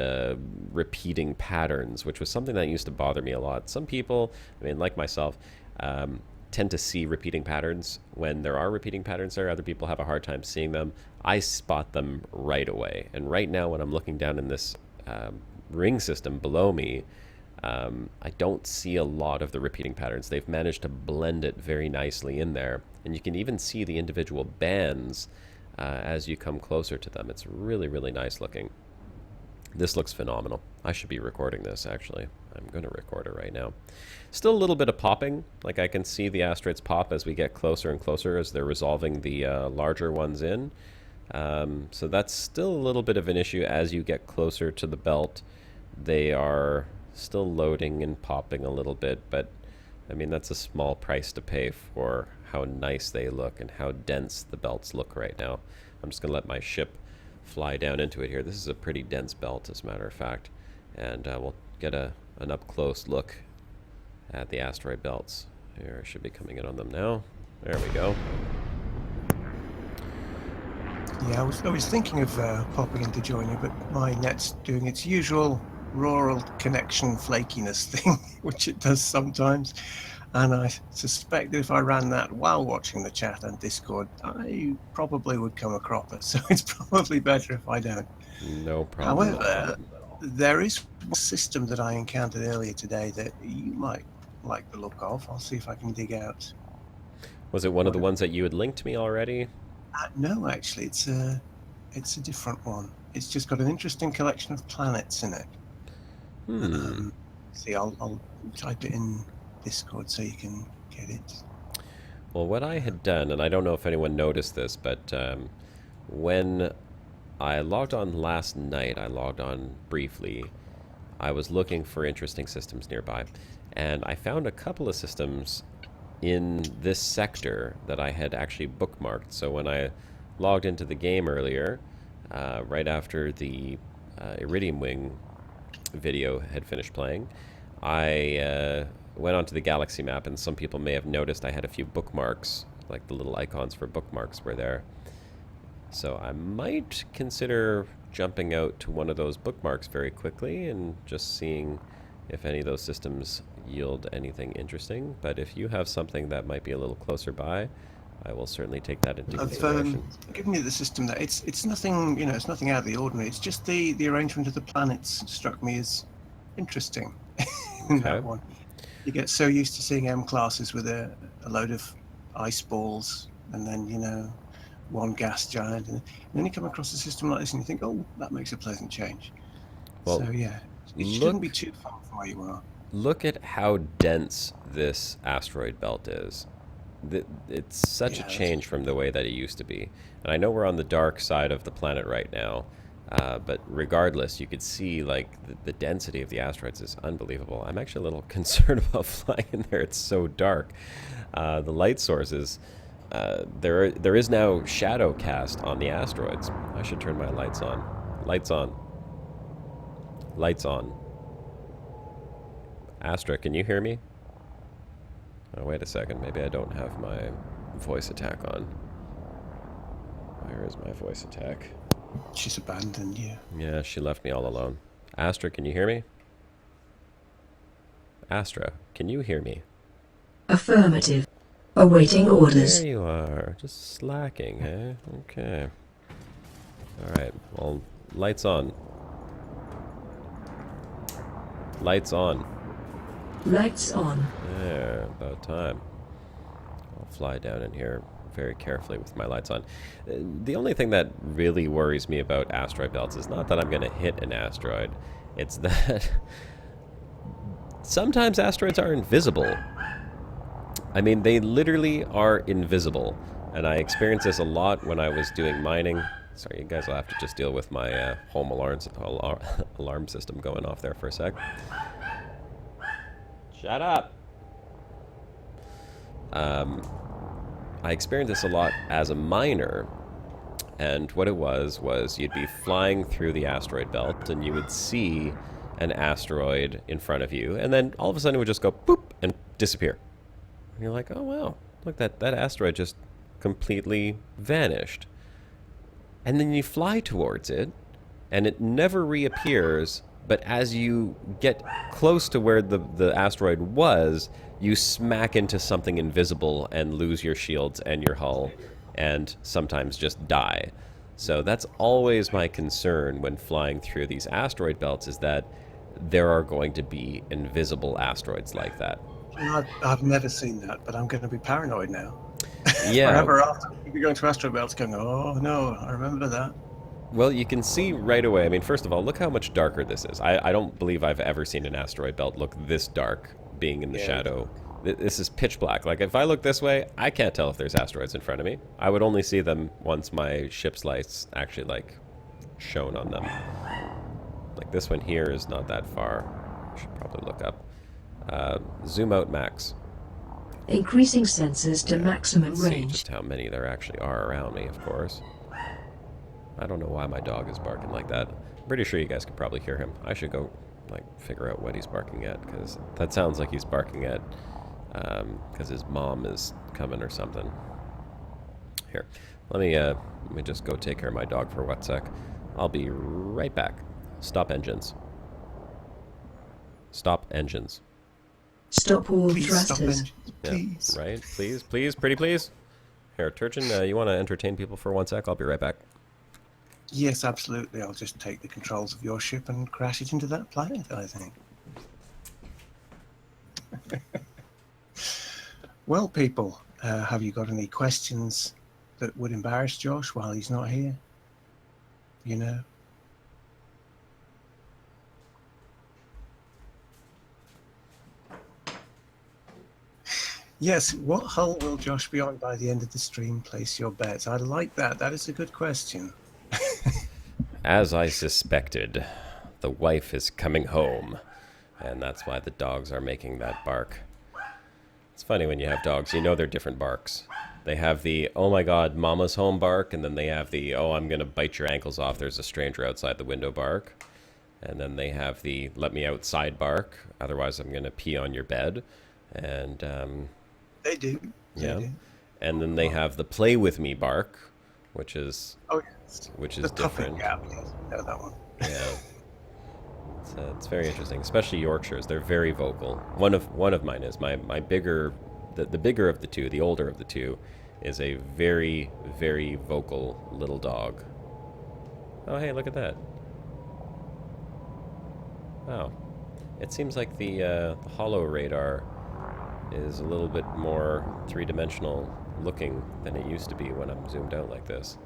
repeating patterns, which was something that used to bother me a lot. Some people, I mean, like myself, tend to see repeating patterns. When there are repeating patterns there, other people have a hard time seeing them. I spot them right away. And right now when I'm looking down in this ring system below me, I don't see a lot of the repeating patterns. They've managed to blend it very nicely in there, and you can even see the individual bands as you come closer to them. It's really, really nice looking. This looks phenomenal. I should be recording this, actually. I'm going to record it right now. Still a little bit of popping. Like, I can see the asteroids pop as we get closer and closer as they're resolving the larger ones in. So that's still a little bit of an issue as you get closer to the belt. They are still loading and popping a little bit, but I mean, that's a small price to pay for how nice they look and how dense the belts look right now. I'm just going to let my ship fly down into it here. This is a pretty dense belt, as a matter of fact, and we'll get an up-close look at the asteroid belts. Here, I should be coming in on them now. There we go. Yeah, I was thinking of popping in to join you, but my net's doing its usual rural connection flakiness thing, which it does sometimes. And I suspect that if I ran that while watching the chat and Discord, I probably would come a cropper. So it's probably better if I don't. No problem. However, there is one system that I encountered earlier today that you might like the look of. I'll see if I can dig out. Was it one of the ones that you had linked me already? No, actually, it's a different one. It's just got an interesting collection of planets in it. See, I'll type it in Discord so you can get it. Well, what I had done, and I don't know if anyone noticed this, but when I logged on last night, I logged on briefly. I was looking for interesting systems nearby, and I found a couple of systems in this sector that I had actually bookmarked. So when I logged into the game earlier, right after the Iridium Wing video had finished playing, I went onto the galaxy map, and some people may have noticed I had a few bookmarks, like the little icons for bookmarks were there. So I might consider jumping out to one of those bookmarks very quickly and just seeing if any of those systems yield anything interesting. But if you have something that might be a little closer by, I will certainly take that into consideration. I've given you the system there. It's nothing, you know, it's nothing out of the ordinary. It's just the arrangement of the planets struck me as interesting in that one. You get so used to seeing M classes with a load of ice balls and then, you know, one gas giant, and then you come across a system like this and you think, oh, that makes a pleasant change. Well, so yeah, it shouldn't be too far from where you are. Look at how dense this asteroid belt is. It's such a change from the way that it used to be. And I know we're on the dark side of the planet right now, but regardless, you could see like the density of the asteroids is unbelievable. I'm actually a little concerned about flying in there. It's so dark. The light sources, there is now shadow cast on the asteroids. I should turn my lights on. Lights on. Lights on. Astra, can you hear me? Oh, wait a second. Maybe I don't have my voice attack on. Where is my voice attack? She's abandoned you. Yeah, she left me all alone. Astra, can you hear me? Astra, can you hear me? Affirmative. Awaiting orders. There you are. Just slacking, eh? Okay. Alright, well, lights on. Lights on. Lights on. There, about time. I'll fly down in here very carefully with my lights on. The only thing that really worries me about asteroid belts is not that I'm going to hit an asteroid. It's that sometimes asteroids are invisible. I mean, they literally are invisible. And I experienced this a lot when I was doing mining. Sorry, you guys will have to just deal with my home alarm system going off there for a sec. Shut up! I experienced this a lot as a miner, and what it was you'd be flying through the asteroid belt, and you would see an asteroid in front of you, and then all of a sudden it would just go boop and disappear. And you're like, oh wow, look, that asteroid just completely vanished. And then you fly towards it, and it never reappears, but as you get close to where the asteroid was, you smack into something invisible and lose your shields and your hull, and sometimes just die. So that's always my concern when flying through these asteroid belts, is that there are going to be invisible asteroids like that. I've never seen that, but I'm going to be paranoid now. Yeah. Forever after you're going to asteroid belts, going, oh no, I remember that. Well, you can see right away. I mean, first of all, look how much darker this is. I don't believe I've ever seen an asteroid belt look this dark, being in the shadow. This is pitch black. Like, if I look this way, I can't tell if there's asteroids in front of me. I would only see them once my ship's lights actually, like, shone on them. Like, this one here is not that far. I should probably look up. Zoom out max. Increasing sensors to maximum Let's see range. just how many there actually are around me, of course. I don't know why my dog is barking like that. I'm pretty sure you guys can probably hear him. I should go, like, figure out what he's barking at, because that sounds like he's barking at, because his mom is coming or something. Here, let me just go take care of my dog for 1 sec. I'll be right back. Stop engines. Stop engines. Stop all Please stop thrusters. engines, please. Yeah, right? Please, please, pretty please. Here, Turchin, you want to entertain people for 1 sec? I'll be right back. Yes, absolutely. I'll just take the controls of your ship and crash it into that planet, I think. Well, people, have you got any questions that would embarrass Josh while he's not here? You know? Yes, what hull will Josh be on by the end of the stream? Place your bets. I like that. That is a good question. As I suspected, the wife is coming home, and that's why the dogs are making that bark. It's funny when you have dogs, you know they're different barks. They have the, oh my god, mama's home bark, and then they have the, oh, I'm going to bite your ankles off, there's a stranger outside the window bark. And then they have the, let me outside bark, otherwise I'm going to pee on your bed. And, They do. yeah. They do. And then they have the play with me bark, which is, Oh, yes. which The is puffing different. gap. Yes, know that one. Yeah. It's very interesting, especially Yorkshires. They're very vocal. One of mine is my bigger, the bigger of the two, the older of the two, is a very, very vocal little dog. Oh, hey, look at that. Wow. It seems like the holo radar is a little bit more three-dimensional looking than it used to be when I'm zoomed out like this.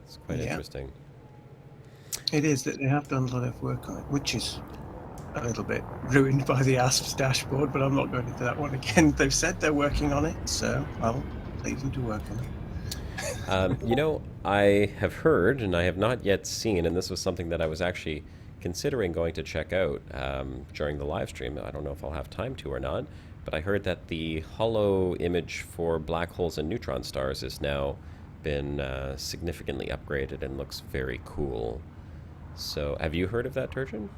It's quite interesting. It is that they have done a lot of work on it, which is a little bit ruined by the ASP's dashboard, but I'm not going into that one again. They've said they're working on it, so I'll leave them to work on it. You know, I have heard, and I have not yet seen, and this was something that I was actually considering going to check out during the live stream. I don't know if I'll have time to or not, but I heard that the holo image for black holes and neutron stars has now been significantly upgraded and looks very cool. So, have you heard of that, Turchin?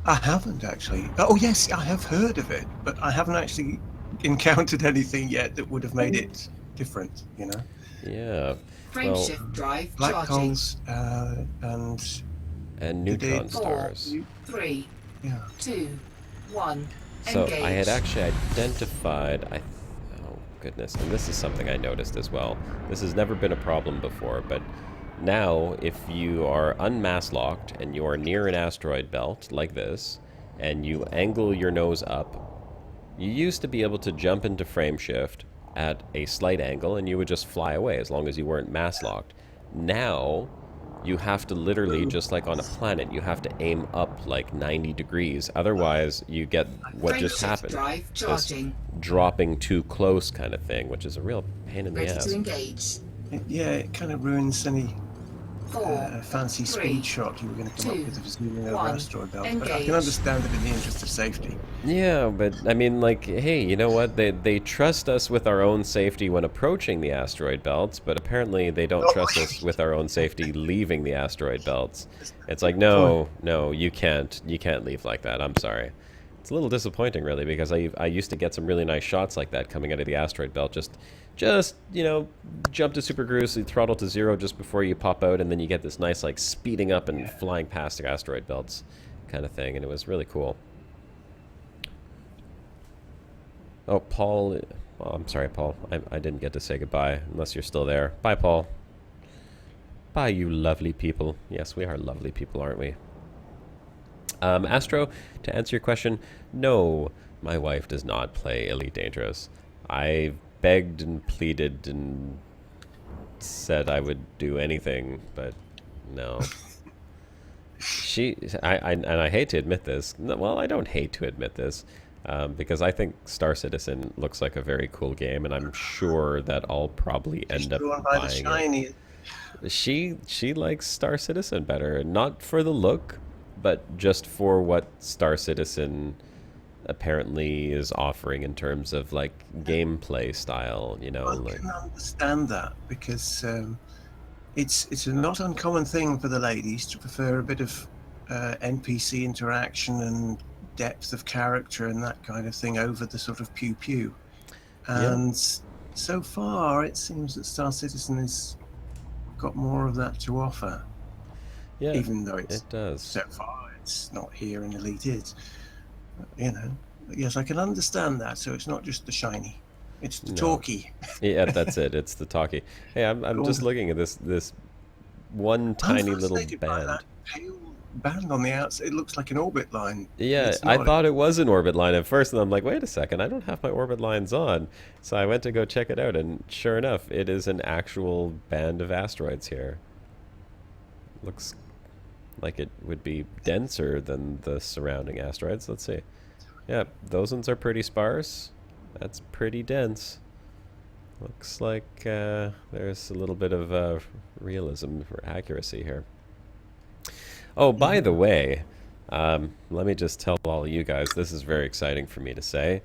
I haven't actually. Oh yes, I have heard of it, but I haven't actually encountered anything yet that would have made it different. You know. Yeah. Frameshift drive Black charging. holes and neutron Four, stars. 3, Yeah. 2, 1. So Engage. I had actually identified, oh goodness, and this is something I noticed as well. This has never been a problem before, but now if you are unmass locked and you are near an asteroid belt like this, and you angle your nose up, you used to be able to jump into frame shift at a slight angle and you would just fly away as long as you weren't mass locked. Now you have to literally, just like on a planet, you have to aim up like 90 degrees. Otherwise, you get what just happened. Drive This charging. dropping too close kind of thing, which is a real pain in the Ready ass. to engage. Yeah, it kind of ruins any 4, fancy 3, speed shot you were going to come 2, up with if zooming over 1. asteroid belt. But I Engage. can understand it in the interest of safety. Yeah, but I mean, like, hey, you know what? They trust us with our own safety when approaching the asteroid belts, but apparently they don't trust us with our own safety leaving the asteroid belts. It's like, no, you can't leave like that. I'm sorry. It's a little disappointing, really, because I used to get some really nice shots like that coming out of the asteroid belt. Just you know, jump to super cruise, throttle to 0 just before you pop out, and then you get this nice like speeding up and flying past the asteroid belts kind of thing, and it was really cool. Oh, Paul. Oh, I'm sorry, Paul. I didn't get to say goodbye, unless you're still there. Bye, Paul. Bye, you lovely people. Yes, we are lovely people, aren't we? Astro, to answer your question, no, my wife does not play Elite Dangerous. I begged and pleaded and said I would do anything, but no. I hate to admit this. Well, I don't hate to admit this, because I think Star Citizen looks like a very cool game, and I'm sure that I'll probably end up buying it. She likes Star Citizen better, not for the look, but just for what Star Citizen apparently is offering in terms of like gameplay style. You know, I can understand that because it's a not uncommon thing for the ladies to prefer a bit of NPC interaction and depth of character and that kind of thing over the sort of pew pew. And so far, it seems that Star Citizen has got more of that to offer. Yeah, even though it does. So far, it's not here in Elite Is. You know, yes, I can understand that. So it's not just the shiny, it's the talkie. Yeah, that's it. It's the talkie. Hey, I'm just looking at this one tiny little band. That pale band on the outside. It looks like an orbit line. Yeah, I thought it was an orbit line at first, and I'm like, wait a second, I don't have my orbit lines on. So I went to go check it out, and sure enough, it is an actual band of asteroids here. Looks like it would be denser than the surrounding asteroids. Let's see. Yeah, those ones are pretty sparse. That's pretty dense. Looks like there's a little bit of realism or accuracy here. Oh, by the way, let me just tell all you guys, this is very exciting for me to say.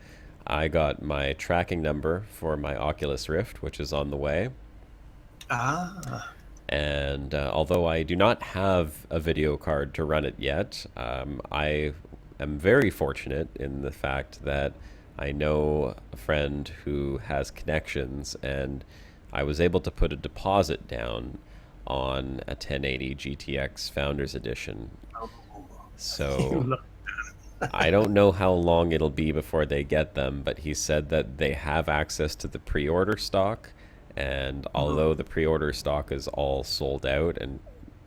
I got my tracking number for my Oculus Rift, which is on the way. And although I do not have a video card to run it yet, I am very fortunate in the fact that I know a friend who has connections, and I was able to put a deposit down on a 1080 GTX Founders Edition. So I don't know how long it'll be before they get them, but he said that they have access to the pre-order stock, and although the pre-order stock is all sold out, and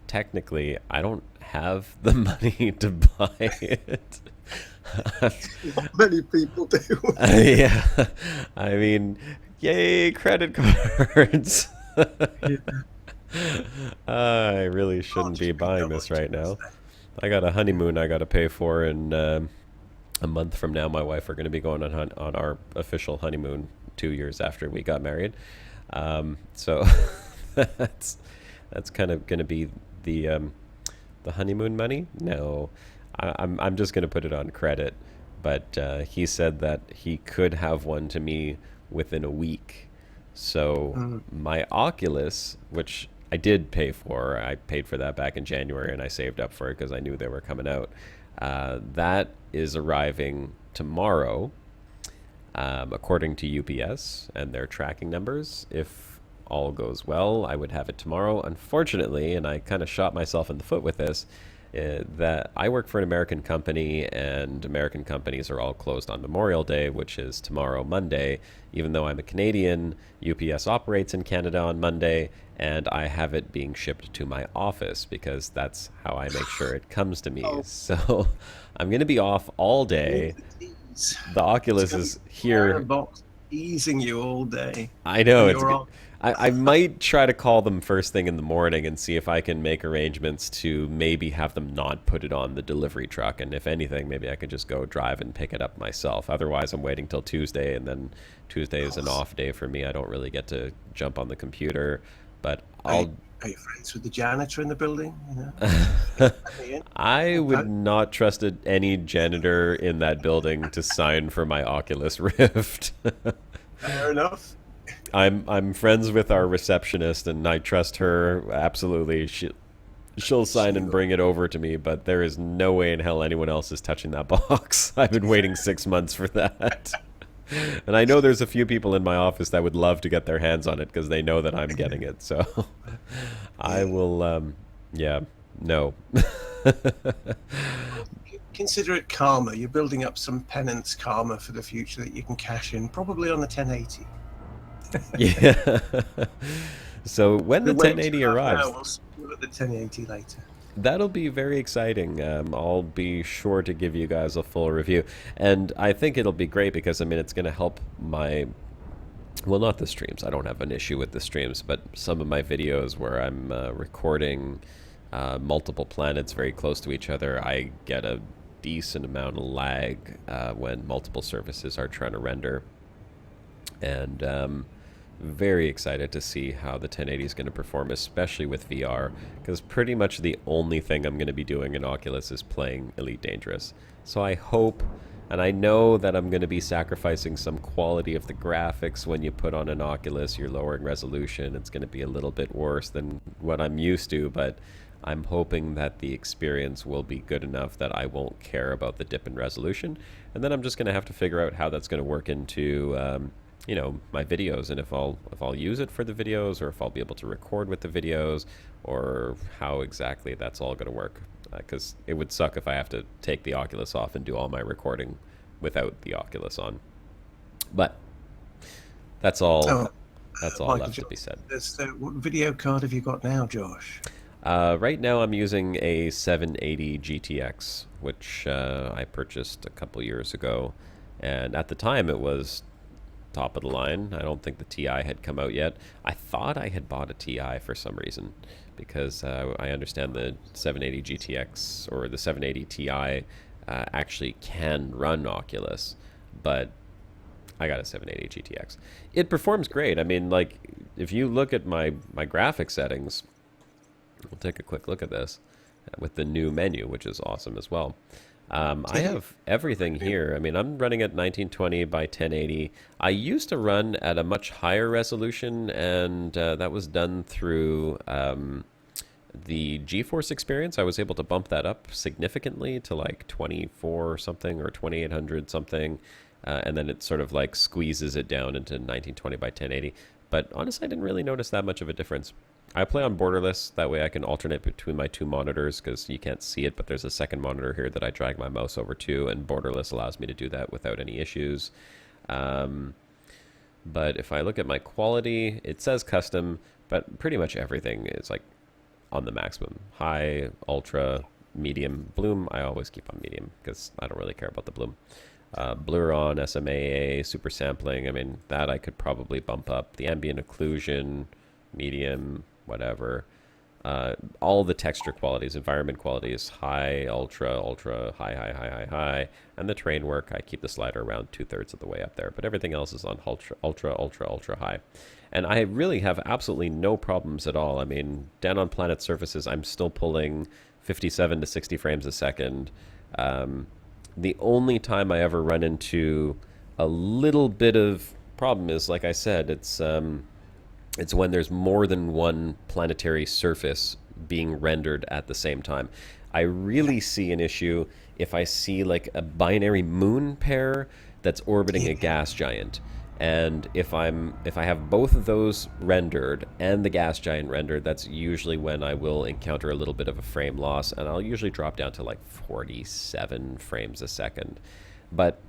technically I don't have the money to buy it. Many people do. Yeah, I mean, yay, credit cards. I really shouldn't be buying this right now. I got a honeymoon I got to pay for, and a month from now my wife are going to be going on our official honeymoon 2 years after we got married. So that's kind of going to be the honeymoon money. No, I'm just going to put it on credit, but he said that he could have one to me within a week. So my Oculus, which I did pay for, I paid for that back in January, and I saved up for it because I knew they were coming out. That is arriving tomorrow, according to UPS and their tracking numbers. If all goes well, I would have it tomorrow. Unfortunately, and I kind of shot myself in the foot with this, that I work for an American company, and American companies are all closed on Memorial Day, which is tomorrow, Monday. Even though I'm a Canadian, UPS operates in Canada on Monday, and I have it being shipped to my office because that's how I make sure it comes to me. So I'm going to be off all day. The Oculus is here. Box easing you all day. I know. I might try to call them first thing in the morning and see if I can make arrangements to maybe have them not put it on the delivery truck. And if anything, maybe I could just go drive and pick it up myself. Otherwise, I'm waiting till Tuesday, and then Tuesday is an off day for me. I don't really get to jump on the computer. But Are you friends with the janitor in the building? You know? I would not trust any janitor in that building to sign for my Oculus Rift. Fair enough. I'm friends with our receptionist, and I trust her absolutely. She'll sign and bring it over to me, but there is no way in hell anyone else is touching that box. I've been waiting 6 months for that. And I know there's a few people in my office that would love to get their hands on it because they know that I'm getting it. So I will, no. Consider it karma. You're building up some penance karma for the future that you can cash in, probably on the 1080. Yeah. So when the We'll wait 1080 till half an arrives, hour, we'll see you at the 1080 later. that'll be very exciting. I'll be sure to give you guys a full review. And I think it'll be great because, I mean, it's going to help my... Well, not the streams. I don't have an issue with the streams, but some of my videos where I'm recording multiple planets very close to each other, I get a decent amount of lag when multiple surfaces are trying to render. And very excited to see how the 1080 is going to perform, especially with VR, because pretty much the only thing I'm going to be doing in Oculus is playing Elite Dangerous. So I hope, and I know that I'm going to be sacrificing some quality of the graphics when you put on an Oculus. You're lowering resolution. It's going to be a little bit worse than what I'm used to, but I'm hoping that the experience will be good enough that I won't care about the dip in resolution. And then I'm just going to have to figure out how that's going to work into you know, my videos, and if I'll use it for the videos, or if I'll be able to record with the videos, or how exactly that's all going to work. Because it would suck if I have to take the Oculus off and do all my recording without the Oculus on. But that's all. That's all left to be said. What video card have you got now, Josh? Right now I'm using a 780 GTX, which I purchased a couple years ago, and at the time it was top of the line. I don't think the TI had come out yet. I thought I had bought a TI for some reason, because I understand the 780 GTX or the 780 Ti actually can run Oculus, but I got a 780 GTX. It performs great. I mean, like, if you look at my graphic settings, we'll take a quick look at this with the new menu, which is awesome as well. I have everything here. I mean, I'm running at 1920 by 1080. I used to run at a much higher resolution, and that was done through the GeForce experience. I was able to bump that up significantly to like 24 something or 2800 something, and then it sort of like squeezes it down into 1920 by 1080. But honestly, I didn't really notice that much of a difference. I play on borderless, that way I can alternate between my two monitors, because you can't see it, but there's a second monitor here that I drag my mouse over to, and borderless allows me to do that without any issues. But if I look at my quality, it says custom, but pretty much everything is like on the maximum. High, ultra, medium. Bloom, I always keep on medium, because I don't really care about the bloom. Blur on, SMAA, super sampling, I mean, that I could probably bump up. The ambient occlusion, medium, whatever. All the texture qualities, environment qualities, high, ultra, ultra, high. And the terrain work, I keep the slider around 2/3 of the way up there. But everything else is on ultra high. And I really have absolutely no problems at all. I mean, down on planet surfaces, I'm still pulling 57 to 60 frames a second. The only time I ever run into a little bit of problem is, like I said, it's when there's more than one planetary surface being rendered at the same time. I really see an issue if I see like a binary moon pair that's orbiting a gas giant. And if I have both of those rendered and the gas giant rendered, that's usually when I will encounter a little bit of a frame loss, and I'll usually drop down to like 47 frames a second. But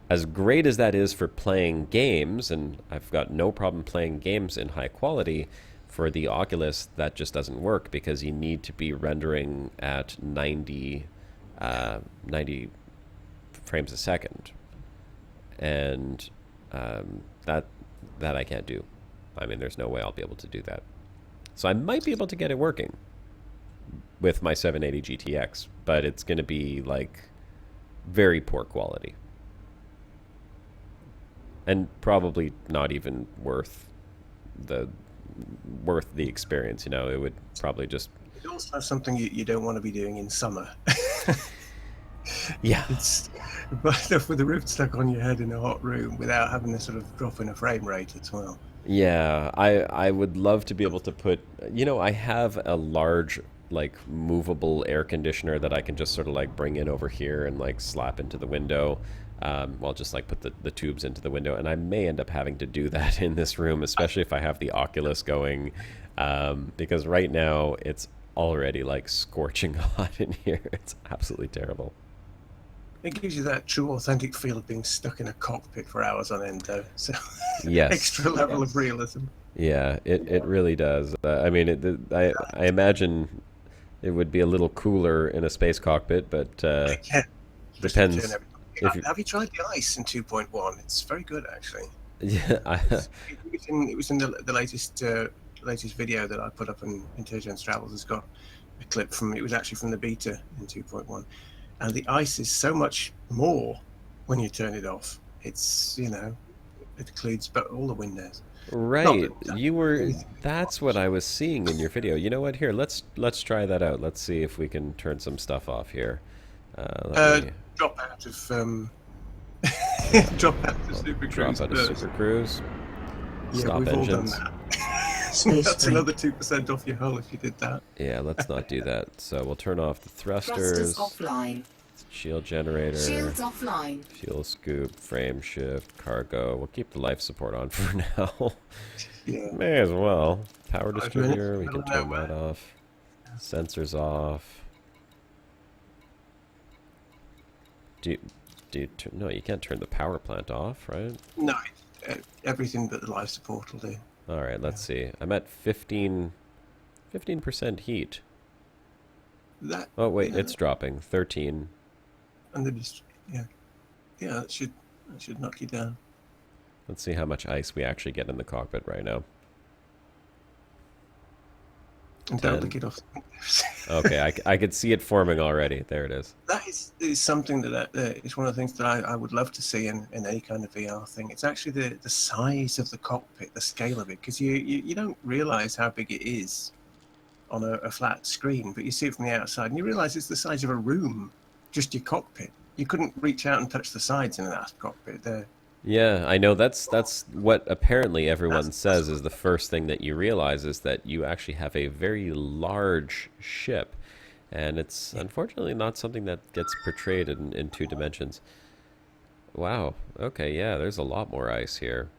as great as that is for playing games, and I've got no problem playing games in high quality, for the Oculus that just doesn't work, because you need to be rendering at 90 frames a second. And that I can't do. I mean, there's no way I'll be able to do that. So I might be able to get it working with my 780 GTX, but it's going to be like very poor quality. And probably not even worth the experience, you know. It would probably just... It also has something you don't want to be doing in summer. Yeah. But with the rift stuck on your head in a hot room without having a sort of drop in a frame rate as well. Yeah, I would love to be able to put, you know, I have a large, like, movable air conditioner that I can just sort of like bring in over here and like slap into the window. Well, just like put the tubes into the window, and I may end up having to do that in this room, especially if I have the Oculus going, because right now it's already like scorching hot in here. It's absolutely terrible. It gives you that true, authentic feel of being stuck in a cockpit for hours on end, though. So, yes. Extra level of realism. Yeah, it really does. I mean, I imagine it would be a little cooler in a space cockpit, but Yeah. depends. If you, Have you tried the ice in 2.1? It's very good, actually. yeah, It was in the latest video that I put up in Interdictions Travels. It's got a clip from it was actually from the beta in 2.1, and the ice is so much more when you turn it off. It's it includes but all the windows. right. You were. That's what I was seeing in your video. You know what? Here, let's try that out. Let's see if we can turn some stuff off here. Let me Drop out of drop out of Super Cruise. drop out of Super Cruise. Yeah, Stop we've engines. all done that. That's another 2% off your hull if you did that. Yeah, let's not do that. So we'll turn off the Thrusters thrusters, offline. shield generator, Shields offline. fuel scoop, frame shift, cargo. We'll keep the life support on for now. Yeah. May as well. Power 5 distributor, we minutes, can turn that off. Sensors off. No, you can't turn the power plant off, right? No, everything but the life support will do. All right, let's see. I'm at 15% heat. Oh wait, it's dropping. 13. And then yeah, that should knock you down. Let's see how much ice we actually get in the cockpit right now. And don't lick it off. Okay, I could see it forming already. There it is. That is something that is one of the things that I would love to see in any kind of VR thing. It's actually the size of the cockpit, the scale of it, because you don't realize how big it is on a flat screen, but you see it from the outside and you realize it's the size of a room, just your cockpit. You couldn't reach out and touch the sides in that cockpit. Yeah, I know that's what apparently everyone says is the first thing that you realize is that you actually have a very large ship, and it's unfortunately not something that gets portrayed in 2 dimensions. Wow. Okay, yeah, there's a lot more ice here.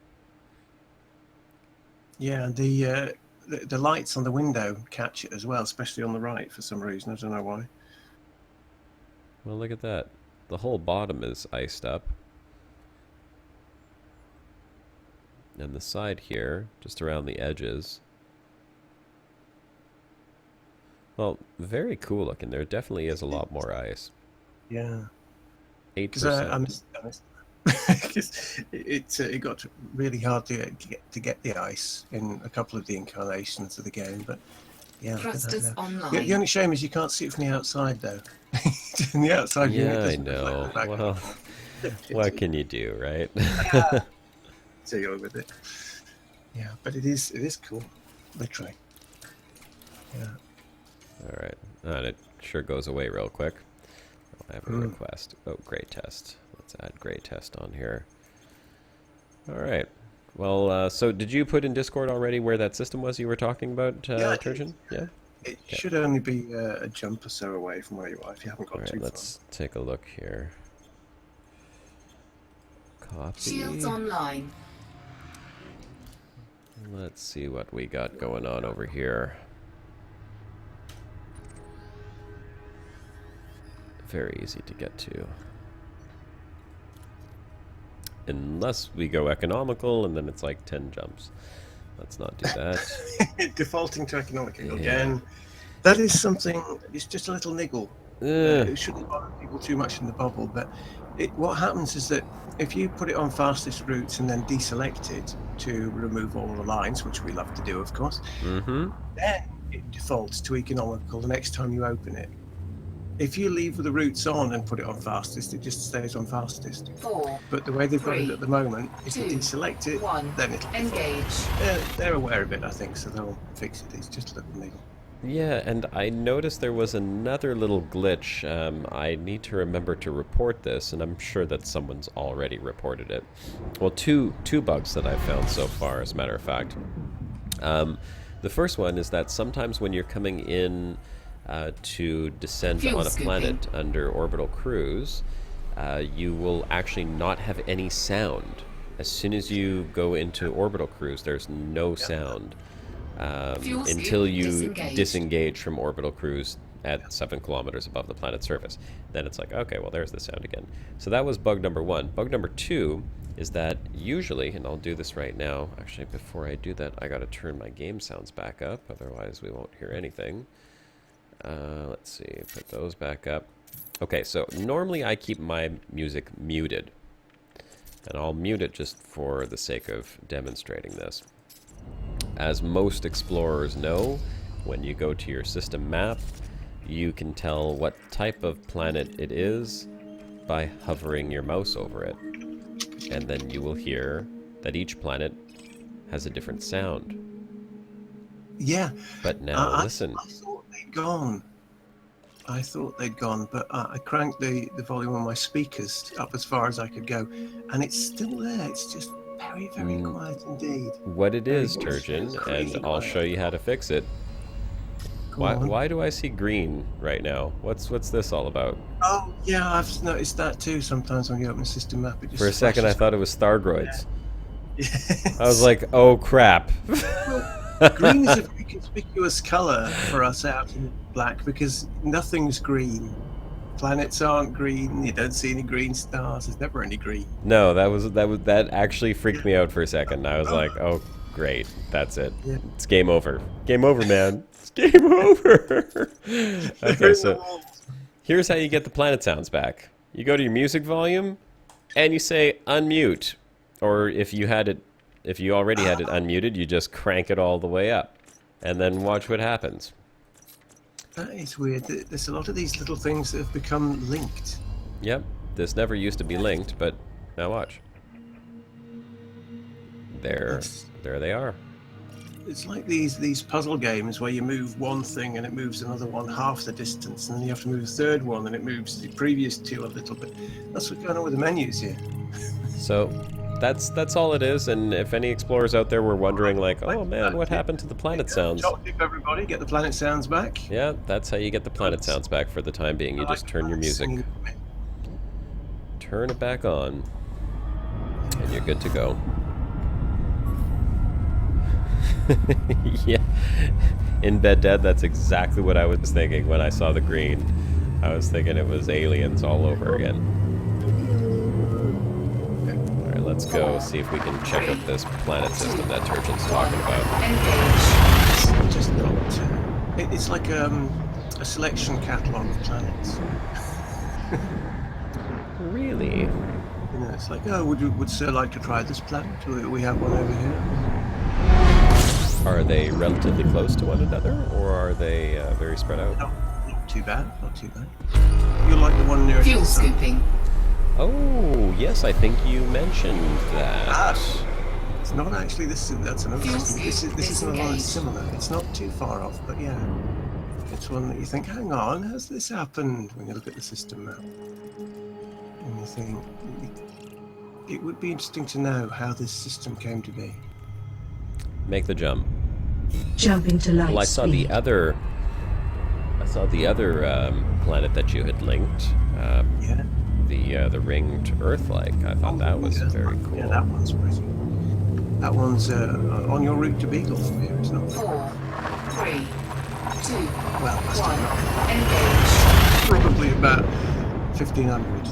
Yeah, and the lights on the window catch it as well, especially on the right for some reason. I don't know why. Well, look at that. The whole bottom is iced up. And the side here, just around the edges. Well, very cool looking. There definitely is a lot more ice. Yeah. 8%. Because it got really hard to get the ice in a couple of the incarnations of the game, but yeah. Thrusters online. The only shame is you can't see it from the outside, though. From the outside, yeah, I know. Well, what can you do, right? Deal with it. Yeah, but it is cool, literally. Yeah. All right, and it sure goes away real quick. I have a request. Oh, gray test. Let's add gray test on here. All right. Well, so did you put in Discord already where that system was you were talking about, Turgeon? Yeah. It should only be a jump or so away from where you are if you haven't got too far. Let's take a look here. Copy. Shields online. Let's see what we got going on over here. Very easy to get to. Unless we go economical and then it's like 10 jumps. Let's not do that. Defaulting to economical again. That is something, it's just a little niggle. It shouldn't bother people too much in the bubble, but what happens is that if you put it on fastest routes and then deselect it to remove all the lines, which we love to do, of course, then it defaults to economical the next time you open it. If you leave the routes on and put it on fastest, it just stays on fastest. 4, but the way they've got 3, it at the moment, if you 2, deselect it, 1, then it'll engage. They're aware of it, I think, so they'll fix it. It's just a little niggle. Yeah, and I noticed there was another little glitch. I need to remember to report this, and I'm sure that someone's already reported it. Well, two bugs that I've found so far, as a matter of fact. The first one is that sometimes when you're coming in to descend on a planet under orbital cruise, you will actually not have any sound. As soon as you go into orbital cruise, there's no sound. Until you disengage from orbital cruise at 7 kilometers above the planet's surface. Then it's like, okay, well, there's the sound again. So that was bug number 1. Bug number 2 is that usually, and I'll do this right now. Actually, before I do that, I got to turn my game sounds back up. Otherwise, we won't hear anything. Let's see, put those back up. Okay, so normally I keep my music muted. And I'll mute it just for the sake of demonstrating this. As most explorers know, when you go to your system map, you can tell what type of planet it is by hovering your mouse over it. And then you will hear that each planet has a different sound. Yeah. But now, listen. I thought they'd gone. But I cranked the volume on my speakers up as far as I could go, and it's still there. It's just very, very quiet indeed. What it is, Turgeon, and I'll show you how to fix it. Why do I see green right now? What's this all about? Oh, yeah, I've noticed that too. Sometimes when you open the system map, it just For a second, I thought it was Stargroids. Yeah. I was like, oh, crap. Green is a very conspicuous colour for us out in black because nothing's green. Planets aren't green. You don't see any green stars. There's never any green. No, that actually freaked me out for a second. I was like, oh, great, that's it. Yeah. It's game over. Game over, man. It's game over. Okay, so here's how you get the planet sounds back. You go to your music volume, and you say unmute, or if you already had it unmuted, you just crank it all the way up, and then watch what happens. That is weird. There's a lot of these little things that have become linked. Yep, this never used to be linked, but now watch. There they are. It's like these puzzle games where you move one thing and it moves another one half the distance, and then you have to move a third one and it moves the previous two a little bit. That's what's going on with the menus here. So that's all it is, and if any explorers out there were wondering like, oh man, what happened to the planet sounds? Top tip, everybody, get the planet sounds back. Yeah, that's how you get the planet sounds back for the time being. You just turn your music. Turn it back on, and you're good to go. Yeah, in Bed Dead, that's exactly what I was thinking when I saw the green. I was thinking it was aliens all over again. Alright, let's go see if we can check out this planet system that Turgeon's talking about. Just not. It's like a selection catalogue of planets. Really? You know, it's like, oh, would Sir like to try this planet? We have one over here. Are they relatively close to one another, or are they very spread out? Not too bad, not too bad. You're like the one nearest to the sun. Fuel scooping. Oh, yes, I think you mentioned that. It's not actually this. That's another system. This is another one that's similar. It's not too far off, but yeah, it's one that you think, hang on, has this happened? When you look at the system map, and you think it would be interesting to know how this system came to be. Make the jump. Jumping to light Well, I saw speed. the other planet that you had linked. Yeah. The ringed Earth-like. I thought that was very cool. Yeah, that one's pretty. That one's on your route to Beaglesmere. It's not 4, 3, 2, well, that's 1. not. Engage. Probably about 1,500.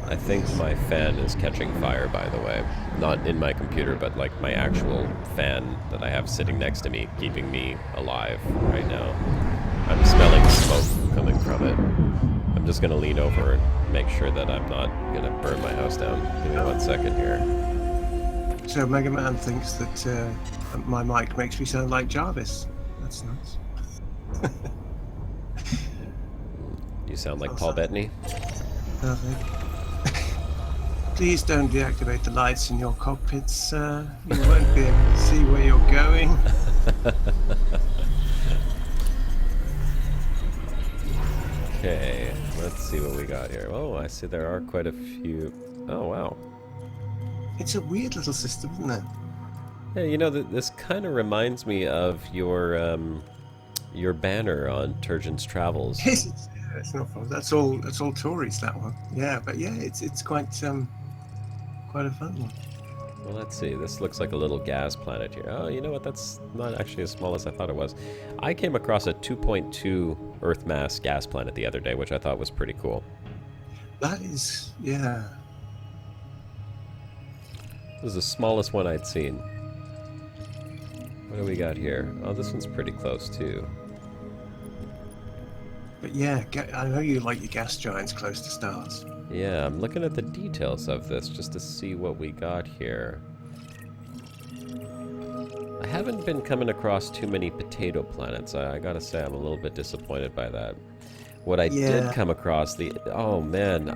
I think my fan is catching fire, by the way. Not in my computer, but like my actual fan that I have sitting next to me, keeping me alive right now. I'm smelling smoke coming from it. I'm just going to lean over and make sure that I'm not going to burn my house down. Give me 1 second here. So Mega Man thinks that my mic makes me sound like Jarvis. That's nice. You sound like Paul Bettany. Perfect. Please don't deactivate the lights in your cockpits, sir. You won't be able to see where you're going. Okay, let's see what we got here. Oh, I see there are quite a few. Oh, wow. It's a weird little system, isn't it? Yeah, you know, this kind of reminds me of your banner on Turgeon's Travels. It's not fun. That's all Tories, that one. Yeah, but yeah, it's quite a fun one. Well, let's see. This looks like a little gas planet here. Oh, you know what? That's not actually as small as I thought it was. I came across a 2.2 Earth mass gas planet the other day, which I thought was pretty cool. That is, yeah. This is the smallest one I'd seen. What do we got here? Oh, this one's pretty close, too. But yeah, I know you like your gas giants close to stars. Yeah, I'm looking at the details of this just to see what we got here. I haven't been coming across too many potato planets. I gotta say, I'm a little bit disappointed by that. What I did come across, oh man,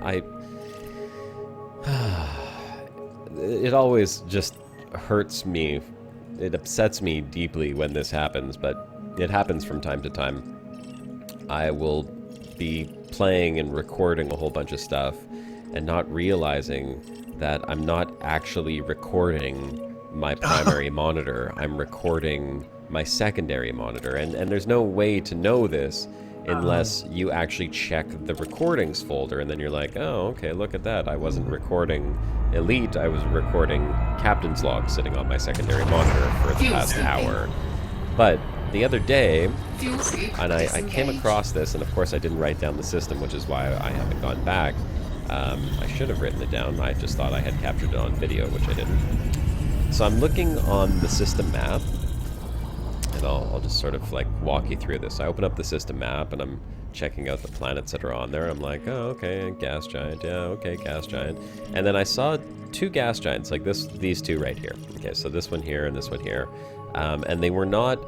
it always just hurts me. It upsets me deeply when this happens, but it happens from time to time. I will be playing and recording a whole bunch of stuff and not realizing that I'm not actually recording my primary monitor. I'm recording my secondary monitor, and there's no way to know this unless you actually check the recordings folder, and then you're like, oh, okay, look at that. I wasn't recording Elite, I was recording Captain's Log sitting on my secondary monitor for the past hour. But the other day, and I came across this, and of course I didn't write down the system, which is why I haven't gone back. I should have written it down. I just thought I had captured it on video, which I didn't. So I'm looking on the system map, and I'll just sort of like walk you through this. I open up the system map, and I'm checking out the planets that are on there. I'm like, oh, okay, gas giant, yeah, okay, gas giant. And then I saw two gas giants, like these two right here. Okay, so this one here and this one here. And they were not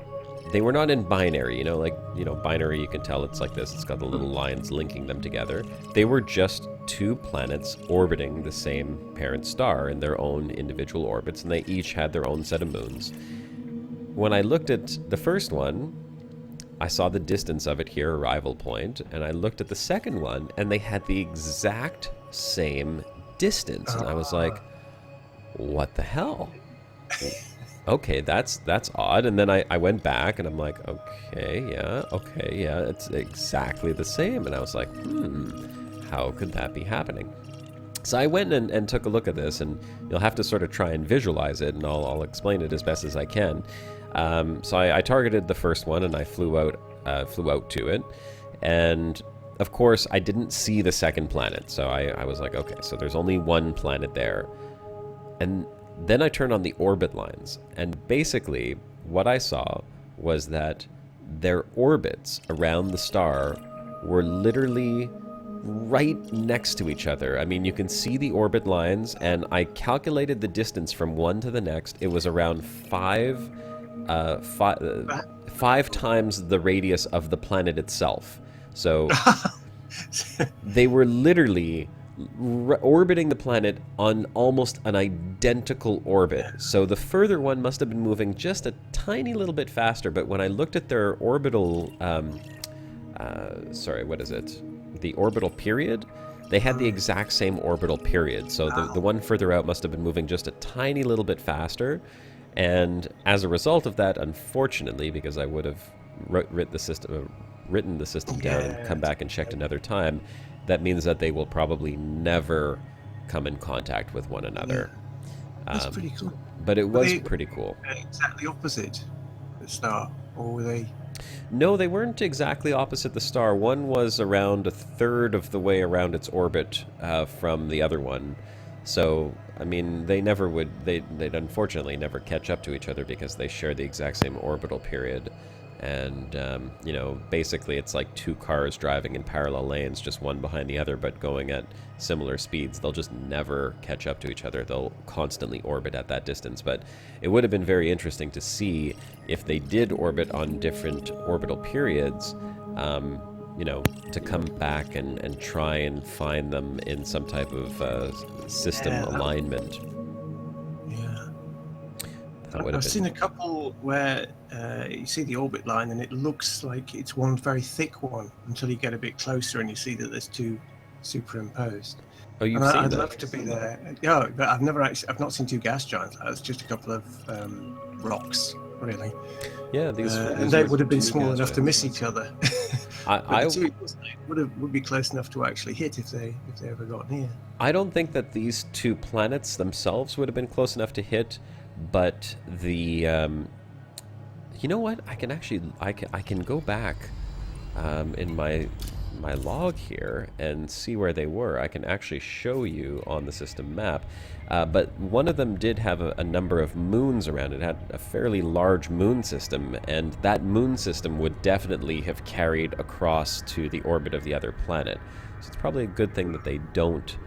in binary, binary, you can tell it's like this. It's got the little lines linking them together. They were just two planets orbiting the same parent star in their own individual orbits, and they each had their own set of moons. When I looked at the first one, I saw the distance of it here, arrival point, and I looked at the second one, and they had the exact same distance, and I was like, what the hell? Okay, that's odd. And then I went back and I'm like, okay, yeah, it's exactly the same. And I was like, how could that be happening? So I went and took a look at this, and you'll have to sort of try and visualize it, and I'll explain it as best as I can. So I targeted the first one, and I flew out to it, and of course I didn't see the second planet. So I was like, okay, so there's only one planet there, and then I turned on the orbit lines, and basically what I saw was that their orbits around the star were literally right next to each other. I mean, you can see the orbit lines, and I calculated the distance from one to the next. It was around five times the radius of the planet itself. So they were literally orbiting the planet on almost an identical orbit. So the further one must have been moving just a tiny little bit faster, but when I looked at their orbital, the orbital period, they had the exact same orbital period. So the one further out must have been moving just a tiny little bit faster, and as a result of that, unfortunately, because I would have written the system down and come back and checked another time, that means that they will probably never come in contact with one another. That's pretty cool. But it was pretty cool. Exactly opposite the star, or were they? No, they weren't exactly opposite the star. One was around a third of the way around its orbit from the other one. So, I mean, they'd unfortunately never catch up to each other because they share the exact same orbital period. And, basically it's like two cars driving in parallel lanes, just one behind the other, but going at similar speeds. They'll just never catch up to each other. They'll constantly orbit at that distance. But it would have been very interesting to see if they did orbit on different orbital periods, to come back and try and find them in some type of system alignment. I've seen a couple where you see the orbit line and it looks like it's one very thick one until you get a bit closer and you see that there's two superimposed. Oh, you've seen I'd that? love to be there. Yeah, but I've not seen two gas giants. It's just a couple of rocks, really. Yeah, these and they would have been small enough to miss each other. I would be close enough to actually hit if they ever got near. I don't think that these two planets themselves would have been close enough to hit, but the you know what? I can actually I can go back in my log here and see where they were. I can actually show you on the system map. But one of them did have a number of moons around it. It had a fairly large moon system, and that moon system would definitely have carried across to the orbit of the other planet. So it's probably a good thing that they don't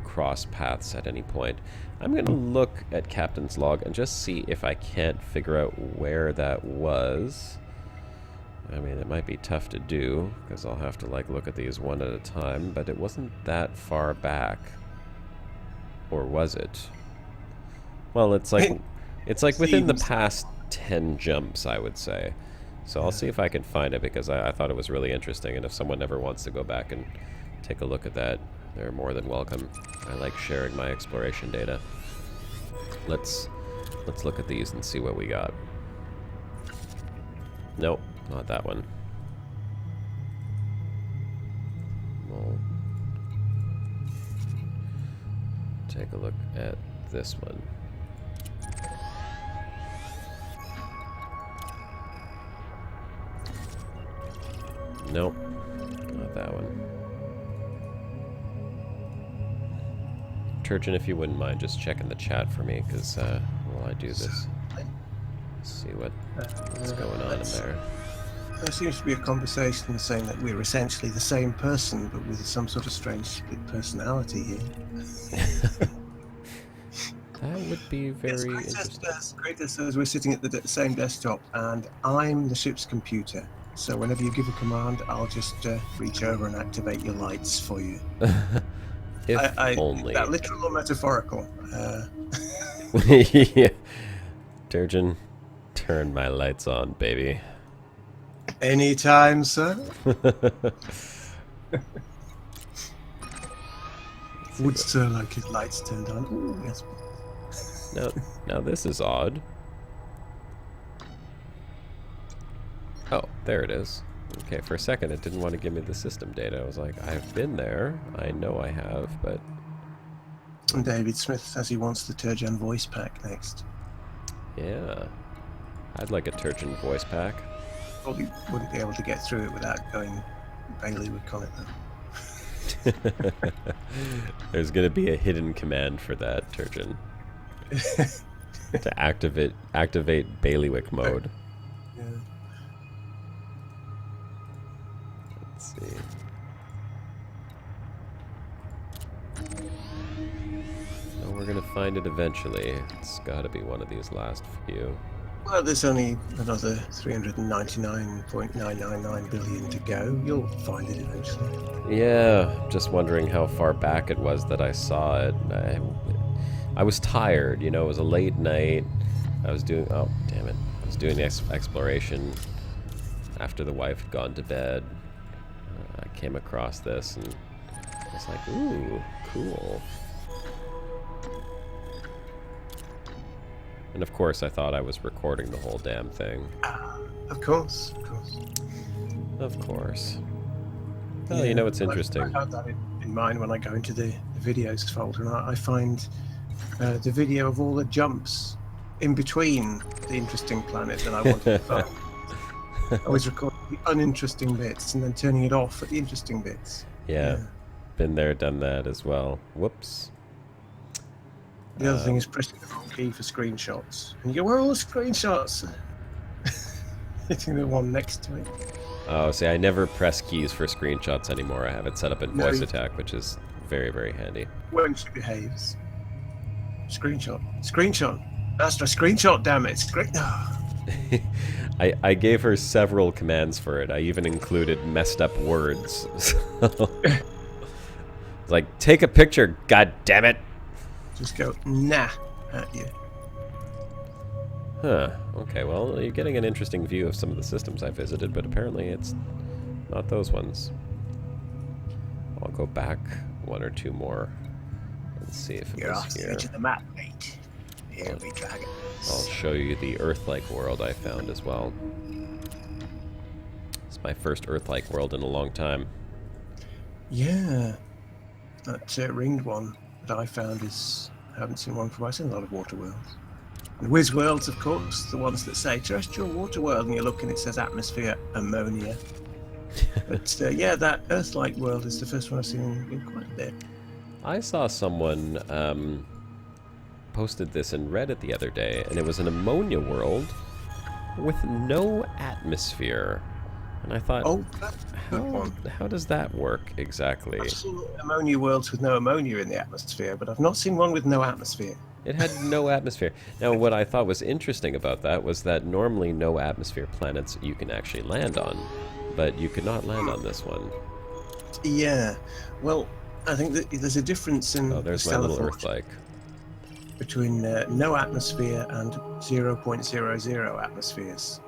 cross paths at any point. I'm going to look at Captain's log and just see if I can't figure out where that was. I mean, it might be tough to do, because I'll have to like look at these one at a time, but it wasn't that far back. Or was it? Well, it's like within the past 10 jumps, I would say. So I'll see if I can find it, because I thought it was really interesting, and if someone ever wants to go back and take a look at that, they're more than welcome. I like sharing my exploration data. Let's look at these and see what we got. Nope, not that one. We'll take a look at this one. Nope, not that one. Turgeon, if you wouldn't mind just checking the chat for me, because while I do this, see what's going on in there. There seems to be a conversation saying that we're essentially the same person, but with some sort of strange split personality here. That would be very interesting. Kratos says we're sitting at the same desktop, and I'm the ship's computer. So whenever you give a command, I'll just reach over and activate your lights for you. If only. Is that literal or metaphorical? Yeah. Turgeon, turn my lights on, baby. Anytime, sir. Would sir like his lights turned on? Ooh, yes. Now this is odd. Oh, there it is. Okay, for a second it didn't want to give me the system data. I was like, I've been there. I know I have, but... And David Smith says he wants the Turgeon voice pack next. Yeah. I'd like a Turgeon voice pack. Probably wouldn't be able to get through it without going bailiwick on it, though. There's going to be a hidden command for that, Turgeon. To activate bailiwick mode. Yeah. Let's see. So we're going to find it eventually. It's got to be one of these last few. Well, there's only another 399.999 billion to go. You'll find it eventually. Yeah, just wondering how far back it was that I saw it. I was tired, you know, it was a late night. I was doing, oh, damn it. I was doing the exploration after the wife had gone to bed. I came across this and I was like, ooh, cool. And of course, I thought I was recording the whole damn thing. Of course, of course. Of course. Well, you know, it's interesting. I have that in mind when I go into the videos folder, and I find the video of all the jumps in between the interesting planet that I want to find. I always record the uninteresting bits and then turning it off at the interesting bits. Yeah. Been there, done that as well. Whoops. The other thing is pressing the wrong key for screenshots. And you go, where are all the screenshots? Hitting the one next to it. Oh, see, I never press keys for screenshots anymore. I have it set up in voice attack, which is very, very handy. When she behaves. Screenshot. Screenshot. Astra, screenshot, damn it. I gave her several commands for it. I even included messed up words. It's like, take a picture, god damn it. Just go, nah, at you. Huh. Okay, well, you're getting an interesting view of some of the systems I visited, but apparently it's not those ones. I'll go back one or two more and see if it was here. You're off the edge of the map, mate. Here we dragons. I'll show you the Earth-like world I found as well. It's my first Earth-like world in a long time. Yeah. That ringed one that I found is... I haven't seen one for... I've seen a lot of water worlds. And whiz worlds, of course, the ones that say terrestrial water world, and you look and it says atmosphere, ammonia. But yeah, that Earth-like world is the first one I've seen in quite a bit. I saw someone posted this in Reddit the other day, and it was an ammonia world with no atmosphere. And I thought, oh, how does that work exactly? I've seen ammonia worlds with no ammonia in the atmosphere, but I've not seen one with no atmosphere. It had no atmosphere. Now, what I thought was interesting about that was that normally no atmosphere planets you can actually land on, but you could not land on this one. Yeah, well, I think that there's a difference in there's the my stellar little forge Earth-like. between no atmosphere and 0.00 atmospheres.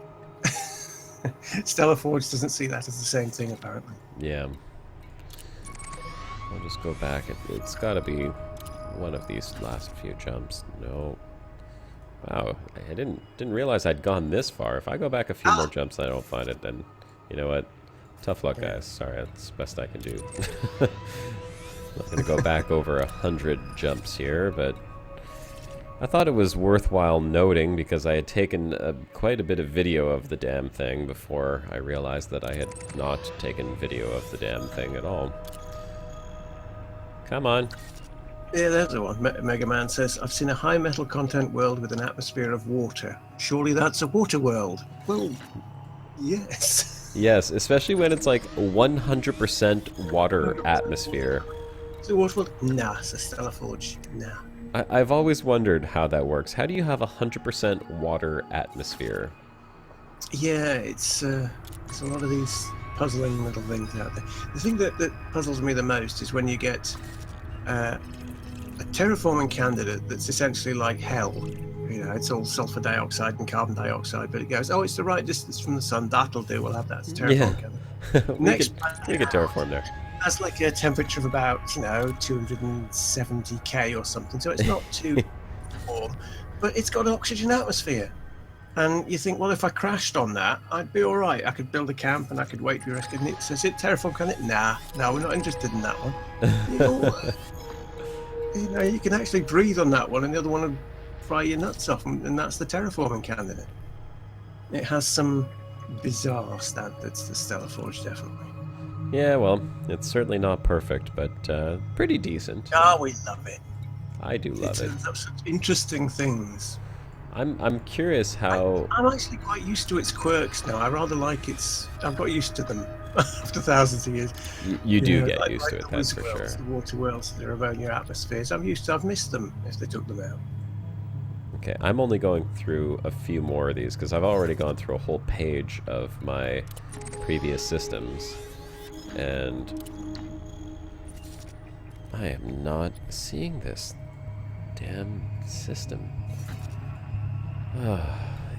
Stellar Forge doesn't see that as the same thing, apparently. Yeah. I'll just go back. It's got to be one of these last few jumps. No. Wow, I didn't realize I'd gone this far. If I go back a few more jumps and I don't find it, then you know what? Tough luck, guys. Sorry, that's the best I can do. Not gonna go back over 100 jumps here, but I thought it was worthwhile noting because I had taken quite a bit of video of the damn thing before I realized that I had not taken video of the damn thing at all. Come on. Yeah, there's the one. Mega Man says, I've seen a high metal content world with an atmosphere of water. Surely that's a water world. Well, yes. Yes, especially when it's like 100% water atmosphere. Is it a water world? Nah, it's a Stellar Forge. Nah. I've always wondered how that works. How do you have 100% water atmosphere? Yeah, it's a lot of these puzzling little things out there. The thing that puzzles me the most is when you get a terraforming candidate that's essentially like hell. You know, it's all sulfur dioxide and carbon dioxide, but it goes, oh, it's the right distance from the sun. That'll do. We'll have that as a terraforming candidate. we could terraform there. That's like a temperature of about, 270 K or something, so it's not too warm, but it's got an oxygen atmosphere. And you think, well, if I crashed on that, I'd be all right. I could build a camp and I could wait to be rescued. And it says, it terraform, can it? Nah, no, we're not interested in that one. You can actually breathe on that one, and the other one will fry your nuts off, and that's the terraforming candidate. It has some bizarre standards, the Stellar Forge, definitely. Yeah, well, it's certainly not perfect, but pretty decent. Ah, we love it. I do love it. It's such interesting things. I'm curious how... I'm actually quite used to its quirks now. I rather like its... I've got used to them after thousands of years. You do get used to it, that's for sure. The water worlds, the ammonia atmospheres. I've missed them if they took them out. Okay, I'm only going through a few more of these because I've already gone through a whole page of my previous systems. And I am not seeing this damn system.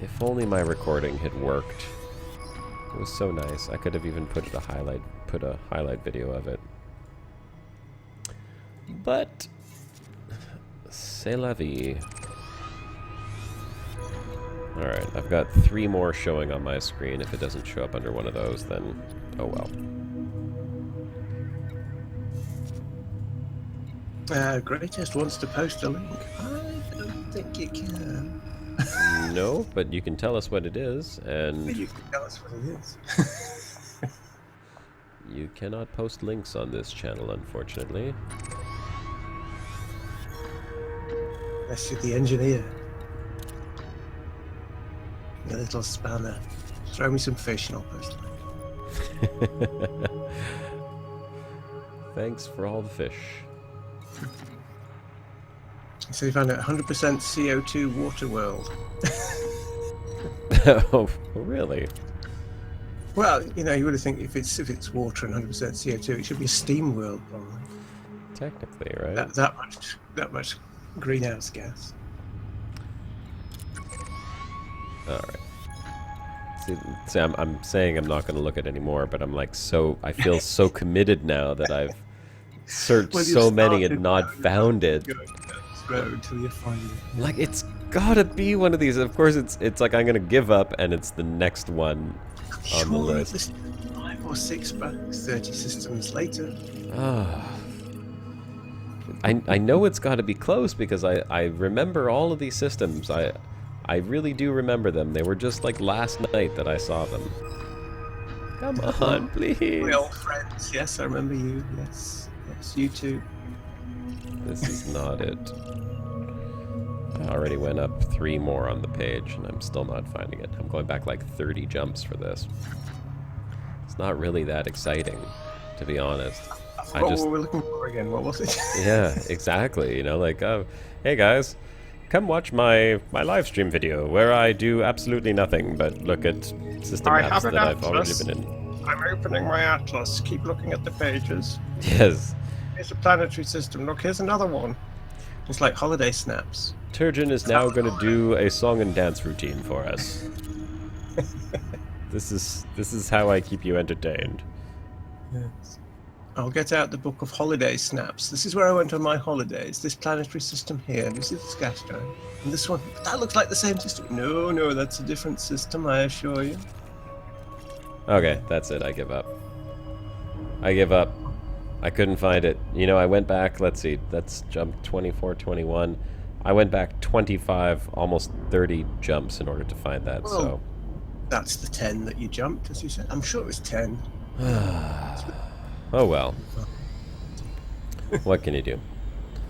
If only my recording had worked. It was so nice. I could have even put a highlight video of it. But c'est la vie. Alright, I've got 3 more showing on my screen. If it doesn't show up under one of those, then oh well. Greatest wants to post a link. I don't think you can. No, but you can tell us what it is, and... You can tell us what it is. You cannot post links on this channel, unfortunately. Unless you're the engineer. A little spanner. Throw me some fish and I'll post a link. Thanks for all the fish. So you found out 100% CO2 water world. Oh, really? Well, you would have think if it's water and 100% CO2, it should be a steam world, probably. Technically, right? That much greenhouse gas. All right. See, I'm saying I'm not going to look at any more, but I'm like I feel so committed now that I've searched so many and not found it. Until you find it. Like, it's gotta be one of these. Of course, it's like I'm gonna give up, and it's the next one on the list. or 6 bucks, 30 systems later. I know it's got to be close because I remember all of these systems. I really do remember them. They were just like last night that I saw them. Come on, please. My old friends. Yes, I remember you. Yes. Yes, you too. This is not it. I already went up 3 more on the page, and I'm still not finding it. I'm going back like 30 jumps for this. It's not really that exciting, to be honest. What were we looking for again? What was it? Yeah, exactly. You know, like, hey guys, come watch my live stream video where I do absolutely nothing but look at system maps that I've already been in. I'm opening my atlas. Keep looking at the pages. Yes. Here's a planetary system. Look, here's another one. It's like holiday snaps. Turgeon is now going to do a song and dance routine for us. This is how I keep you entertained. Yes. I'll get out the book of holiday snaps. This is where I went on my holidays. This planetary system here. This is the gas giant. And this one, that looks like the same system. No, that's a different system, I assure you. Okay, that's it. I give up. I give up. I couldn't find it. You know, I went back, let's see, that's jump 24, 21. I went back 25, almost 30 jumps in order to find that, Well, so... That's the 10 that you jumped, as you said. I'm sure it was 10. Oh well. What can you do?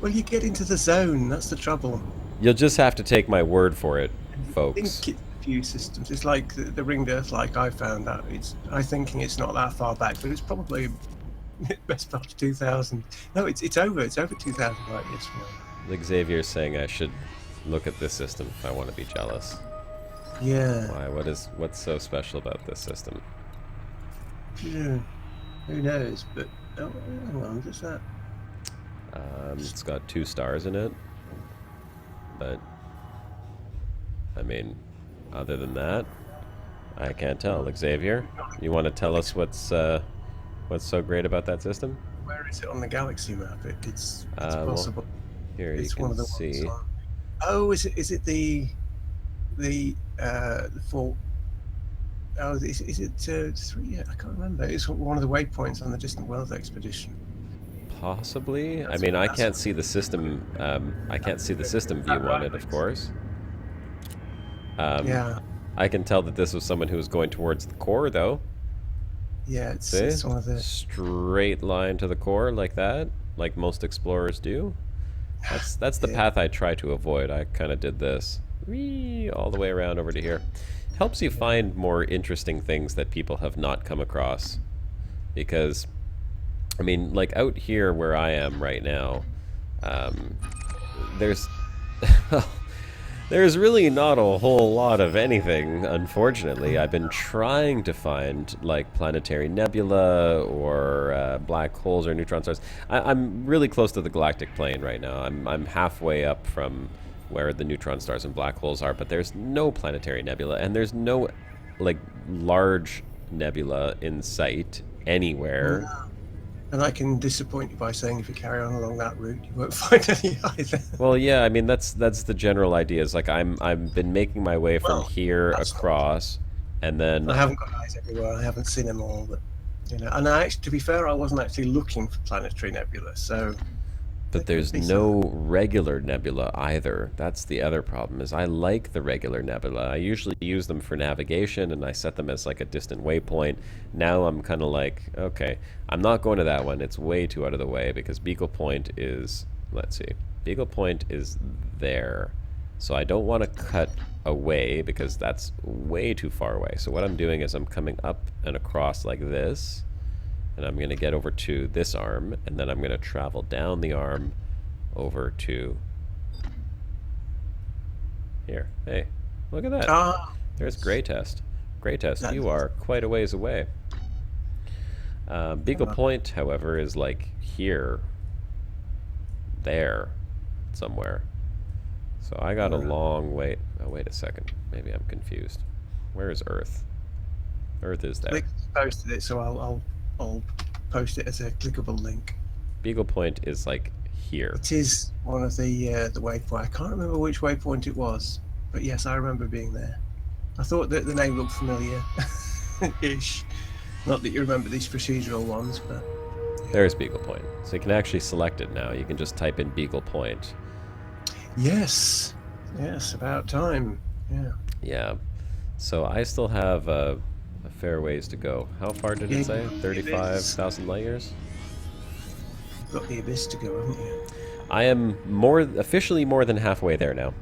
Well, you get into the zone, that's the trouble. You'll just have to take my word for it, folks. I think it's a few systems. It's like the ringed Earth, like I found out. I'm thinking it's not that far back, but it's probably best part of 2000. No, it's over 2000 light years from now. Like Xavier's saying I should look at this system if I want to be jealous. Yeah. Why? What's so special about this system? Yeah. Who knows? But oh, hang on, what's that? It's got 2 stars in it, but I mean, other than that, I can't tell. Like Xavier, you want to tell us what's so great about that system? Where is it on the galaxy map? It's possible. Well, here it's you one can of the see. ones on... Oh, is it the fault? Oh, is it 3? I can't remember. It's one of the waypoints on the Distant Worlds expedition. Possibly. I mean, I can't see the system. I can't see the system view on it, of course. Yeah. I can tell that this was someone who was going towards the core, though. Yeah, it's one of the straight line to the core like that, like most explorers do. That's the path I try to avoid. I kind of did this, whee, all the way around over to here. Helps you find more interesting things that people have not come across, because I mean, like out here where I am right now, there's there's really not a whole lot of anything, unfortunately. I've been trying to find like planetary nebula or black holes or neutron stars. I'm really close to the galactic plane right now. I'm halfway up from where the neutron stars and black holes are, but there's no planetary nebula, and there's no like large nebula in sight anywhere. And I can disappoint you by saying if you carry on along that route, you won't find any either. Well, yeah, I mean that's the general idea. Is like I've been making my way from here across, and then I haven't got eyes everywhere. I haven't seen them all, but you know. And to be fair, I wasn't actually looking for planetary nebula, so. But there's no regular nebula either. That's the other problem, is I like the regular nebula. I usually use them for navigation, and I set them as like a distant waypoint. Now I'm kind of like, okay, I'm not going to that one. It's way too out of the way, because Beagle Point is, let's see, Beagle Point is there. So I don't want to cut away, because that's way too far away. So what I'm doing is I'm coming up and across like this, and I'm going to get over to this arm, and then I'm going to travel down the arm over to here. Hey, look at that. There's Greytest. Greytest, you are quite a ways away. Beagle Point, however, is like here, there, somewhere. So I got a long wait. Oh, wait a second. Maybe I'm confused. Where is Earth? Earth is there. I posted it, so I'll post it as a clickable link. Beagle Point is like here. It is one of the waypoint. I can't remember which waypoint it was, but yes, I remember being there. I thought that the name looked familiar, ish. Not that you remember these procedural ones, but... There's Beagle Point. So you can actually select it now. You can just type in Beagle Point. Yes. Yes, about time. Yeah. Yeah. So I still have a fair ways to go. How far did it say? 35,000 light years? Got the abyss to go, haven't you? I am officially more than halfway there now.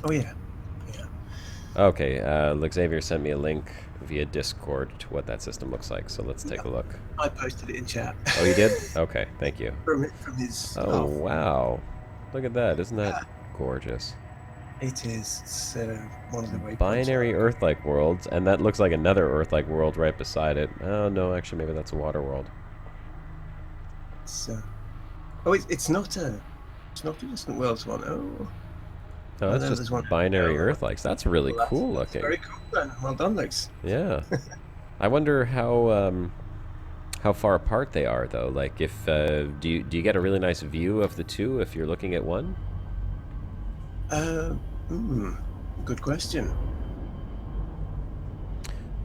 Oh, yeah. Okay, Xavier sent me a link via Discord to what that system looks like, so let's take a look. I posted it in chat. Oh, you did? Okay, thank you. From his... Oh, wow. Look at that. Isn't that gorgeous? It is. It's one of the waypoints. Binary Earth-like worlds, and that looks like another Earth-like world right beside it. Oh, no, actually, maybe that's a water world. It's, it's not a Distant Worlds one. Oh. No, that's just binary Earth-likes. That's really cool looking. Very cool, then. Well done, Lex. Yeah. I wonder how far apart they are, though. Like, if do you get a really nice view of the two if you're looking at one? Good question.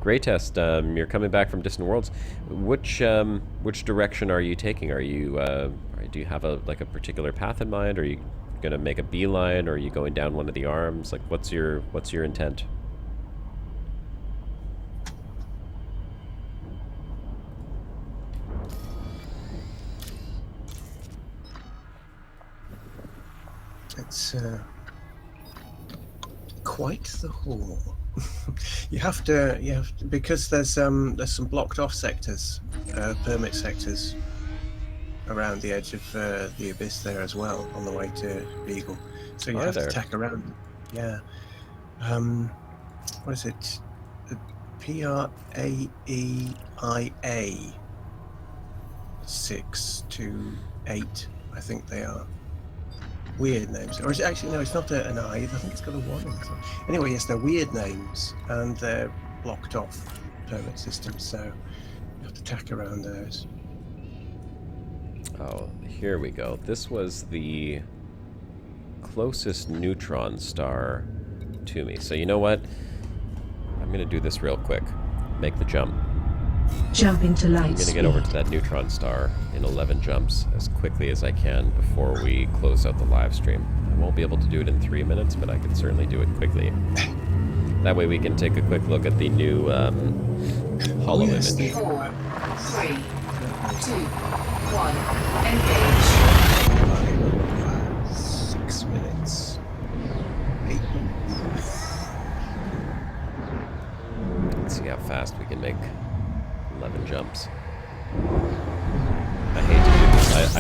Great test. You're coming back from Distant Worlds. Which direction are you taking? Are you do you have a particular path in mind? Are you gonna make a beeline, or are you going down one of the arms? Like, what's your intent? It's quite the haul. you have to because there's some blocked off sectors, permit sectors around the edge of the abyss there as well on the way to Beagle. So you have to tack around. Yeah. What is it? The PRAEIA 6 to 8, I think they are. Weird names. Or is it actually, no, it's not an I. I think it's got a 1 or something. Anyway, yes, they're weird names, and they're blocked off permit systems, so you have to tack around those. Oh, here we go. This was the closest neutron star to me. So you know what? I'm going to do this real quick. Make the jump. Jumping to light I'm going to get over to that neutron star in 11 jumps as quickly as I can before we close out the live stream. I won't be able to do it in 3 minutes, but I can certainly do it quickly. That way we can take a quick look at the new holo image. 4, 3, 2, 1, engage. 6 minutes. 8 minutes. Let's see how fast we can make 11 jumps. I hate to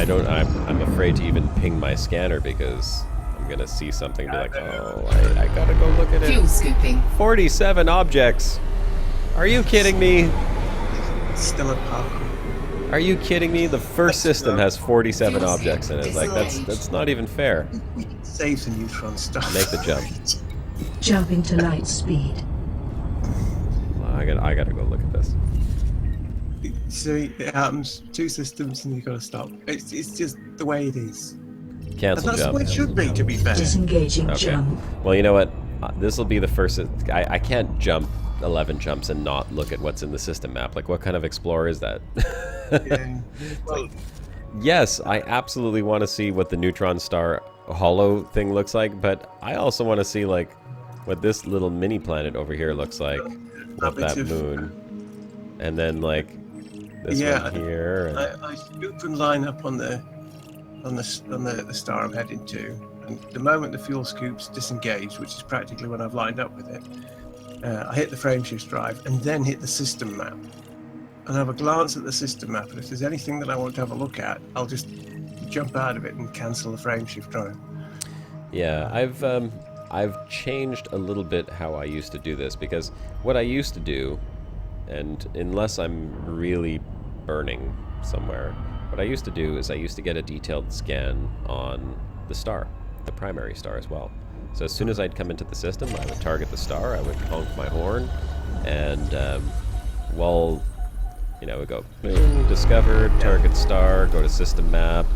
do this. I'm afraid to even ping my scanner because I'm gonna see something and be like, oh, I gotta go look at it. Fuel scooping. 47 objects. Are you kidding me? Still a pop. Are you kidding me? The first system has 47 objects in it. Like, that's not even fair. Save the neutron stuff. Make the jump. Jumping to light speed. Well, I gotta go look at this. See, it happens. 2 systems and you gotta stop. It's just the way it is. Cancel and that's jump. the way it should be, to be fair. Disengaging jump. Well, you know what? This will be the first. I can't jump 11 jumps and not look at what's in the system map. Like, what kind of explorer is that? Yeah. Well, yes, I absolutely want to see what the neutron star holo thing looks like, but I also want to see like what this little mini planet over here looks like with that moon, and then like this one here. And I scoop and line up on the star I'm heading to, and the moment the fuel scoop's disengaged, which is practically when I've lined up with it, I hit the frameshift drive and then hit the system map. And have a glance at the system map, and if there's anything that I want to have a look at, I'll just jump out of it and cancel the frameshift drive. Yeah, I've changed a little bit how I used to do this, because what I used to do, and unless I'm really burning somewhere, what I used to do is I used to get a detailed scan on the star, the primary star as well. So as soon as I'd come into the system, I would target the star, I would honk my horn, and we go, boom, discovered, target star, go to system map,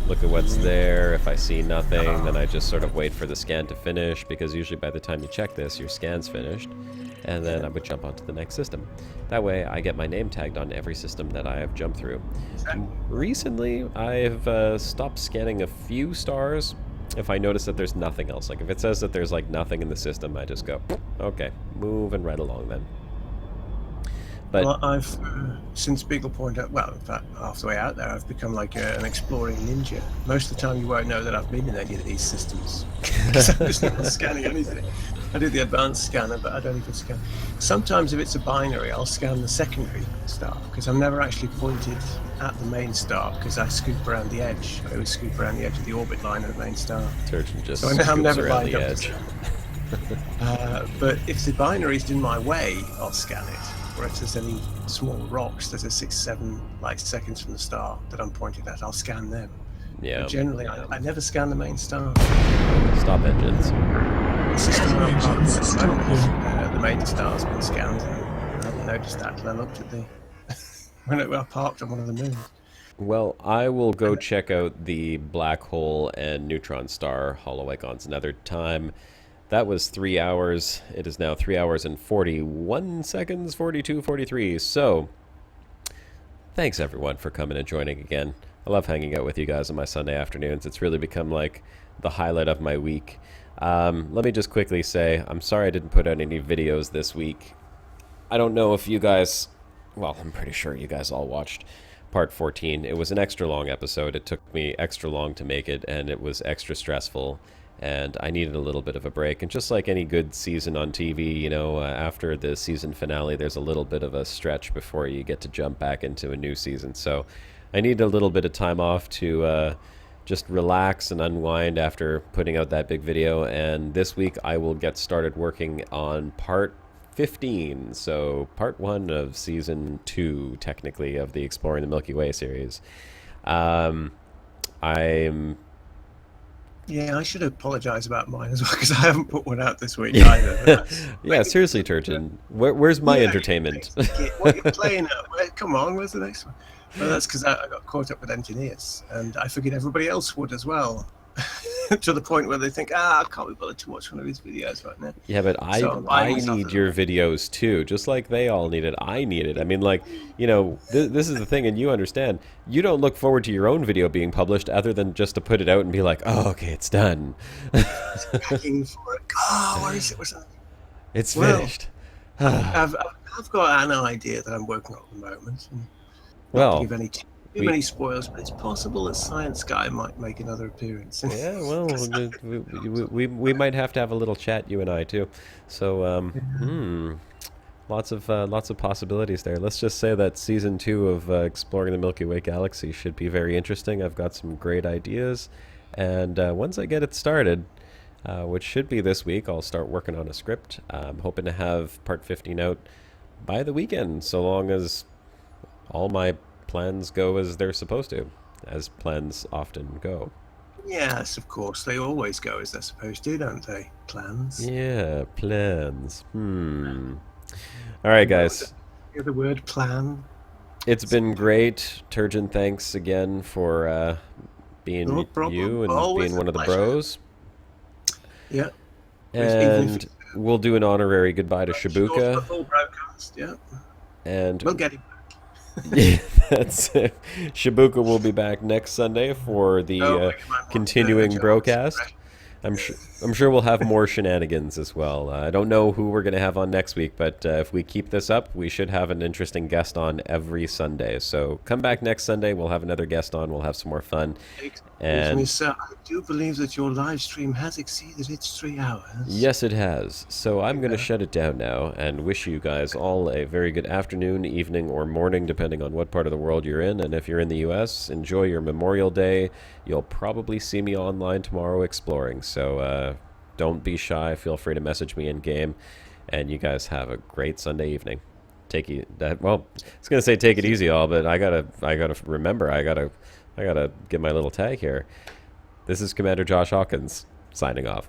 look at what's there. If I see nothing, then I just sort of wait for the scan to finish, because usually by the time you check this, your scan's finished. and then I would jump onto the next system. That way I get my name tagged on every system that I have jumped through. Recently, I've stopped scanning a few stars if I notice that there's nothing else. Like if it says that there's like nothing in the system, I just go, okay, moving right along then. But well, I've since Beagle Point, well, in fact, half the way out there, I've become like an exploring ninja. Most of the time, you won't know that I've been in any of these systems because I'm just not scanning anything. I do the advanced scanner, but I don't even scan. Sometimes, if it's a binary, I'll scan the secondary star because I'm never actually pointed at the main star because I scoop around the edge. I always scoop around the edge of the orbit line of the main star. Turgeon just so I'm never around lined the up edge. But if the binary's in my way, I'll scan it. Or if there's any small rocks that are 6-7 light seconds from the star that I'm pointing at, I'll scan them. Yeah. But generally, I never scan the main star. Stop engines. The system where I'm parked at the moment, the main star's been scanned. And I hadn't noticed that till I looked at the when I parked on one of the moons. Well, I will go check out the black hole and neutron star hollow icons another time. That was 3 hours. It is now 3 hours and 41 seconds, 42, 43. So, thanks everyone for coming and joining again. I love hanging out with you guys on my Sunday afternoons. It's really become like the highlight of my week. Let me just quickly say, I'm sorry I didn't put out any videos this week. I don't know if you guys, well, I'm pretty sure you guys all watched part 14. It was an extra long episode. It took me extra long to make it, and it was extra stressful. And I needed a little bit of a break. And just like any good season on TV, you know, after the season finale, there's a little bit of a stretch before you get to jump back into a new season. So I need a little bit of time off to just relax and unwind after putting out that big video. And this week I will get started working on part 15. So part 1 of season 2, technically, of the Exploring the Milky Way series. Yeah, I should apologize about mine as well because I haven't put one out this week either. Yeah, seriously, Turgeon. Where's my entertainment? What you're playing at? Come on, where's the next one? Well, that's because I got caught up with engineers, and I figured everybody else would as well. To the point where they think, I can't be bothered to watch one of his videos right now. Yeah, but I need your videos too, just like they all need it. I need it. I mean, like, you know, this is the thing, and you understand. You don't look forward to your own video being published other than just to put it out and be like, oh, okay, it's done. Packing for it. Oh, where is it? What's that? It's finished. I've got an idea that I'm working on at the moment. And well, give any too many spoilers, but it's possible that Science Guy might make another appearance. Yeah, well, we might have to have a little chat, you and I too. So, lots of possibilities there. Let's just say that season 2 of Exploring the Milky Way Galaxy should be very interesting. I've got some great ideas, and once I get it started, which should be this week, I'll start working on a script. I'm hoping to have part 15 out by the weekend, so long as all my plans go as they're supposed to, as plans often go. Yes, of course. They always go as they're supposed to, don't they? Plans. Yeah, plans. All right, guys. Hear the word plan? It's been great. Turgeon, thanks again for being you and Always being one of the pleasure. bros. Yeah. And we'll do an honorary goodbye to Shibuka. Full broadcast, yeah. And we'll get him. Yeah, that's it. Shibuka will be back next Sunday for the continuing broadcast. I'm sure we'll have more shenanigans as well. I don't know who we're going to have on next week, but if we keep this up, we should have an interesting guest on every Sunday. So come back next Sunday. We'll have another guest on. We'll have some more fun. Excuse me, sir, I do believe that your live stream has exceeded its 3 hours. Yes, it has. So I'm going to shut it down now and wish you guys all a very good afternoon, evening, or morning, depending on what part of the world you're in. And if you're in the U.S., enjoy your Memorial Day. You'll probably see me online tomorrow exploring. So don't be shy. Feel free to message me in game. And you guys have a great Sunday evening. Well, I was gonna say take it easy, all, but I gotta remember. I gotta get my little tag here. This is Commander Josh Hawkins signing off.